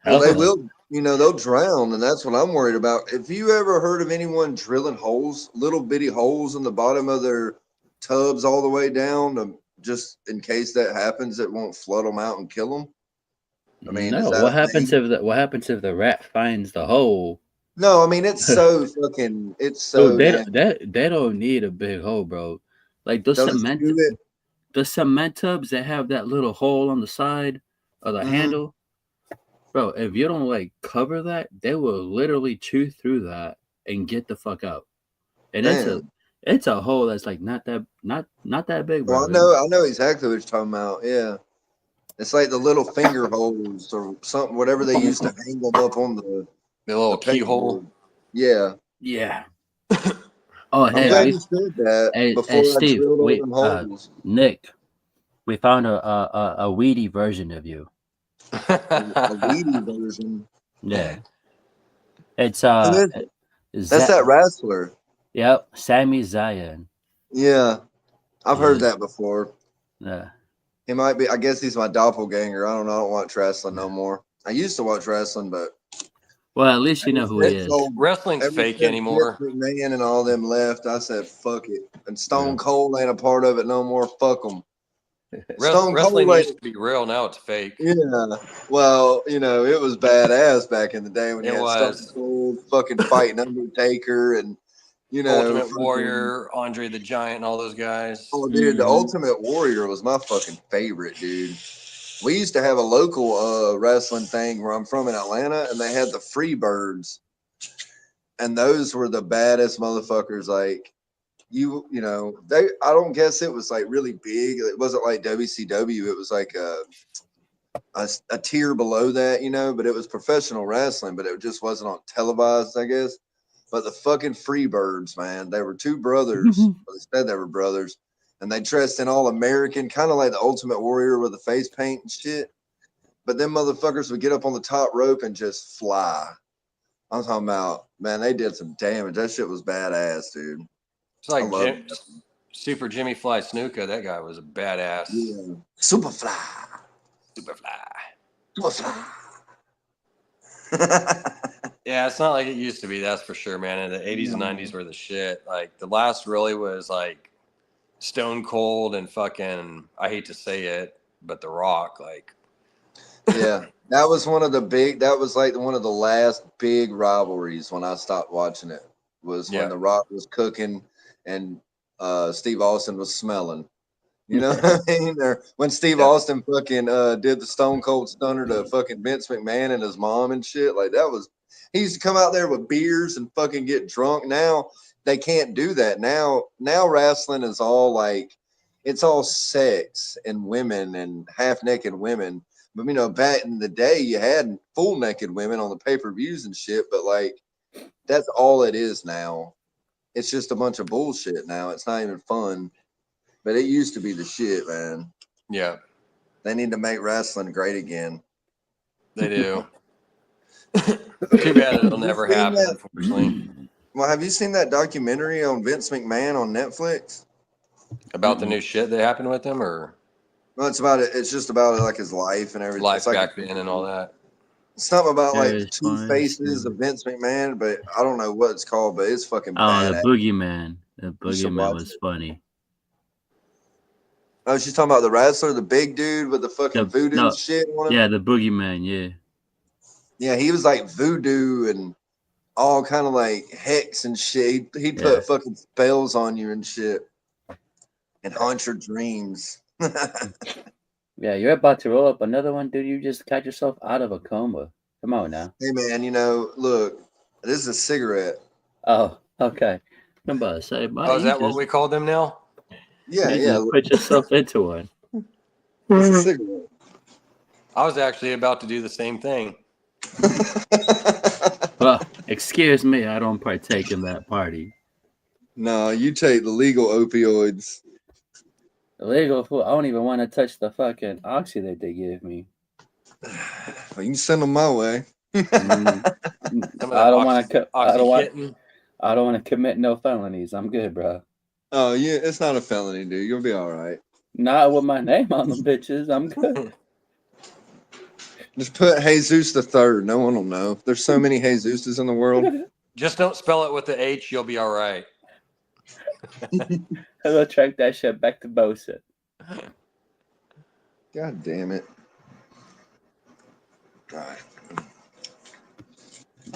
Well, help they us. will. They'll drown, and that's what I'm worried about. If you ever heard of anyone drilling holes, little bitty holes in the bottom of their tubs all the way down, just in case that happens, it won't flood them out and kill them. I mean, is No, that a thing? what happens if the rat finds the hole? No, I mean it's so fucking. It's Dude, so damn. they don't need a big hole, bro. Like They'll just do it. the cement tubs that have that little hole on the side of the Mhm. handle, bro. If you don't like cover that, they will literally chew through that and get the fuck out. And Damn. it's a hole that's like not that big, Well, bro. I know exactly what you're talking about. Yeah, it's like the little finger holes or something, whatever they used to hang them up on the little keyhole. pegboard. Yeah. Yeah. Oh, I'm hey, glad you said that hey, before I Steve, drilled all them holes. Nick, we found a weedy version of you. A weedy version. Yeah, it's Who is it? That's that wrestler. Yep, Sami Zayn. Yeah, I've heard Yeah. that before. Yeah. He might be. I guess he's my doppelganger. I don't know. I don't watch wrestling no more. I used to watch wrestling, but Well, at least you know who he is. Wrestling's ever fake since anymore. Vince McMahon and all them left, I said, fuck it. And Stone Yeah. Cold ain't a part of it no more. Fuck them. Wrestling used to be real. Now it's fake. Yeah. Well, it was badass back in the day when you It had was. Stone Cold fucking fighting Undertaker and, Ultimate fucking- Warrior, Andre the Giant, and all those guys. Oh, dude, the Mhm. Ultimate Warrior was my fucking favorite, dude. We used to have a local wrestling thing where I'm from in Atlanta, and they had the Freebirds, and those were the baddest motherfuckers. Like they. I don't guess it was like really big. It wasn't like WCW. It was like a tier below that, But it was professional wrestling, but it just wasn't on televised, I guess. But the fucking Freebirds, man, they were two brothers. Well, they said they were brothers. And they dressed in all American, kind of like the Ultimate Warrior with the face paint and shit. But them motherfuckers would get up on the top rope and just fly. I'm talking about, man, they did some damage. That shit was badass, dude. It's like Super Jimmy Fly Snuka. That guy was a badass. Yeah. Superfly. Yeah, it's not like it used to be, that's for sure, man. In the 80s and 90s were the shit. Like, the last really was like Stone Cold and fucking, I hate to say it, but The Rock. Like, yeah, that was one of the last big rivalries when I stopped watching it. Was when The Rock was cooking and Steve Austin was smelling. You know what I mean? Or when Steve Austin fucking did the Stone Cold Stunner to fucking Vince McMahon and his mom and shit. Like, that was, he used to come out there with beers and fucking get drunk. Now they can't do that. Now wrestling is all like, it's all sex and women and half naked women. But back in the day, you had full naked women on the pay-per-views and shit. But like, that's all it is now. It's just a bunch of bullshit now. It's not even fun. But it used to be the shit, man. yeah, They need to make wrestling great again. they do. Too bad it'll never happen, unfortunately. Well, have you seen that documentary on Vince McMahon on Netflix? About the new shit that happened with him, or? Well, it's about it. It's just about like his life and everything. Life like back then and all that. Something about like Very the two funny faces shit. of Vince McMahon, but I don't know what it's called, but it's fucking Oh, badass. the Boogeyman. The You should Boogeyman watch was it. funny. Oh, she's talking about the wrestler, the big dude with the fucking voodoo shit on him. Yeah, the Boogeyman. Yeah. Yeah, he was like voodoo and all kind of like hex and shit. He'd put fucking spells on you and shit and haunt your dreams. Yeah, you're about to roll up another one, dude. You just got yourself out of a coma. Come on now. Hey, man, look, this is a cigarette. Oh, okay. I'm about to say, Oh, is that what we call them now? Yeah, you yeah. just put yourself into one. It's a cigarette. I was actually about to do the same thing. Well, excuse me, I don't partake in that party. No, you take the legal opioids. Illegal food. I don't even want to touch the fucking oxy that they give me. Well, you can send them my way. Mm. Some of I that don't want to. I don't want. Oxycontin. I don't want to commit no felonies. I'm good, bro. Oh yeah, it's not a felony, dude. You'll be all right. Not with my name on them bitches. I'm good. Just put Jesus the Third. No one will know. There's so many Jesuses in the world. Just don't spell it with the H. You'll be all right. I'll track that shit back to Bosa. God damn it. God.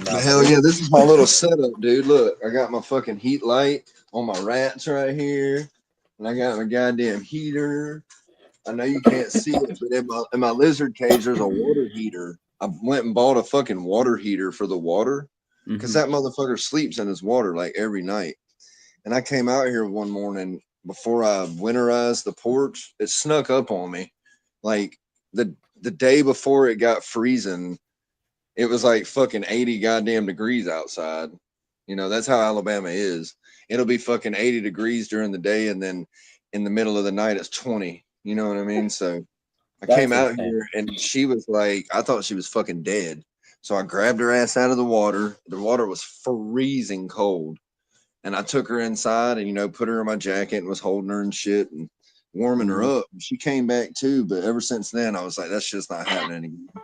Nah, Hell yeah, this is my little setup, dude. Look, I got my fucking heat light on my rats right here. And I got my goddamn heater. I know you can't see it, but in my lizard cage, there's a water heater. I went and bought a fucking water heater for the water because that motherfucker sleeps in his water like every night. And I came out here one morning before I winterized the porch. It snuck up on me. Like the day before it got freezing, it was like fucking 80 goddamn degrees outside. You know, that's how Alabama is. It'll be fucking 80 degrees during the day, and then in the middle of the night, it's 20. You know what I mean? So I came out here, and she was like, I thought she was fucking dead. So I grabbed her ass out of the water. The water was freezing cold. And I took her inside and, you know, put her in my jacket and was holding her and shit and warming her up. She came back too, but ever since then, I was like, that's just not happening anymore.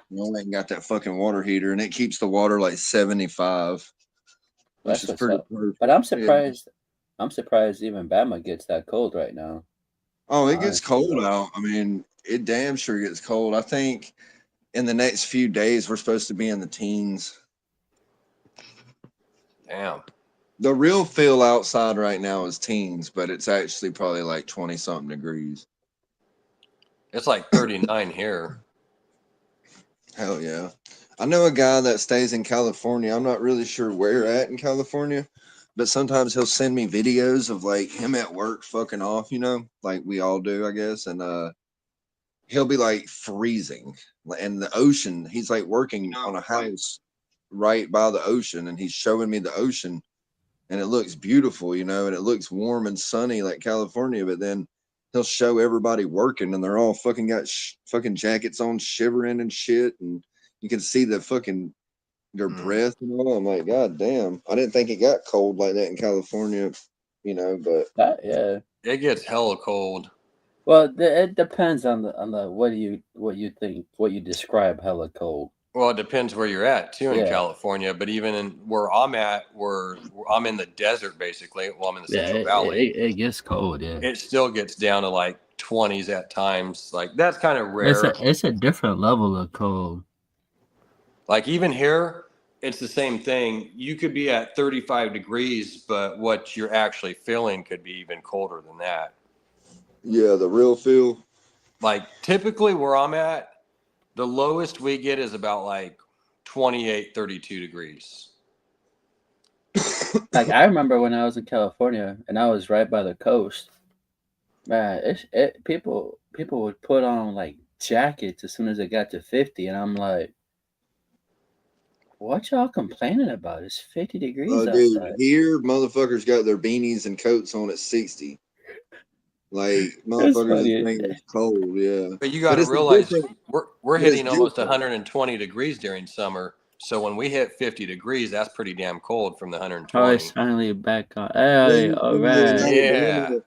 You know, I ain't got that fucking water heater, and it keeps the water like 75, which is pretty perfect. But I'm surprised. Yeah. I'm surprised even Bama gets that cold right now. Oh, it gets cold out. I mean, it damn sure gets cold. I think in the next few days, we're supposed to be in the teens. Damn. The real feel outside right now is teens, but it's actually probably like 20 something degrees. It's like 39 here. Hell yeah. I know a guy that stays in California. I'm not really sure where at in California, but sometimes he'll send me videos of like him at work fucking off, you know, like we all do, I guess. And he'll be like freezing. And the ocean, he's like working on a house right by the ocean, and he's showing me the ocean, and it looks beautiful, you know, and it looks warm and sunny like California, but then he'll show everybody working, and they're all fucking got fucking jackets on, shivering and shit, and you can see the fucking their breath and all. I'm like, God damn, I didn't think it got cold like that in California, you know. But yeah, it gets hella cold. Well, it depends on the what you think, what you describe hella cold. Well, it depends where you're at too in California, but even in where I'm at, where I'm in the desert basically. Well, I'm in the Central Valley. It gets cold. Yeah, it still gets down to like 20s at times. Like that's kind of rare. It's a different level of cold. Like even here, it's the same thing. You could be at 35 degrees, but what you're actually feeling could be even colder than that. Yeah, the real feel. Like typically where I'm at, the lowest we get is about like 28, 32 degrees. Like I remember when I was in California and I was right by the coast. Man, people would put on like jackets as soon as it got to 50, and I'm like, what y'all complaining about? It's 50 degrees outside. Dude, here motherfuckers got their beanies and coats on at 60. Like motherfuckers think it's cold, yeah. But you got to realize we're hitting almost 120 degrees during summer. So when we hit 50 degrees, that's pretty damn cold from the 120. Oh, it's finally back on. Hey, all right. Yeah.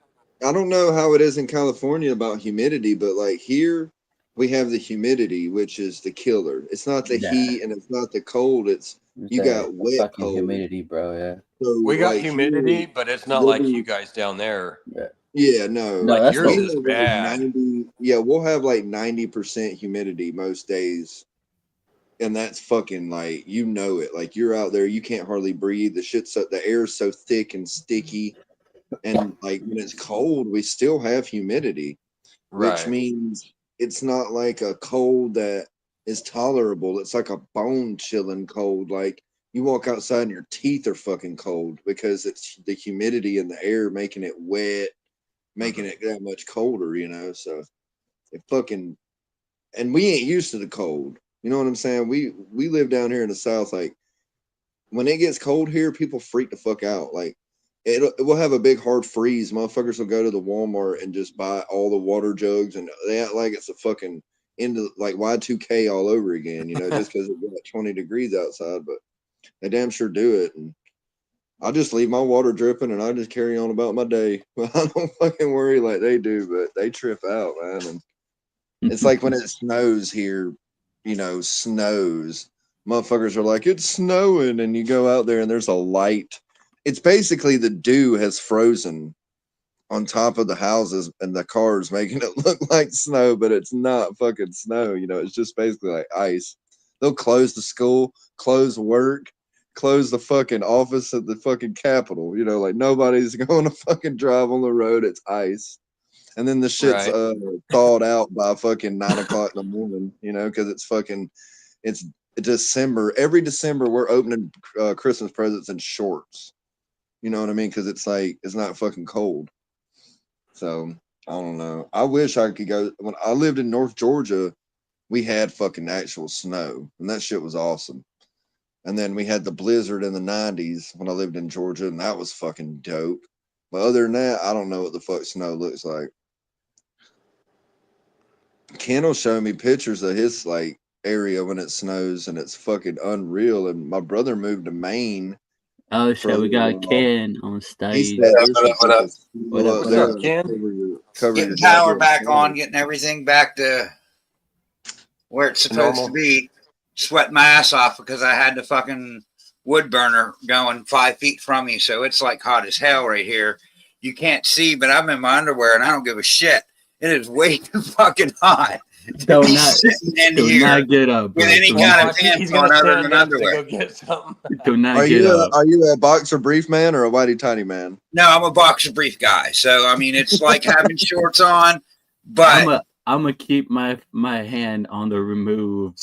I don't know how it is in California about humidity, but like here we have the humidity, which is the killer. It's not the heat and it's not the cold. It's you got wet cold humidity, bro. Yeah. So, we got humidity, here, but it's not like you guys down there. Yeah, no. Like that's yours is bad. 90, yeah, we'll have like 90% humidity most days. And that's fucking like, you know it. Like you're out there, you can't hardly breathe. The air's so thick and sticky. And like when it's cold, we still have humidity. Which means it's not like a cold that is tolerable. It's like a bone chilling cold. Like you walk outside and your teeth are fucking cold because it's the humidity in the air making it wet, making it that much colder, you know. So it fucking, and we ain't used to the cold. You know what I'm saying? We live down here in the South. Like when it gets cold here, people freak the fuck out. Like we'll have a big hard freeze. Motherfuckers will go to the Walmart and just buy all the water jugs, and they act like it's a fucking into like Y2K all over again, just because it's got 20 degrees outside. But they damn sure do it. And I just leave my water dripping and I just carry on about my day. I don't fucking worry like they do, but they trip out, man. And it's like when it snows here, snows. Motherfuckers are like, it's snowing, and you go out there and there's a light. It's basically the dew has frozen on top of the houses and the cars, making it look like snow, but it's not fucking snow. It's just basically like ice. They'll close the school, close work, close the fucking office at the fucking Capitol. Like nobody's going to fucking drive on the road. It's ice. And then the shit's thawed out by fucking 9 o'clock in the morning, because it's December. Every December, we're opening Christmas presents in shorts. You know what I mean? Because it's not fucking cold. So I don't know. I wish I could go. When I lived in North Georgia, we had fucking actual snow, and that shit was awesome. And then we had the blizzard in the 90s when I lived in Georgia, and that was fucking dope. But other than that, I don't know what the fuck snow looks like. Ken will show me pictures of his area when it snows, and it's fucking unreal. And my brother moved to Maine. Oh shit, we got Ken on stage. What up? What's up, Ken? Getting power back on, getting everything back to where it's supposed to be. Sweat my ass off because I had the fucking wood burner going 5 feet from me, so it's like hot as hell right here. You can't see, but I'm in my underwear and I don't give a shit. It is way too fucking hot. Do not get up, with any kind of pants on other than underwear. Do not get up. Are you a boxer brief man or a whitey tighty man? No, I'm a boxer brief guy. So I mean, it's like having shorts on, but I'm gonna keep my hand on the remove.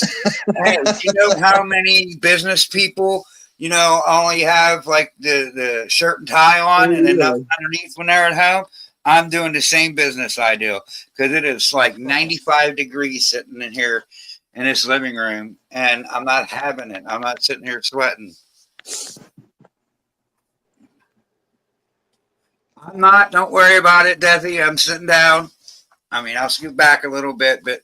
Hey, you know how many business people only have like the shirt and tie on and then nothing underneath when they're at home? I'm doing the same business I do because it is like 95 degrees sitting in here in this living room, and I'm not having it. I'm not sitting here sweating. I'm not. Don't worry about it, Deathy. I'm sitting down. I mean, I'll scoot back a little bit, but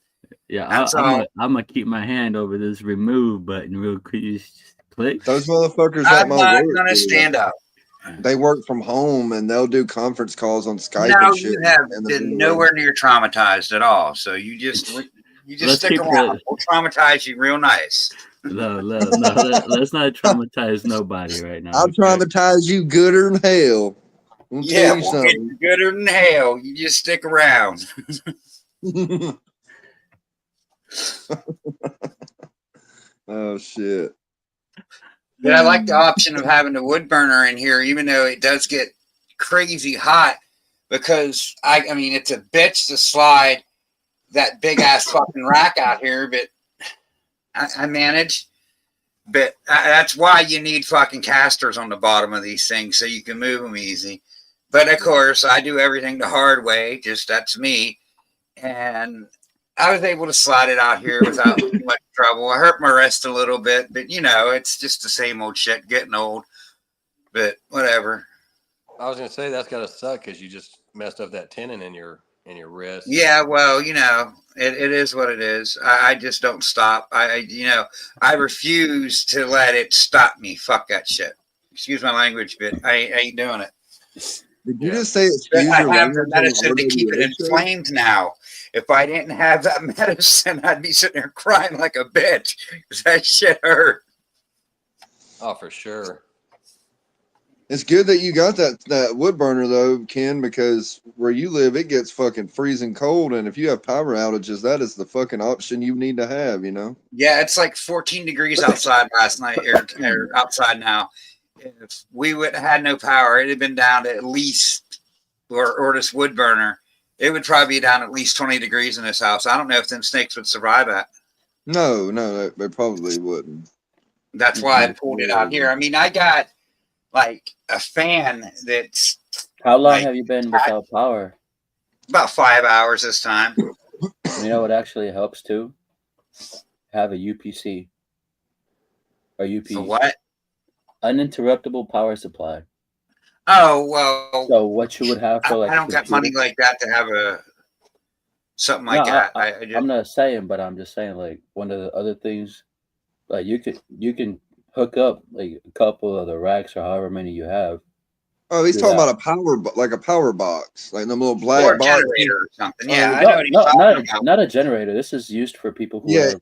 yeah, I'm gonna keep my hand over this remove button real quick. You just click. Those motherfuckers. I'm not gonna stand up. They work from home and they'll do conference calls on Skype. No, and shit. You have been nowhere near traumatized at all. So you just stick around. We'll traumatize you real nice. No, let's not traumatize nobody right now. I'll traumatize you gooder than hell. We'll get you gooder than hell. You just stick around. Oh shit. But I like the option of having the wood burner in here, even though it does get crazy hot, because I mean, it's a bitch to slide that big ass fucking rack out here, but I manage. But that's why you need fucking casters on the bottom of these things so you can move them easy. But of course, I do everything the hard way. Just that's me. And I was able to slide it out here without too much trouble. I hurt my wrist a little bit, but it's just the same old shit, getting old. But whatever. I was gonna say that's gotta suck because you just messed up that tendon in your wrist. Yeah, well, it is what it is. I just don't stop. I refuse to let it stop me. Fuck that shit. Excuse my language, but I ain't doing it. Did you just say excuse I your have the language? medicine to keep it inflamed now. If I didn't have that medicine, I'd be sitting there crying like a bitch because that shit hurt. Oh, for sure. It's good that you got that wood burner though, Ken, because where you live, it gets fucking freezing cold, and if you have power outages, that is the fucking option you need to have. Yeah, it's like 14 degrees outside last night, or outside now. If we would have had no power, it'd have been down to at least, or this wood burner, it would probably be down at least 20 degrees in this house. I don't know if them snakes would survive that. No, they probably wouldn't. That's why I pulled it out here. I mean, I got like a fan that's. How long have you been without power? About 5 hours this time. You know what actually helps too? Have a UPC. Or UPC. For what? Uninterruptible power supply. Oh well, So what you would have for like I a don't got money computer? like that to have a something No, like that. I just I'm not saying, but I'm just saying like one of the other things, like you can hook up like a couple of the racks or however many you have Oh, he's to talking that. about a like a power box, like them little or black a boxes. generator or something. Oh, Yeah, I know No, what he's no, talking about. not a generator. This is used for people who yeah, have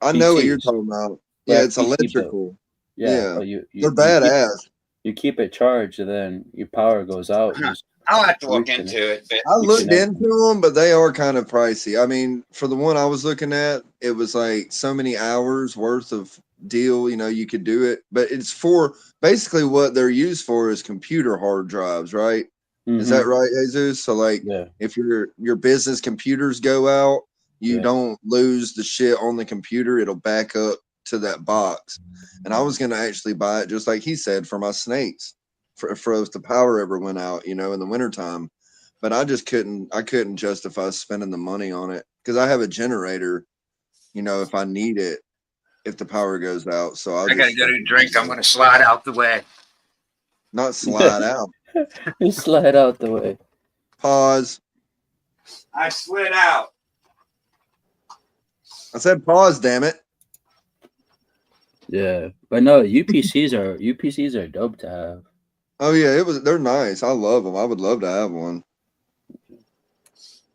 I know what you're PCs, talking about. who Yeah, have it's PC built. electrical. Yeah, Yeah, but they're badass. you keep it charged, and then your power goes out. You Huh. just I'll have to look reconnect. into it, but I You looked connect. into them, but they are kind of pricey. I mean, for the one I was looking at, it was like so many hours worth of deal. You know, you could do it, but it's for basically what they're used for is computer hard drives, right? Is Mm-hmm. that right, Jesus? So, like, Yeah, if your business computers go out, you yeah. don't lose the shit on the computer. It'll back up to that box. And I was gonna actually buy it, just like he said, for my snakes, for if the power ever went out, you know, in the wintertime. But I just couldn't justify spending the money on it because I have a generator, you know, if I need it, if the power goes out. So I'll I gotta just go to a drink. I'm gonna slide out the way. not slide out. You slide out the way. Pause. I slid out. I said pause, damn it. Yeah, but no, UPCs are dope to have. Oh yeah, they're nice. I love them. I would love to have one.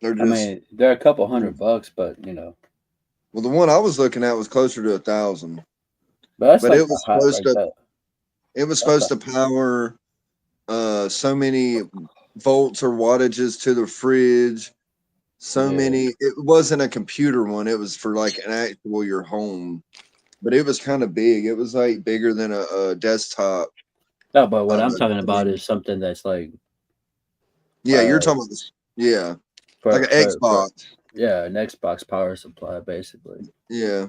They're I just mean, they're a couple $100, but you know, well, the one I was looking at was closer to 1,000, but that's but like the hot like that. it was That's supposed the to power so many volts or wattages to the fridge. So yeah. many. It wasn't a computer one. It was for like an actual your home, but it was kind of big. It was like bigger than a desktop. No, but what I'm talking I about mean, is something that's like yeah, you're uh talking about this. Yeah, like an for Xbox. yeah, an Xbox power supply basically. Yeah,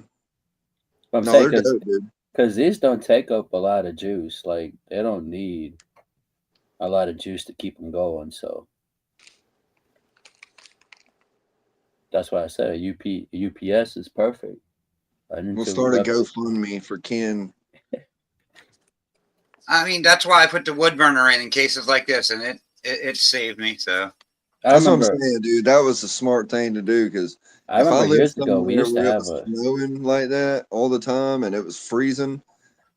But I'm no, saying they're dope, dude. because these don't take up a lot of juice. Like they don't need a lot of juice to keep them going. So that's why I said UPS is perfect. We'll Uninterruptible start a revenue. GoFundMe for Ken. I mean, that's why I put the wood burner in cases like this, and it saved me. So I That's what I'm remember. saying, dude. That was a smart thing to do because I if I remember lived years ago we somewhere used to where it have was a. snowing like that all the time and it was freezing,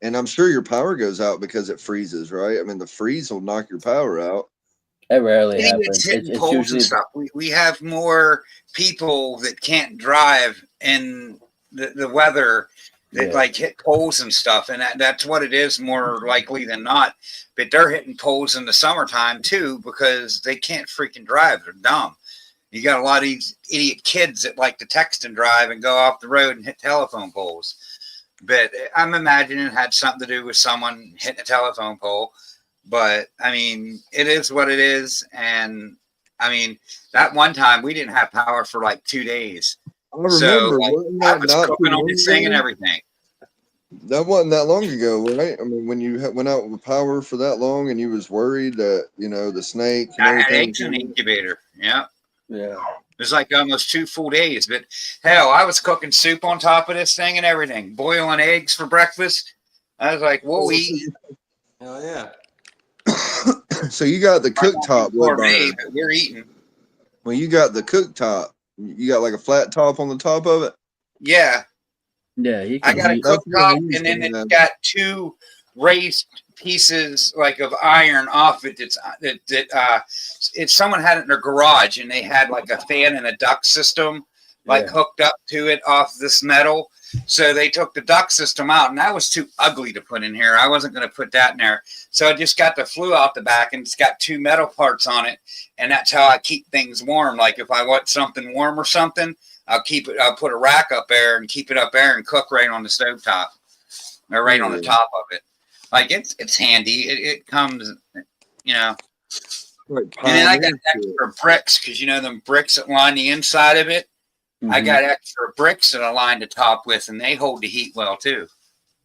and I'm sure your power goes out because it freezes, right? I mean, the freeze will knock your power out. It rarely idiots happens. hitting It's poles and usually stuff. We have more people that can't drive in the weather that yeah. like hit poles and stuff, and that's what it is more likely than not. But they're hitting poles in the summertime too because they can't freaking drive. They're dumb. You got a lot of these idiot kids that like to text and drive and go off the road and hit telephone poles. But I'm imagining it had something to do with someone hitting a telephone pole. But I mean, it is what it is. And I mean, that one time we didn't have power for like 2 days. I So remember, like, wasn't I that was not too cooking on long this thing and ago? everything. That wasn't that long ago, right? I mean, when you went out with power for that long and you was worried that, you know, the snakes and I had everything. eggs in the incubator. Yeah. Yeah. It was like almost 2 full days. But hell, I was cooking soup on top of this thing and everything, boiling eggs for breakfast. I was like, we'll eat. Hell yeah. So you got the cooktop wood Gourmet, burner. but we're eating. When you got the cooktop, you got like a flat top on the top of it. Yeah. Yeah, he I can got a heat. That's what cooktop, we used and to then it's have. got 2 raised pieces like of iron off it. It's someone had it in their garage, and they had like a fan and a duct system like Yeah. hooked up to it off this metal. So they took the duct system out, and that was too ugly to put in here. I wasn't going to put that in there. So I just got the flue out the back, and it's got 2 metal parts on it, and that's how I keep things warm. Like if I want something warm or something, I'll put a rack up there and keep it up there and cook right on the stovetop or right on the top of it. Like it's handy. It comes, you know. Like And then I got pioneer shit. extra bricks because you know them bricks that line the inside of it. I Mhm. got extra bricks that I lined the top with, and they hold the heat well too.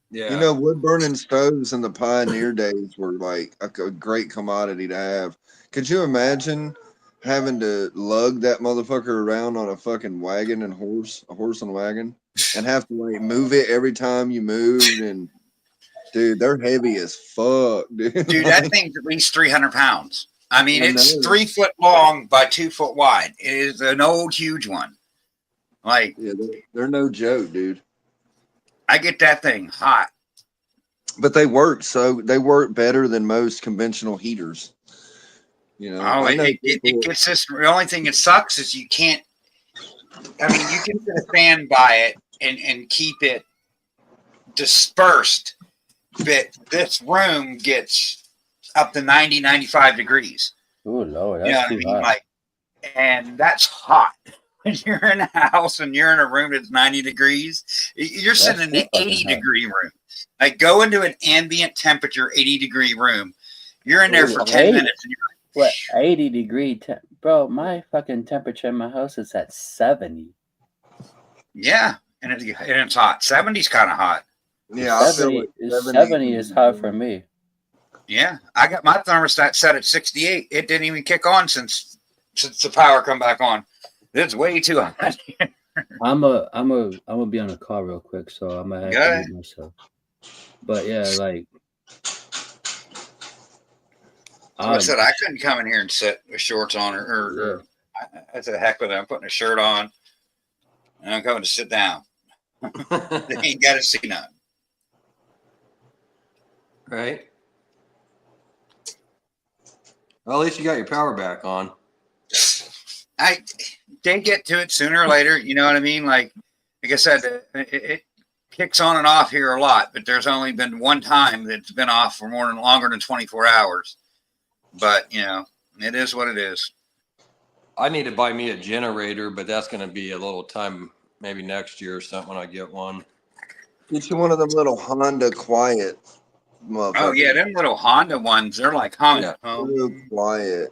Yeah. You know, wood burning stoves in the pioneer days were like a great commodity to have. Could you imagine having to lug that motherfucker around on a fucking wagon and a horse and wagon, and have to like move it every time you moved? And Dude, they're heavy as fuck, dude. Dude, that thing's at least 300 pounds. I mean, I it's know. 3 foot long by 2 foot wide. It is an old, huge one. Like, Yeah, they're no joke, dude. I get that thing hot. But they work better than most conventional heaters. You know, Oh, I know it people- gets this. The only thing that sucks is you can't. I mean, you can put a fan by it and keep it dispersed, but this room gets up to 90, 95 degrees. Oh Lord, You know that's what I too mean? hot. Like, and that's hot. When you're in a house and you're in a room that's 90 degrees, you're sitting in too an fucking 80-degree room. Like, go into an ambient temperature 80-degree room. You're in there Ooh, for 10 80. minutes and you're What 80-degree bro? My fucking temperature in my house is at 70. yeah, and it's hot. 70's kind of hot. yeah, I feel 70, like 70 is hot for me. Yeah, I got my thermostat set at 68. It didn't even kick on since the power come back on. It's way too hot. I'm gonna be on a call real quick, so I'm gonna have Go to ahead. mute myself. But yeah, like So I said I couldn't come in here and sit with shorts on or I said, heck with it. I'm putting a shirt on and I'm coming to sit down. They ain't got to see nothing. Right. Well, at least you got your power back on. They get to it sooner or later. You know what I mean? Like I said, it kicks on and off here a lot, but there's only been one time that it's been off for longer than 24 hours. But, you know, it is what it is. I need to buy me a generator, but that's going to be a little time, maybe next year or something when I get one. Get you one of them little Honda Quiet motherfuckers. Oh, yeah, them little Honda ones, they're like Honda. So quiet.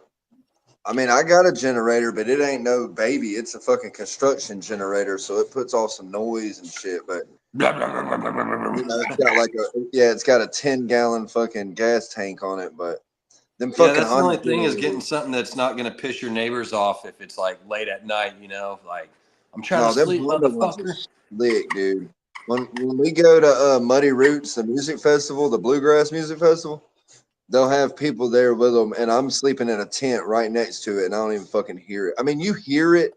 I mean, I got a generator, but it ain't no baby. It's a fucking construction generator, so it puts off some noise and shit. But you know, it's got a 10-gallon fucking gas tank on it. But them fucking that's the only Honda thing is generators- getting something that's not going to piss your neighbors off if it's like late at night, you know, like I'm trying No, to them sleep, Honda ones motherfucker. are slick, dude. When we go to Muddy Roots, the music festival, the Bluegrass Music Festival, they'll have people there with them, and I'm sleeping in a tent right next to it, and I don't even fucking hear it. I mean, you hear it,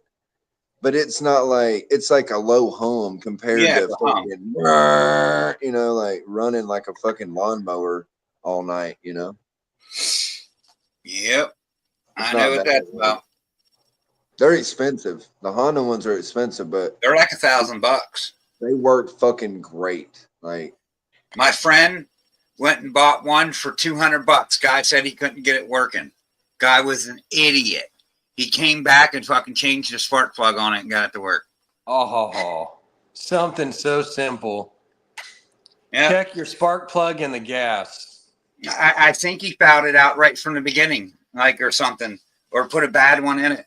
but it's not like it's like a low hum compared Yeah, to the hum. fucking, you know, like running like a fucking lawnmower all night, you know. Yep. It's I not know what bad. that's about. They're expensive. The Honda ones are expensive, but They're like $1,000. they work fucking great. Like, My friend went and bought one for $200. Guy said he couldn't get it working. Guy was an idiot. He came back and fucking changed the spark plug on it and got it to work. Oh, something so simple. Yeah. Check your spark plug and the gas. I think he found it out right from the beginning, like, or something, or put a bad one in it.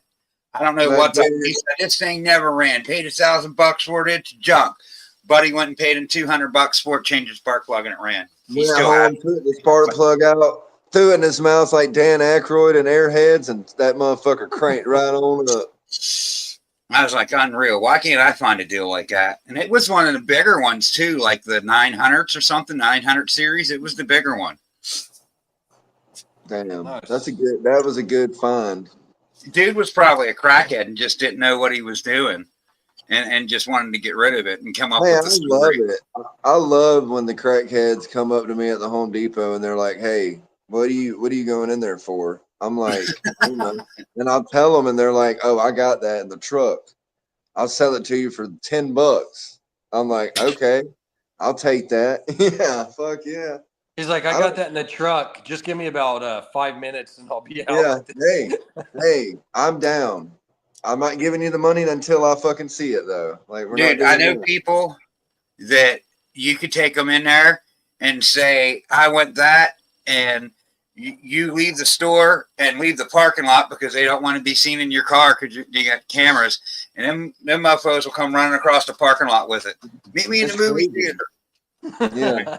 I don't know But what's up. dude- He said this thing never ran. Paid $1,000 for it. It's junk. Buddy went and paid him $200 for it, changed the spark plug, and it ran. He went still home, had it. took the spark plug out, threw it in his mouth like Dan Aykroyd and Airheads, and that motherfucker cranked right on up. I was like, unreal. Why can't I find a deal like that? And it was one of the bigger ones too, like the 900s or something, 900 series. It was the bigger one. Damn, Nice. that was a good find. Dude was probably a crackhead and just didn't know what he was doing, and just wanted to get rid of it and come up Man, with the I love story. it. I love when the crackheads come up to me at the Home Depot and they're like, "Hey, what are you going in there for?" I'm like, I don't know. And I'll tell them, and they're like, "Oh, I got that in the truck. I'll sell it to you for $10." I'm like, "Okay, I'll take that." Yeah, fuck yeah. He's like, I got that in the truck. Just give me about 5 minutes and I'll be out. Yeah. Hey, I'm down. I'm not giving you the money until I fucking see it, though. Like, we're Dude, not I doing know that. people that you could take them in there and say, I want that, and you leave the store and leave the parking lot because they don't want to be seen in your car because you got cameras, and them mofos will come running across the parking lot with it. Meet me in the That's movie crazy. theater. Yeah.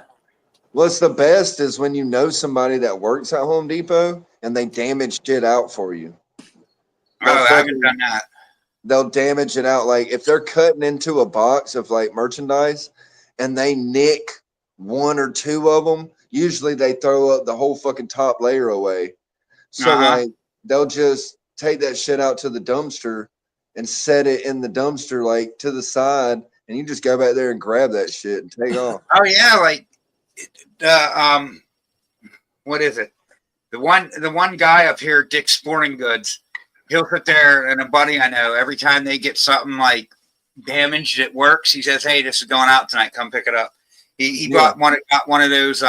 What's the best is when you know somebody that works at Home Depot and they damage shit out for you. Oh, I haven't done that. They'll damage it out. Like if they're cutting into a box of like merchandise and they nick one or two of them, usually they throw up the whole fucking top layer away. So like they'll just take that shit out to the dumpster and set it in the dumpster like to the side, and you just go back there and grab that shit and take off. Oh yeah, like what is it? The one guy up here, Dick's Sporting Goods, he'll sit there, and a buddy I know, every time they get something like damaged at works, he says, "Hey, this is going out tonight. Come pick it up." He got one of those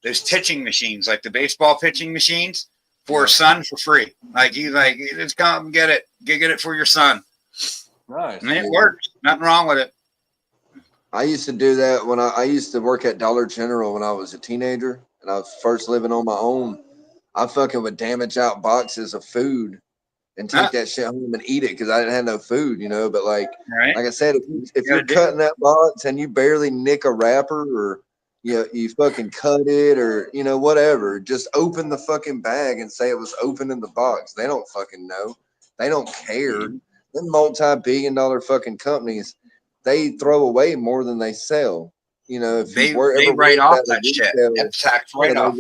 pitching machines, like the baseball pitching machines, for his son for free. Like he's like, "Just come get it. Get it for your son." Nice. And it works. Nothing wrong with it. I used to do that when I used to work at Dollar General when I was a teenager and I was first living on my own. I fucking would damage out boxes of food and take that shit home and eat it because I didn't have no food, you know. But like I said, if you're cutting that box and you barely nick a wrapper or you fucking cut it or whatever, just open the fucking bag and say it was open in the box. They don't fucking know. They don't care. Them multi-billion-dollar fucking companies, they throw away more than they sell. If they write off that shit. It's taxed right off.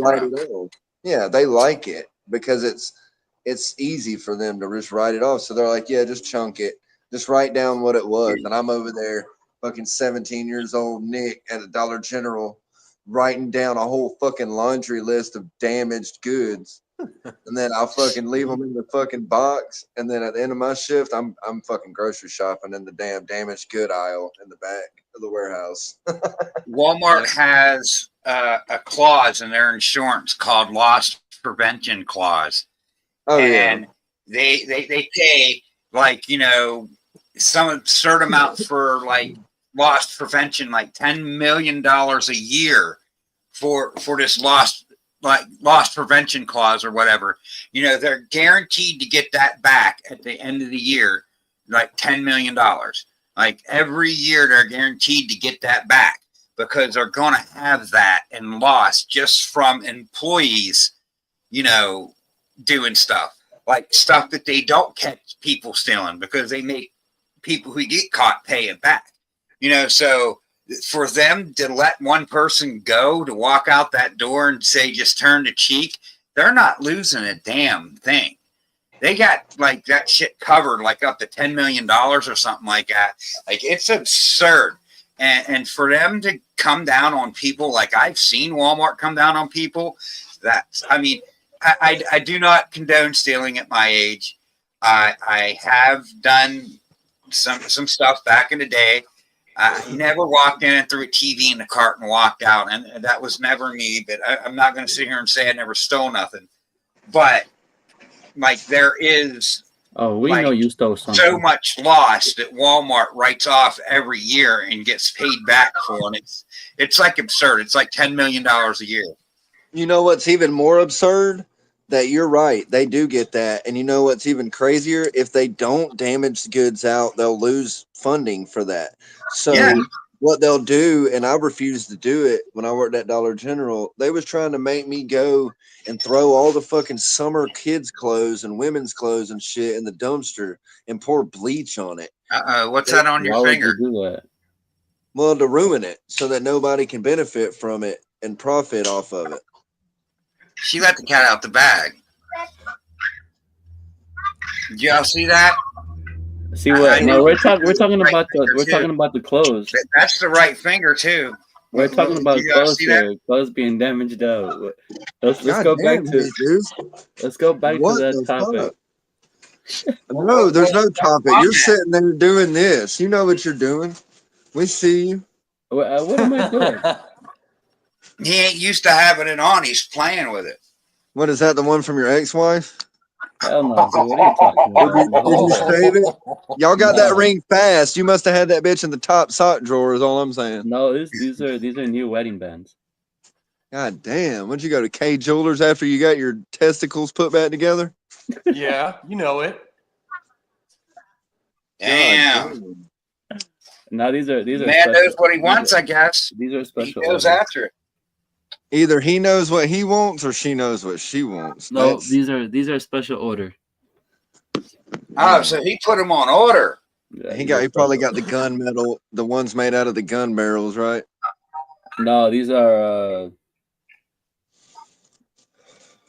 Yeah, they like it because it's easy for them to just write it off. So they're like, yeah, just chunk it. Just write down what it was. And I'm over there, fucking 17 years old Nick at a Dollar General, writing down a whole fucking laundry list of damaged goods. And then I'll fucking leave them in the fucking box. And then at the end of my shift, I'm fucking grocery shopping in the damn damaged good aisle in the back of the warehouse. Walmart has a clause in their insurance called loss prevention clause. Oh, and they pay like, some certain amount for like loss prevention, like $10 million a year for this loss prevention clause or whatever. They're guaranteed to get that back at the end of the year, like $10 million. Like every year they're guaranteed to get that back because they're going to have that in loss just from employees, doing stuff like stuff that they don't catch people stealing because they make people who get caught pay it back. So for them to let one person go to walk out that door and say, just turn the cheek, they're not losing a damn thing. They got like that shit covered, like up to $10 million or something like that. Like it's absurd. And for them to come down on people, like I've seen Walmart come down on people, I do not condone stealing at my age. I have done some stuff back in the day. I never walked in and threw a TV in the cart and walked out, and that was never me. But I'm not going to sit here and say I never stole nothing. But like there is, we know you stole something. So much loss that Walmart writes off every year and gets paid back for, and it's like absurd. It's like $10 million a year. You know what's even more absurd? That you're right. They do get that. And you know what's even crazier? If they don't damage the goods out, they'll lose funding for that. So what they'll do, and I refused to do it when I worked at Dollar General, they was trying to make me go and throw all the fucking summer kids' clothes and women's clothes and shit in the dumpster and pour bleach on it. What's that on your finger? Would you do that? Well, to ruin it so that nobody can benefit from it and profit off of it. She let the cat out the bag. Did y'all see that? See what? No, we're talking about the clothes. That's the right finger too. We're talking about clothes here. Clothes being damaged out. Let's go back to that topic. No, there's no topic. You're sitting there doing this. You know what you're doing. We see you. What am I doing? He ain't used to having it on. He's playing with it. What is that? The one from your ex-wife? Hell no. Dude, what are you talking about? Did you shave it? Y'all got that ring fast. You must have had that bitch in the top sock drawer. Is all I'm saying. No, these are new wedding bands. God damn! When'd you go to K Jewelers after you got your testicles put back together? Yeah, you know it. Damn. Now these are man knows what he wants, I guess. These are special. He goes after it. Either he knows what he wants or she knows what she wants. No, these are special order. Oh, so he put them on order. Yeah, he probably got the gun metal, the ones made out of the gun barrels, right? No, these are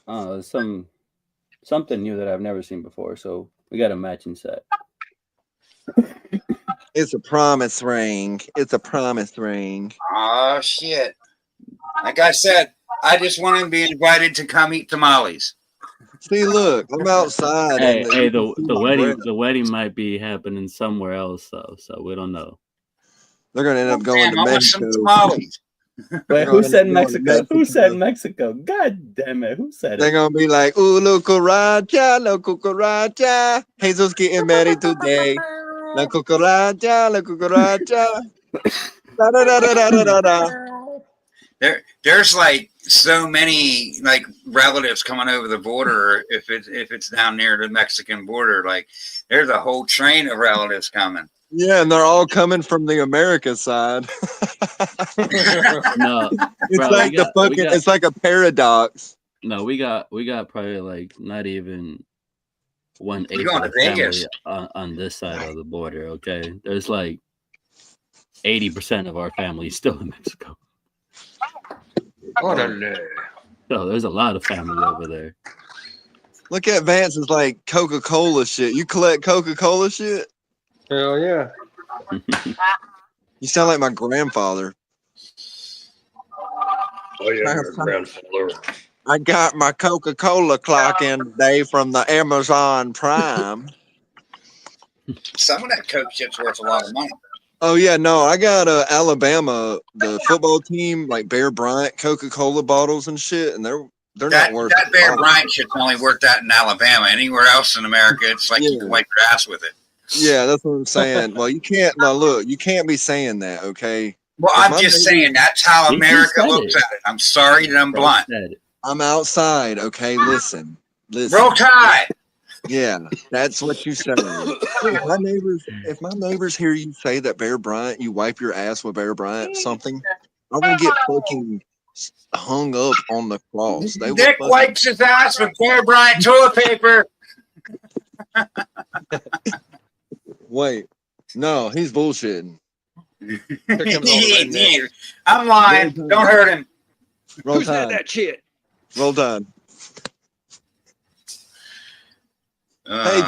something new that I've never seen before. So we got a matching set. It's a promise ring. It's a promise ring. Oh shit! Like I said, I just want to be invited to come eat tamales. See, look, I'm outside. Hey, and hey, you can the see the my wedding breath. the wedding might be happening somewhere else though, so we don't know. They're gonna end up going Damn, to I want some Mexico. tamales. They're Wait, gonna who end said up going to Mexico? Who said Mexico. Mexico? God damn it! Who said They're it? gonna be like, ooh, la cucaracha. Jesus getting married today. La cucaracha, la cucaracha. Da, da, da, da, da, da, da, da. There's like so many like relatives coming over the border if it's down near the Mexican border. Like there's a whole train of relatives coming. Yeah, and they're all coming from the America side. No, It's bro, like it's like a paradox. we got probably like not even 1/8 You of going the to Vegas? family on this side of the border. Okay, there's like 80% of our family still in Mexico. So there's a lot of family over there. Look at Vance is like Coca-Cola shit. You collect Coca-Cola shit? Hell yeah. You sound like my grandfather. Oh yeah, your grandfather. I got my Coca-Cola clock in today from the Amazon Prime. Some of that Coke shit's worth a lot of money. Oh yeah, no, I got Alabama, the football team, like Bear Bryant Coca-Cola bottles and shit, and they're That not worth that Bear $1. Bryant shit's only worth that in Alabama. Anywhere else in America, it's like you can wipe your ass with it. Yeah, that's what I'm saying. Well, you can't. Now look, you can't be saying that, okay? Well, If I'm my just neighbor- saying that's how He America said looks it. at it. I'm sorry that I'm Bro blunt. said it. I'm outside, okay? Listen. Roll Tide. Yeah, that's what you say. If my neighbors hear you say that Bear Bryant, you wipe your ass with Bear Bryant something, I will get fucking hung up on the cross. They will Dick fucking, wipes his ass with Bear Bryant toilet paper. wait. No, he's bullshitting. I'm lying. Don't hurt him. Roll Tide. shit? Roll Tide. Hey, Uh,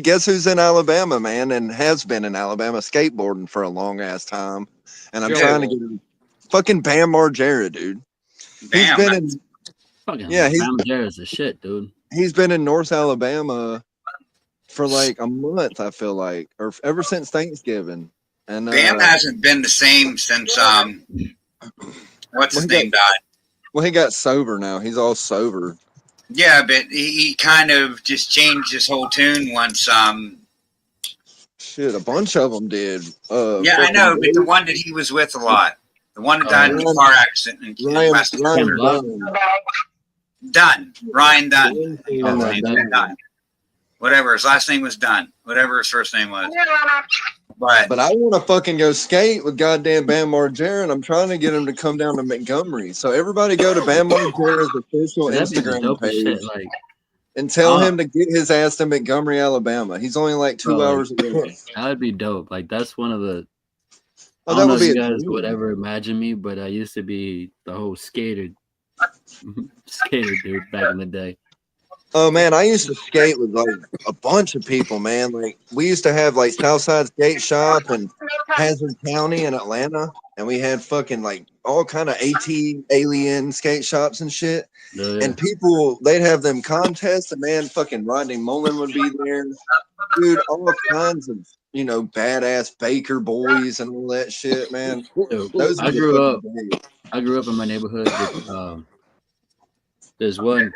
guess who's in Alabama, man, and has been in Alabama skateboarding for a long ass time. And I'm Joe. trying to get him fucking Bam Margera, dude. damn. He's been in Fucking Yeah, Bam Margera's a shit, dude. he's been in North Alabama for like a month, I feel like, or ever since Thanksgiving. And Bam hasn't been the same since what's his name died. well, he got sober now. He's all sober. Yeah, but he kind of just changed his whole tune once. Shit, a bunch of them did. Yeah, I know, but the one that he was with a lot, the one that died in the car accident in West Ryan Dunn, Ryan Dunn, Ryan Dunn. Whatever his last name was Dunn, whatever his first name was. But I want to fucking go skate with goddamn Bam Margera, and I'm trying to get him to come down to Montgomery. So everybody go to Bam Margera's official That'd be the Instagram dopest page shit. Like, and tell him to get his ass to Montgomery, Alabama. He's only like 2 Bro, hours away. that would be dope. Like, that's one of the. Oh, I that don't know would if be you a guys dream. would ever imagine me, but I used to be the whole skater dude back in the day. Oh man, I used to skate with like a bunch of people, man. Like we used to have like Southside Skate Shop and Hazard County in Atlanta, and we had fucking like all kind of AT alien skate shops and shit. Yeah. And people, they'd have them contests, and man, fucking Rodney Mullen would be there, dude. All kinds of badass Baker boys and all that shit, man. Dude, Those I were the grew up. fucking days. I grew up in my neighborhood with there's one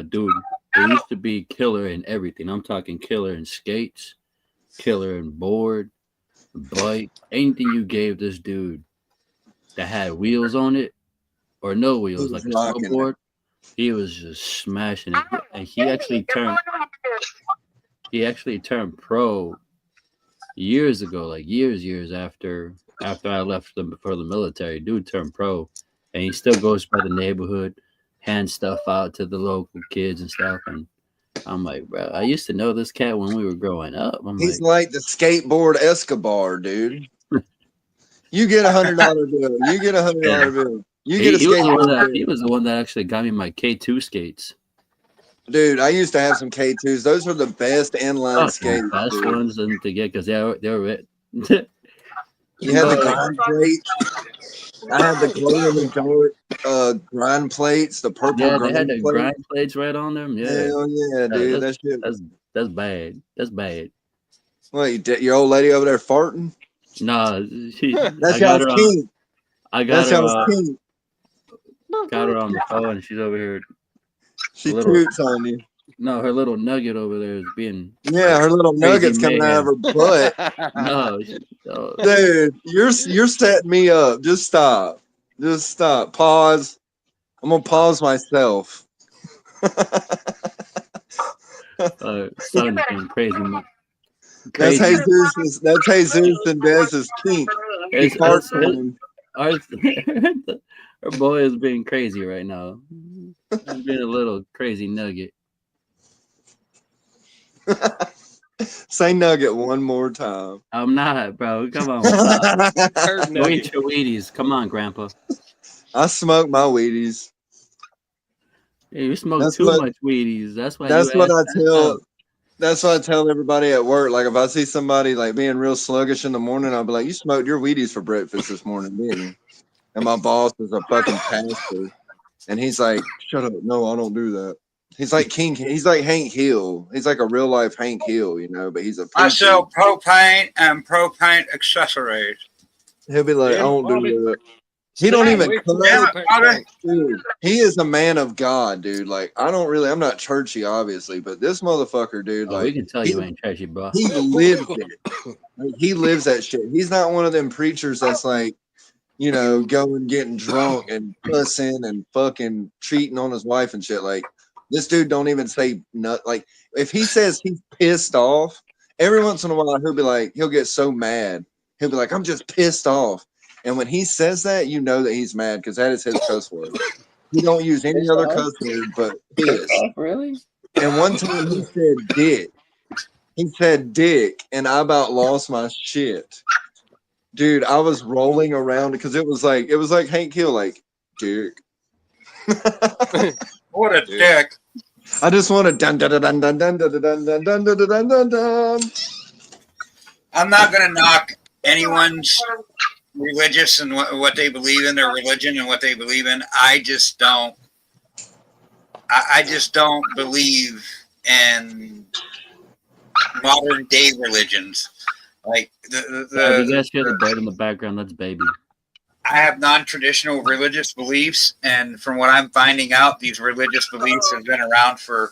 dude who used to be killer in everything. I'm talking killer in skates, killer in board, bike, anything you gave this dude that had wheels on it or no wheels, like a rocking it. snowboard, he was just smashing it. And he actually turned pro years ago, like years after I left for the military. Dude turned pro, and he still goes by the neighborhood, hand stuff out to the local kids and stuff. And I'm like, bro, I used to know this cat when we were growing up. He's like the skateboard Escobar, dude. You get $100 bill. You get $100 bill. You get a He was the one skateboard that bill. he was the one that actually got me my K2 skates. Dude, I used to have some K2s. Those were the best inline Fucking skates. best Dude. ones and to get because they were You had the grind plates. I had the glow in the dark grind plates, the purple yeah, they grind had the plates. grind plates right on them. Yeah, Hell yeah, dude. that's, That shit. that's bad. That's bad. What, your old lady over there farting? Nah, That's y'all's king. I got That's her. y'all's king. Got her on the phone, and she's over here. She toots on you. No, her little nugget over there is being. Yeah, her little nuggets coming out of her butt. No, dude, you're setting me up. Just stop. Just stop. Pause. I'm gonna pause myself. Son's being crazy. That's Jesus. That's Jesus and Dez's kink. Our boy is being crazy right now. He's being a little crazy nugget. Say nugget one more time. I'm not, bro. Come on. Go eat your Wheaties. Come on, Grandpa. I smoke my Wheaties. Yeah, you smoke too much Wheaties. That's why. That's what I tell. That's what I tell everybody at work. Like if I see somebody like being real sluggish in the morning, I'll be like, "You smoked your Wheaties for breakfast this morning, didn't you?" And my boss is a fucking pastor, and he's like, "Shut up! No, I don't do that." He's like King. He's like Hank Hill. He's like a real life Hank Hill, you know. But he's a. I sell propane and propane accessories. He'll be like, "I don't do that." He don't even dude, he is a man of God, dude. Like I'm not churchy, obviously, but this motherfucker, dude, like we can tell you ain't churchy, bro. He lives it. Like, he lives that shit. He's not one of them preachers that's like, you know, going getting drunk and cussing and fucking cheating on his wife and shit. Like this dude don't even say nut. Like if he says he's pissed off, every once in a while he'll get so mad. He'll be like, I'm just pissed off. And when he says that, you know that he's mad because that is his cuss word. He don't use any other cuss word but piss. Really? And one time he said dick. He said dick, and I about lost my shit. Dude, I was rolling around because it was like Hank Hill, like dick. What a dick. I just want to dun dun dun dun dun dun dun dun dun dun dun dun dun. I'm not gonna knock anyone's religious and what they believe in, their religion and what they believe in. I just don't believe in modern day religions. Like you guys hear the bird in the background? That's Baby. I have non-traditional religious beliefs, and from what I'm finding out, these religious beliefs have been around for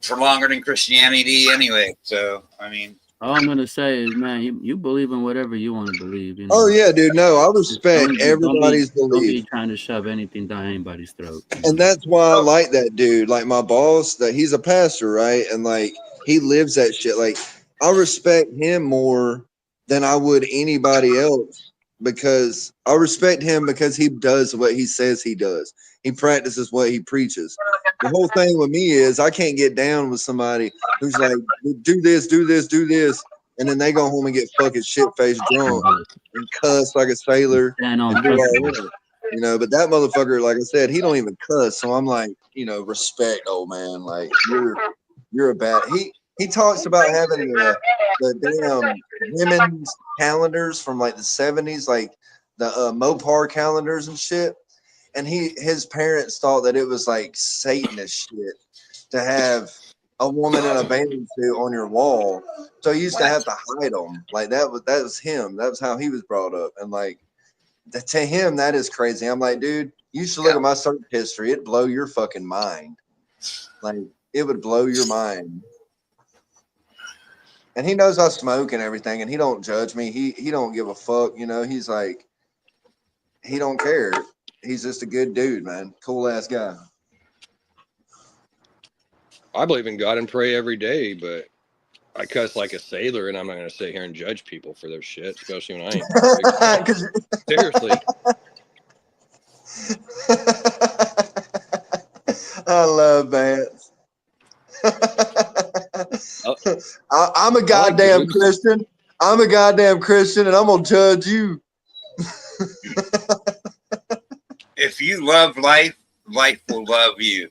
longer than Christianity anyway. So I mean, all I'm gonna say is, man, you believe in whatever you want to believe. You know? Oh yeah, dude. No, I respect everybody's belief. Don't be trying to shove anything down anybody's throat. And that's why I like that dude. Like my boss, that he's a pastor, right? And like he lives that shit. Like I respect him more than I would anybody else because I respect him because he does what he says he does. He practices what he preaches. The whole thing with me is I can't get down with somebody who's like, do this, do this, do this. And then they go home and get fucking shit-faced drunk and cuss like a sailor. And do all that, you know, but that motherfucker, like I said, he don't even cuss. So I'm like, you know, respect, old man. Like you're a bad. He talks about having the damn women's calendars from like the 70s, like the Mopar calendars and shit. And his parents thought that it was like Satanist shit to have a woman in a bathing suit on your wall. So he used to have to hide them. Like that was him. That was how he was brought up. And like to him, that is crazy. I'm like, dude, you should look at my search history. It'd blow your fucking mind. Like it would blow your mind. And he knows I smoke and everything, and he don't judge me. He don't give a fuck. You know, he's like, he don't care. He's just a good dude, man. Cool ass guy. I believe in God and pray every day, but I cuss like a sailor, and I'm not going to sit here and judge people for their shit, especially when I ain't. Seriously. I love Vance. I'm a goddamn Christian. I'm a goddamn Christian, and I'm going to judge you. If you love life, life will love you.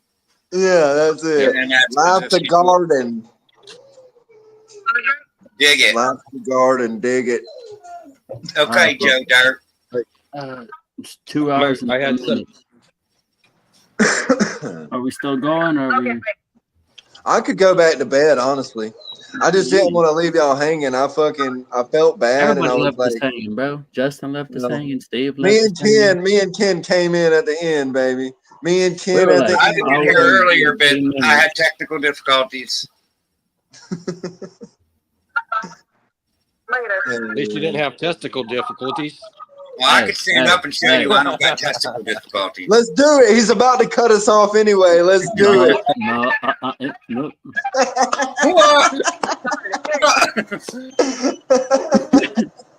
Yeah, that's it. And that's Life the garden. Dig it. Life the garden. Dig it. Okay, Joe Dirt. It's 2 hours and I had 10 minutes. Are we still going? Or are we? I could go back to bed, honestly. I just didn't want to leave y'all hanging. I felt bad, and I Everybody was left us like, hanging, bro. Justin left us No. hanging. Steve left me us and hanging. Ken came in at the end, baby. Me and Ken We were at the like, I end. didn't hear earlier, but I had technical difficulties. At least you didn't have testicle difficulties. Well, I could stand up and show you I don't got testicle difficulties. Let's do it. He's about to cut us off anyway. Let's do it. No, no.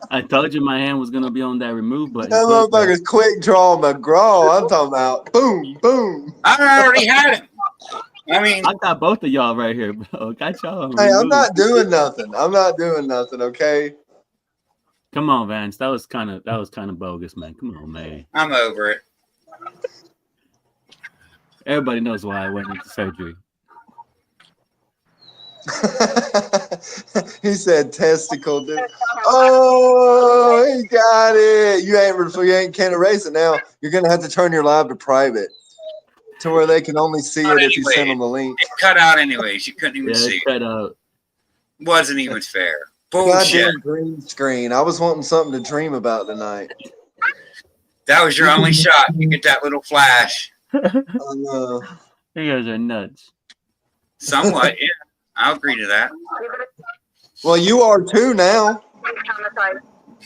I told you my hand was gonna be on that remove button. That motherfucker's quick draw McGraw. I'm talking about boom, boom. I already had him. I mean, I got both of y'all right here, bro. Got y'all. on Hey, I'm remove. not doing nothing. I'm not doing nothing. Okay. Come on, Vance. That was kind of bogus, man. Come on, man. I'm over it. Everybody knows why I went into surgery. He said testicle. Oh, he got it. You can't erase it now. You're gonna have to turn your live to private, to where they can only see it if you send them the link. It cut out anyways. You couldn't even see cut it. out. Wasn't even fair. Bullshit. Goddamn green screen. I was wanting something to dream about tonight. That was your only shot. You get that little flash. You guys are nuts. Somewhat, yeah. I'll agree to that. Well, you are too now.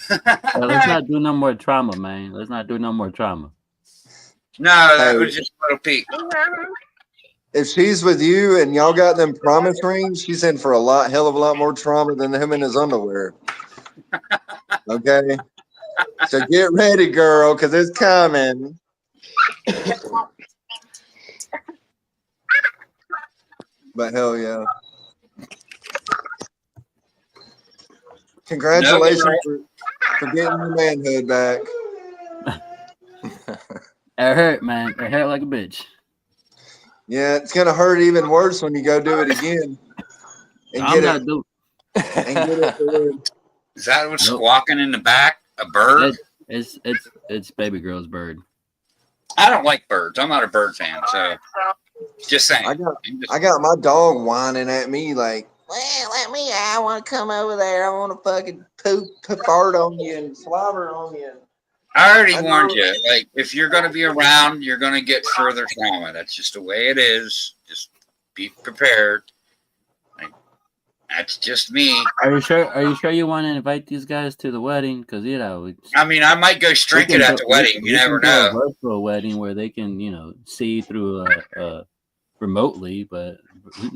Well, let's not do no more trauma, man. Let's not do no more trauma. No, that was just a little peek. If she's with you and y'all got them promise rings, she's in for hell of a lot more trauma than him in his underwear. Okay? So get ready, girl, because it's coming. But hell yeah. Congratulations for getting your manhood back. It hurt, man. It hurt like a bitch. Yeah, it's gonna hurt even worse when you go do it again. And I'm not doing. and get it for real. Is that what's squawking in the back? A bird? It's baby girl's bird. I don't like birds. I'm not a bird fan, so just saying. I got my dog whining at me like, well, I want to come over there. I want to fucking fart on you and slobber on you. I already warned you. Like, if you're going to be around, you're going to get further trauma. That's just the way it is. Just be prepared. Like, that's just me. Are you sure you want to invite these guys to the wedding? Because I mean, I might go strike it at the wedding. You never know. A virtual wedding where they can, see through remotely. But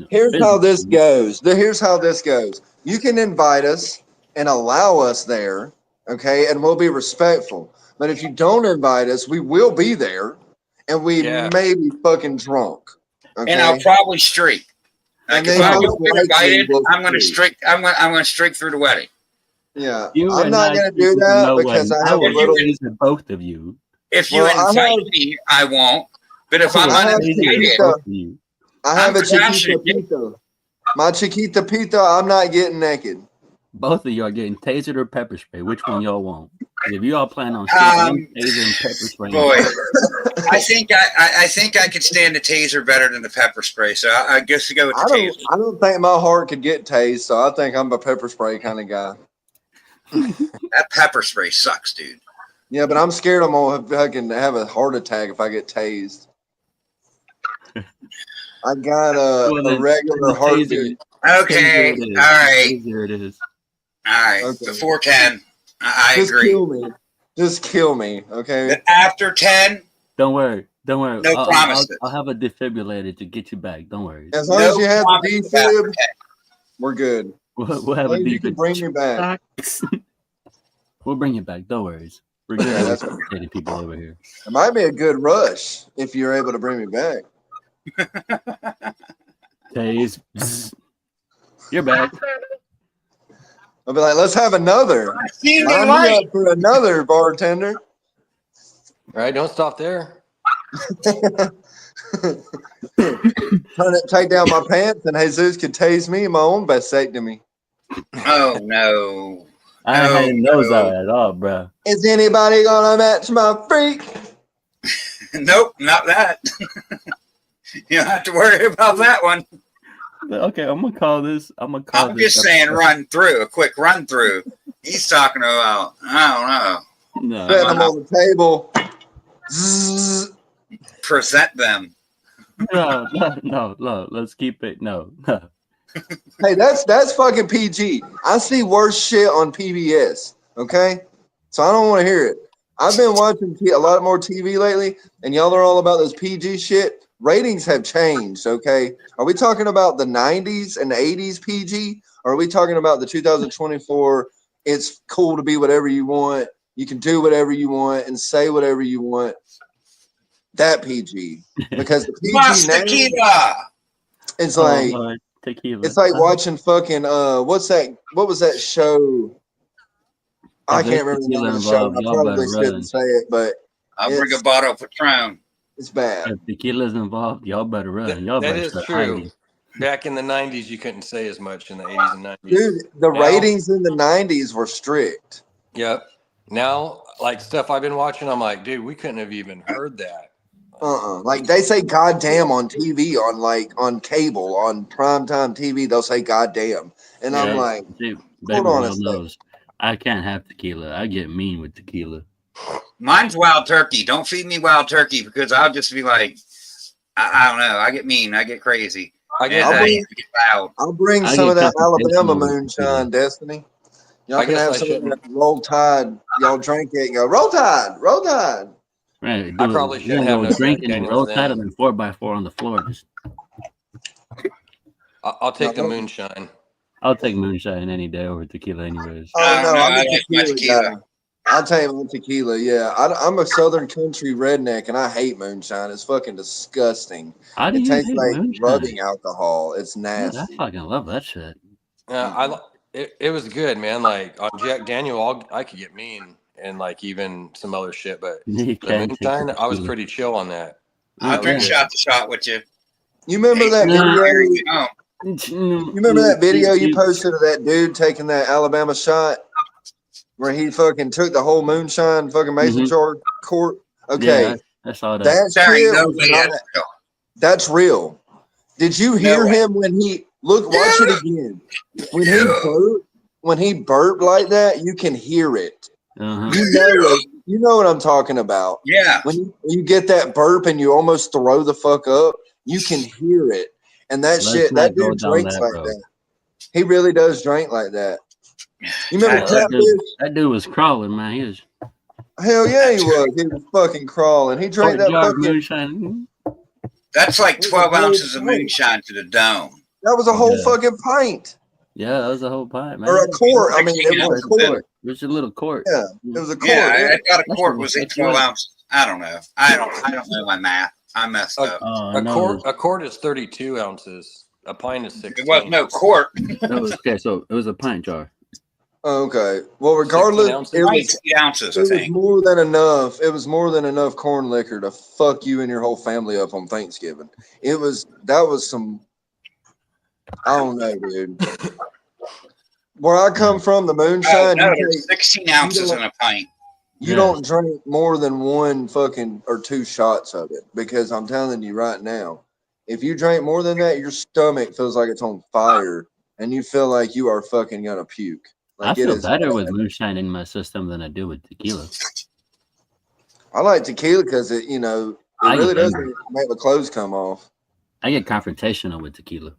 here's how this goes. Here's how this goes. You can invite us and allow us there, okay, and we'll be respectful. But if you don't invite us, we will be there, and we may be fucking drunk. Okay? And I'll probably streak. Like, if I don't get invited, I'm going to streak. I'm going to streak through the wedding. Yeah, I'm not going to do that because I have a little. Both of you. If you invite me, I won't. But if I'm uninvited, I have a Chiquita Pita. My Chiquita Pita, I'm not getting naked. Both of you are getting tasered or pepper spray. Which one y'all want? If you all plan on taser and pepper spray, boy, I think I could stand the taser better than the pepper spray. So I guess to go with the taser. I don't think my heart could get tased, so I think I'm a pepper spray kind of guy. That pepper spray sucks, dude. Yeah, but I'm scared I'm gonna fucking have a heart attack if I get tased. I got a regular heartbeat. Okay, all right. Here it is. All right, Okay. Before 10, I Just agree. kill me. Just kill me, okay? But after 10, Don't worry. No promises. I'll have a defibrillator to get you back. Don't worry. As long as you have the promises after defib, 10. we're good. We'll have As long a as you can bring me back. We'll bring you back. Don't worry. We're good at educating people over here. It might be a good rush if you're able to bring me back. Tase. You're back. I'll be like, let's have another. I seen the Line me light. up for another bartender. Right? Don't stop there. Take down my pants, and Jesus could tase me in my own vasectomy. Oh no. I No, ain't those no. out at all, bro. Is anybody gonna match my freak? Nope, not that. You don't have to worry about that one. Okay, I'm gonna call this. I'm just saying run through, a quick run through. He's talking about, I don't know. No, Setting them on the table. Zzz. Present them. no. Let's keep it. No. Hey, that's fucking PG. I see worse shit on PBS. Okay, so I don't want to hear it. I've been watching a lot more TV lately, and y'all are all about this PG shit. Ratings have changed. Okay, are we talking about the 90s and 80s PG, or are we talking about the 2024? It's cool to be whatever you want. You can do whatever you want and say whatever you want. That PG, because the PG Mas now, tequila. it's like. Lord, tequila. It's like watching fucking what's that? What was that show? I If can't there's remember the name tequila of the show. involved, I y'all probably better shouldn't run. say it, but I'll bring a it's, bottle of Patron. it's bad. If tequila's involved, y'all better run. Y'all That better is start true. hiding. Back in the 90s, you couldn't say as much in the 80s and 90s. Dude, the Now- ratings in the 90s were strict. Yep. Now, like stuff I've been watching, I'm like, dude, we couldn't have even heard that. Like they say goddamn on TV, on cable, on primetime TV, they'll say goddamn. And I'm Yeah. like, Dude, hold baby on a girl second. knows. I can't have tequila. I get mean with tequila. Mine's wild turkey. Don't feed me wild turkey because I'll just be like, I don't know. I get mean. I get crazy. I And guess I'll I bring- get loud. I'll bring I some get of that confrontational Alabama with moonshine, Destiny. Y'all I can guess have I some of shouldn't. that Roll Tide. Y'all drink it and go, Roll Tide, Roll Tide. Right, I probably we're shouldn't gonna have go no Jack drinking and Daniels roll then. tight and then 4x4 on the floor. Just I'll take the No. moonshine. I'll take moonshine any day over tequila, anyways. Oh I no, don't know. I'm I a like my tequila tequila. guy. I'll tell you my tequila. Yeah, I'm a Southern country redneck, and I hate moonshine. It's fucking disgusting. How do It you tastes hate like moonshine? rubbing alcohol. It's Dude, nasty. I fucking love that shit. It was good, man. Like on Jack Daniel, I could get mean and like even some other shit, but You the can't take moonshine, I was tequila. pretty chill on that. I'll drink Yeah. shot to shot with you. You remember that Nah. video? You You remember that video you posted of that dude taking that Alabama shot where he fucking took the whole moonshine fucking mason Mhm. jar quart? Okay, Yeah, I saw that. that There ain't shit no was way not, that's real. that's real. Did you hear way. him when he watch it again? When he burped like that, you can hear it. Uh-huh. You know what I'm talking about. Yeah. When you get that burp and you almost throw the fuck up, you can hear it. And that Let's shit, not that go dude down drinks that like road. that. He really does drink like that. You remember That Catfish? dude was crawling, man. He was Hell yeah, he was. He was fucking crawling. He drank that jar of fucking. moonshine. That's like 12 Whole ounces of pint. moonshine to the dome. That was a whole Yeah. fucking pint Yeah, that was a whole pint, man. or a quart. I mean, it 16 was a ounces. quart. It was a little quart. Yeah, it was a quart. Yeah, Yeah. I thought a That's quart what was fucked 12 you up. ounces. I don't know. I don't know my math. I messed up. Oh, A no. quart is 32 ounces. A pint is 16. It wasn't no quart. Okay, so it was a pint jar. Okay. Well, regardless, 16 ounces? it was 19 ounces, I It was think. more than enough. It was more than enough corn liquor to fuck you and your whole family up on Thanksgiving. That was some. I don't know, dude. Where I come from, the Oh, moonshine, no, you, there's 16 ounces in a pint. Yes. don't drink more than one fucking or two shots of it. Because I'm telling you right now, if you drink more than that, your stomach feels like it's on fire, and you feel like you are fucking gonna puke. I Like it feel is better with bad. moonshine in my system than I do with tequila. I like tequila because it I really get does angry. make the clothes come off. I get confrontational with tequila.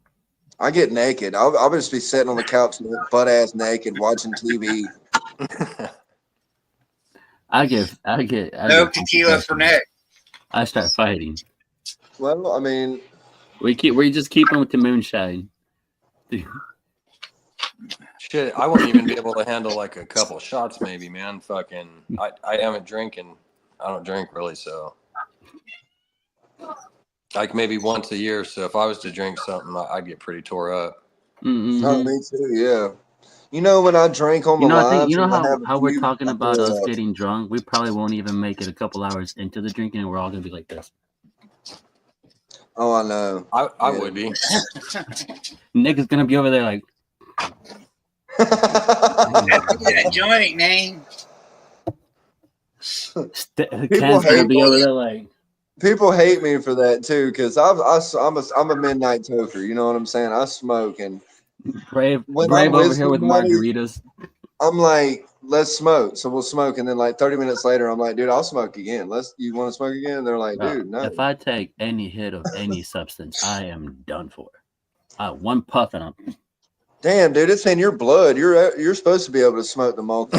I get naked. I'll just be sitting on the couch, butt ass naked, watching TV. I get No tequila for confrontational. Nick. I start fighting. Well, I mean, We just keep on with the moonshine. Shit, I won't even be able to handle like a couple shots, maybe, man. Fucking, I haven't drinking. I don't drink really, so like maybe once a year. So if I was to drink something, I'd get pretty tore up. oh, me too. Yeah. You know, when I drink on the You know, I think lives, you know and I have a how we're few, talking I about throw us up. getting drunk. We probably won't even make it a couple hours into the drinking, and we're all gonna be like this. Oh, I know. I Yeah. would be. Nick is gonna be over there like, Look at that joint, man. Ken's gonna hate be over me. there like, People hate me for that too, because I'm a midnight toker. You know what I'm saying? I smoke, and Brave when I'm over with here with somebody, margaritas. I'm like, let's smoke. So we'll smoke, and then like 30 minutes later, I'm like, dude, I'll smoke again. You want to smoke again? They're like, Bro, dude, no. if I take any hit of any substance, I am done for. One puff and I'm Damn, dude, it's in your blood. You're supposed to be able to smoke the mocha.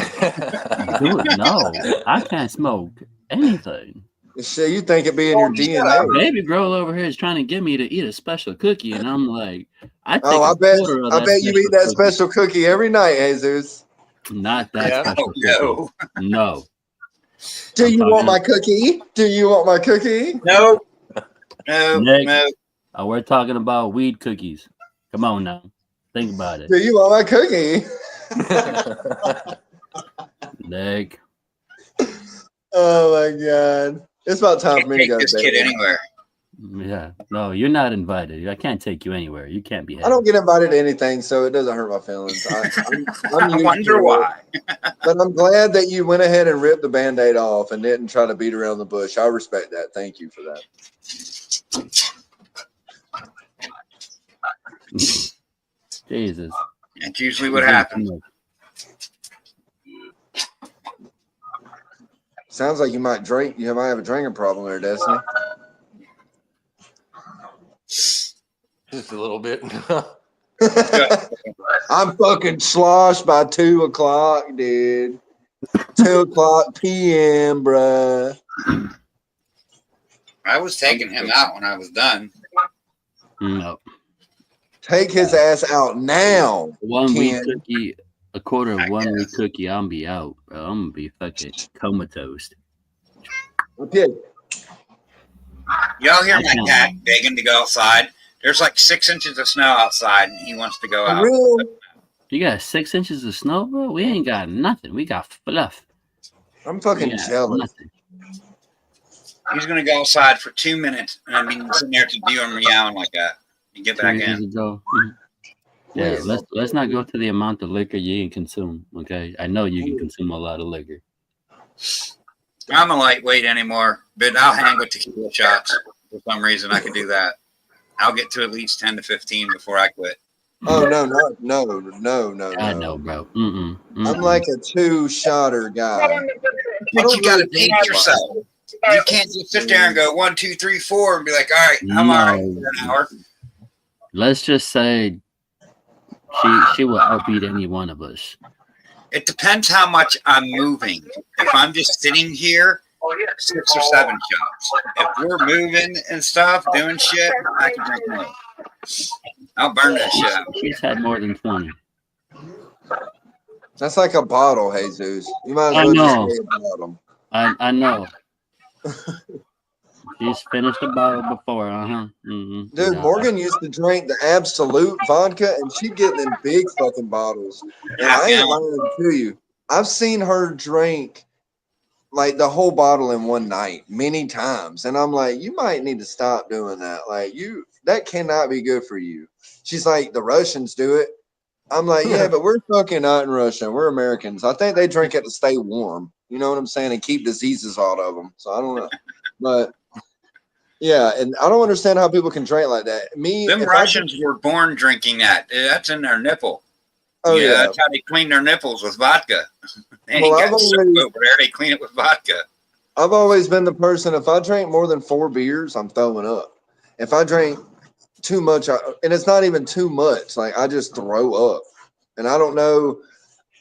dude. No, I can't smoke anything. Shit, you think it be in your DNA? Baby girl over here is trying to get me to eat a special cookie, and I'm like, I take Oh, a I bet quarter of I that bet you eat that cookie. special cookie every night, Jesus. Not that Yeah. special No. cookie. No. Do I'm you talking- want my cookie? Do you want my cookie? No. No. Nick. No. We're talking about weed cookies. Come on now, think about it, Do you want my cookie? Nick. Oh my god. It's about time for Can't me to take go to this kid bed. anywhere. Yeah, no, you're not invited. I can't take you anywhere. You can't be. I don't get invited to anything, so it doesn't hurt my feelings. I'm I used wonder to it. why. But I'm glad that you went ahead and ripped the Band-Aid off and didn't try to beat around the bush. I respect that. Thank you for that. Jesus. That's usually what happens. Sounds like you might drink. You might have a drinking problem there, Destiny. Just a little bit. I'm fucking sloshed by 2 o'clock, dude. 2 o'clock p.m., bruh. I was taking him out when I was done. No. Take his ass out now. One week Ken. cookie, a quarter of 1 week cookie, I'm be out, bro. I'm gonna be fucking comatose. Okay. Y'all hear I my can't. cat begging to go outside? There's like 6 inches of snow outside, and he wants to go For out. real? You got 6 inches of snow, bro? We ain't got nothing. We got fluff. I'm We fucking got jealous. nothing. He's gonna go outside for 2 minutes, and I've been sitting there to do him meowing like that. And get 2 back years in. ago. Yeah, let's not go to the amount of liquor you can consume. Okay, I know you can consume a lot of liquor. I'm a lightweight anymore, but I'll hang with tequila shots. For some reason, I can do that. I'll get to at least 10 to 15 before I quit. Oh no, I know, bro. Mm-mm. I'm like a 2-shotter guy. But you gotta pace yourself. You can't just sit there and go 1, 2, 3, 4 and be like, all right, I'm all right for an hour. Let's just say she will outbeat any one of us. It depends how much I'm moving. If I'm just sitting here, 6 or 7 shots. If we're moving and stuff, doing shit, I can drink more. I'll burn that shit out. She's had more than 20. That's like a bottle, Jesus. You might I as well know. just say a bottle. I know. She's finished the bottle before, Mm-hmm. Dude, Yeah. Morgan used to drink the Absolute vodka, and she'd get them big fucking bottles. And I ain't lying to you. I've seen her drink like the whole bottle in one night many times, and I'm like, you might need to stop doing that. Like, that cannot be good for you. She's like, the Russians do it. I'm like, yeah, but we're fucking not in Russia. We're Americans. I think they drink it to stay warm. You know what I'm saying? And keep diseases out of them. So I don't know, but. Yeah, and I don't understand how people can drink like that. Them Russians were born drinking that. That's in their nipple. Oh yeah, that's how they clean their nipples with vodka. They Well, ain't got soap over there. They clean it with vodka. I've always been the person. If I drink more than 4 beers, I'm throwing up. If I drink too much, and it's not even too much, like I just throw up. And I don't know.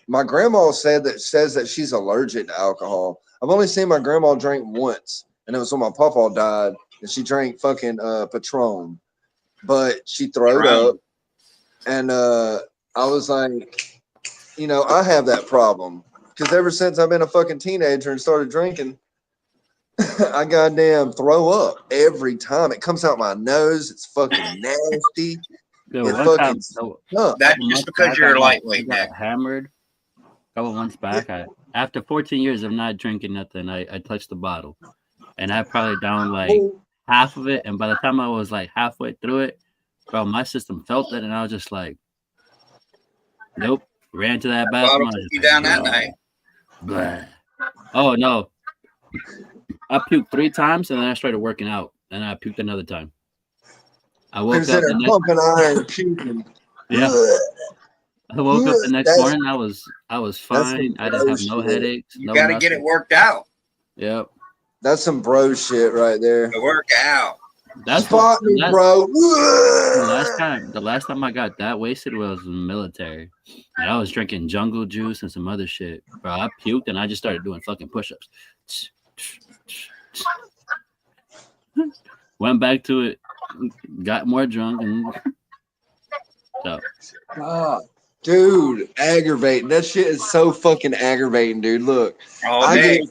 My grandma says that she's allergic to alcohol. I've only seen my grandma drink once, and it was when my papa died. And she drank fucking Patron, but she throwed up. And I was like, I have that problem because ever since I've been a fucking teenager and started drinking, I goddamn throw up every time. It comes out my nose. It's fucking nasty. Dude, It one time, fucking sucks. That's couple just months because back, you're a I lightweight, got Nick. hammered. A couple months back, after 14 years of not drinking nothing, I touched the bottle, and I probably down like half of it. And by the time I was like halfway through it, bro, my system felt it, and I was just like, nope. Ran to that bathroom. Bottle I took was you just down like, that night. blah. Oh no, I puked 3 times, and then I started working out, and I puked another time. I woke Who's up in the there next, pumping iron, puking? yeah. I woke up the next That's- morning. I was fine. I didn't have no bullshit. headaches. You No got to get it nothing. worked out. Yep. That's some bro shit right there. To work out. That's Spot me, that- bro. The last time I got that wasted was in the military. And I was drinking jungle juice and some other shit. Bro, I puked and I just started doing fucking push-ups. Went back to it, got more drunk, and so God, dude, aggravating. That shit is so fucking aggravating, dude. Look, All I day. get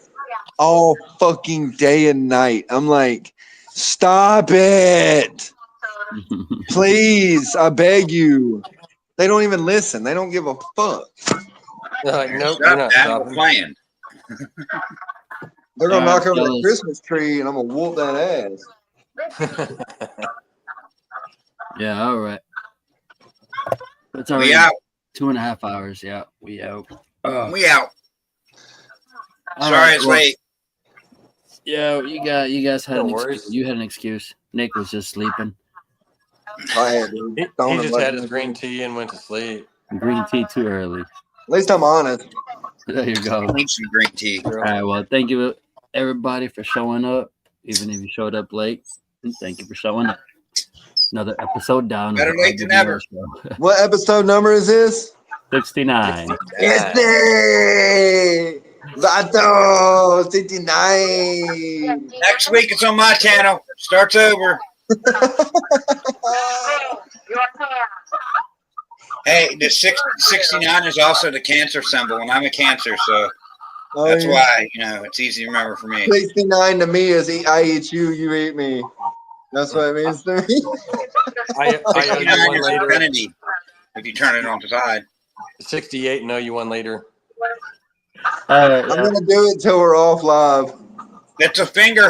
all fucking day and night. I'm like, stop it. Please, I beg you. They don't even listen. They don't give a fuck. They're like, nope, Stop you're not that. We're stopping. playing. They're gonna All knock right, over the fellas. Christmas tree and I'm gonna whoop that ass. yeah, all right. It's We already out. 2.5 hours. Yeah, we out. We out. All Sorry right, it's well, late. Yeah, you guys had No an worries. excuse. You had an excuse. Nick was just sleeping. I had, dude. He Stoning just like had his that. green tea and went to sleep. Green tea too early. At least I'm honest. There you go. I need some green tea. All right. Well, thank you everybody for showing up, even if you showed up late. And thank you for showing up. Another episode down. of Better the late than RWR never. Show. What episode number is this? 69. Este Vato 69. Next week it's on my channel. Starts over. Hey, the 69 is also the Cancer symbol, and I'm a Cancer, so that's why, it's easy to remember for me. 69 to me is I eat you, you eat me. That's what it means to me. I owe you 69 one is later. infinity if you turn it on the side. 68 and owe you one later. All right. I'm gonna do it till we're off live. It's a finger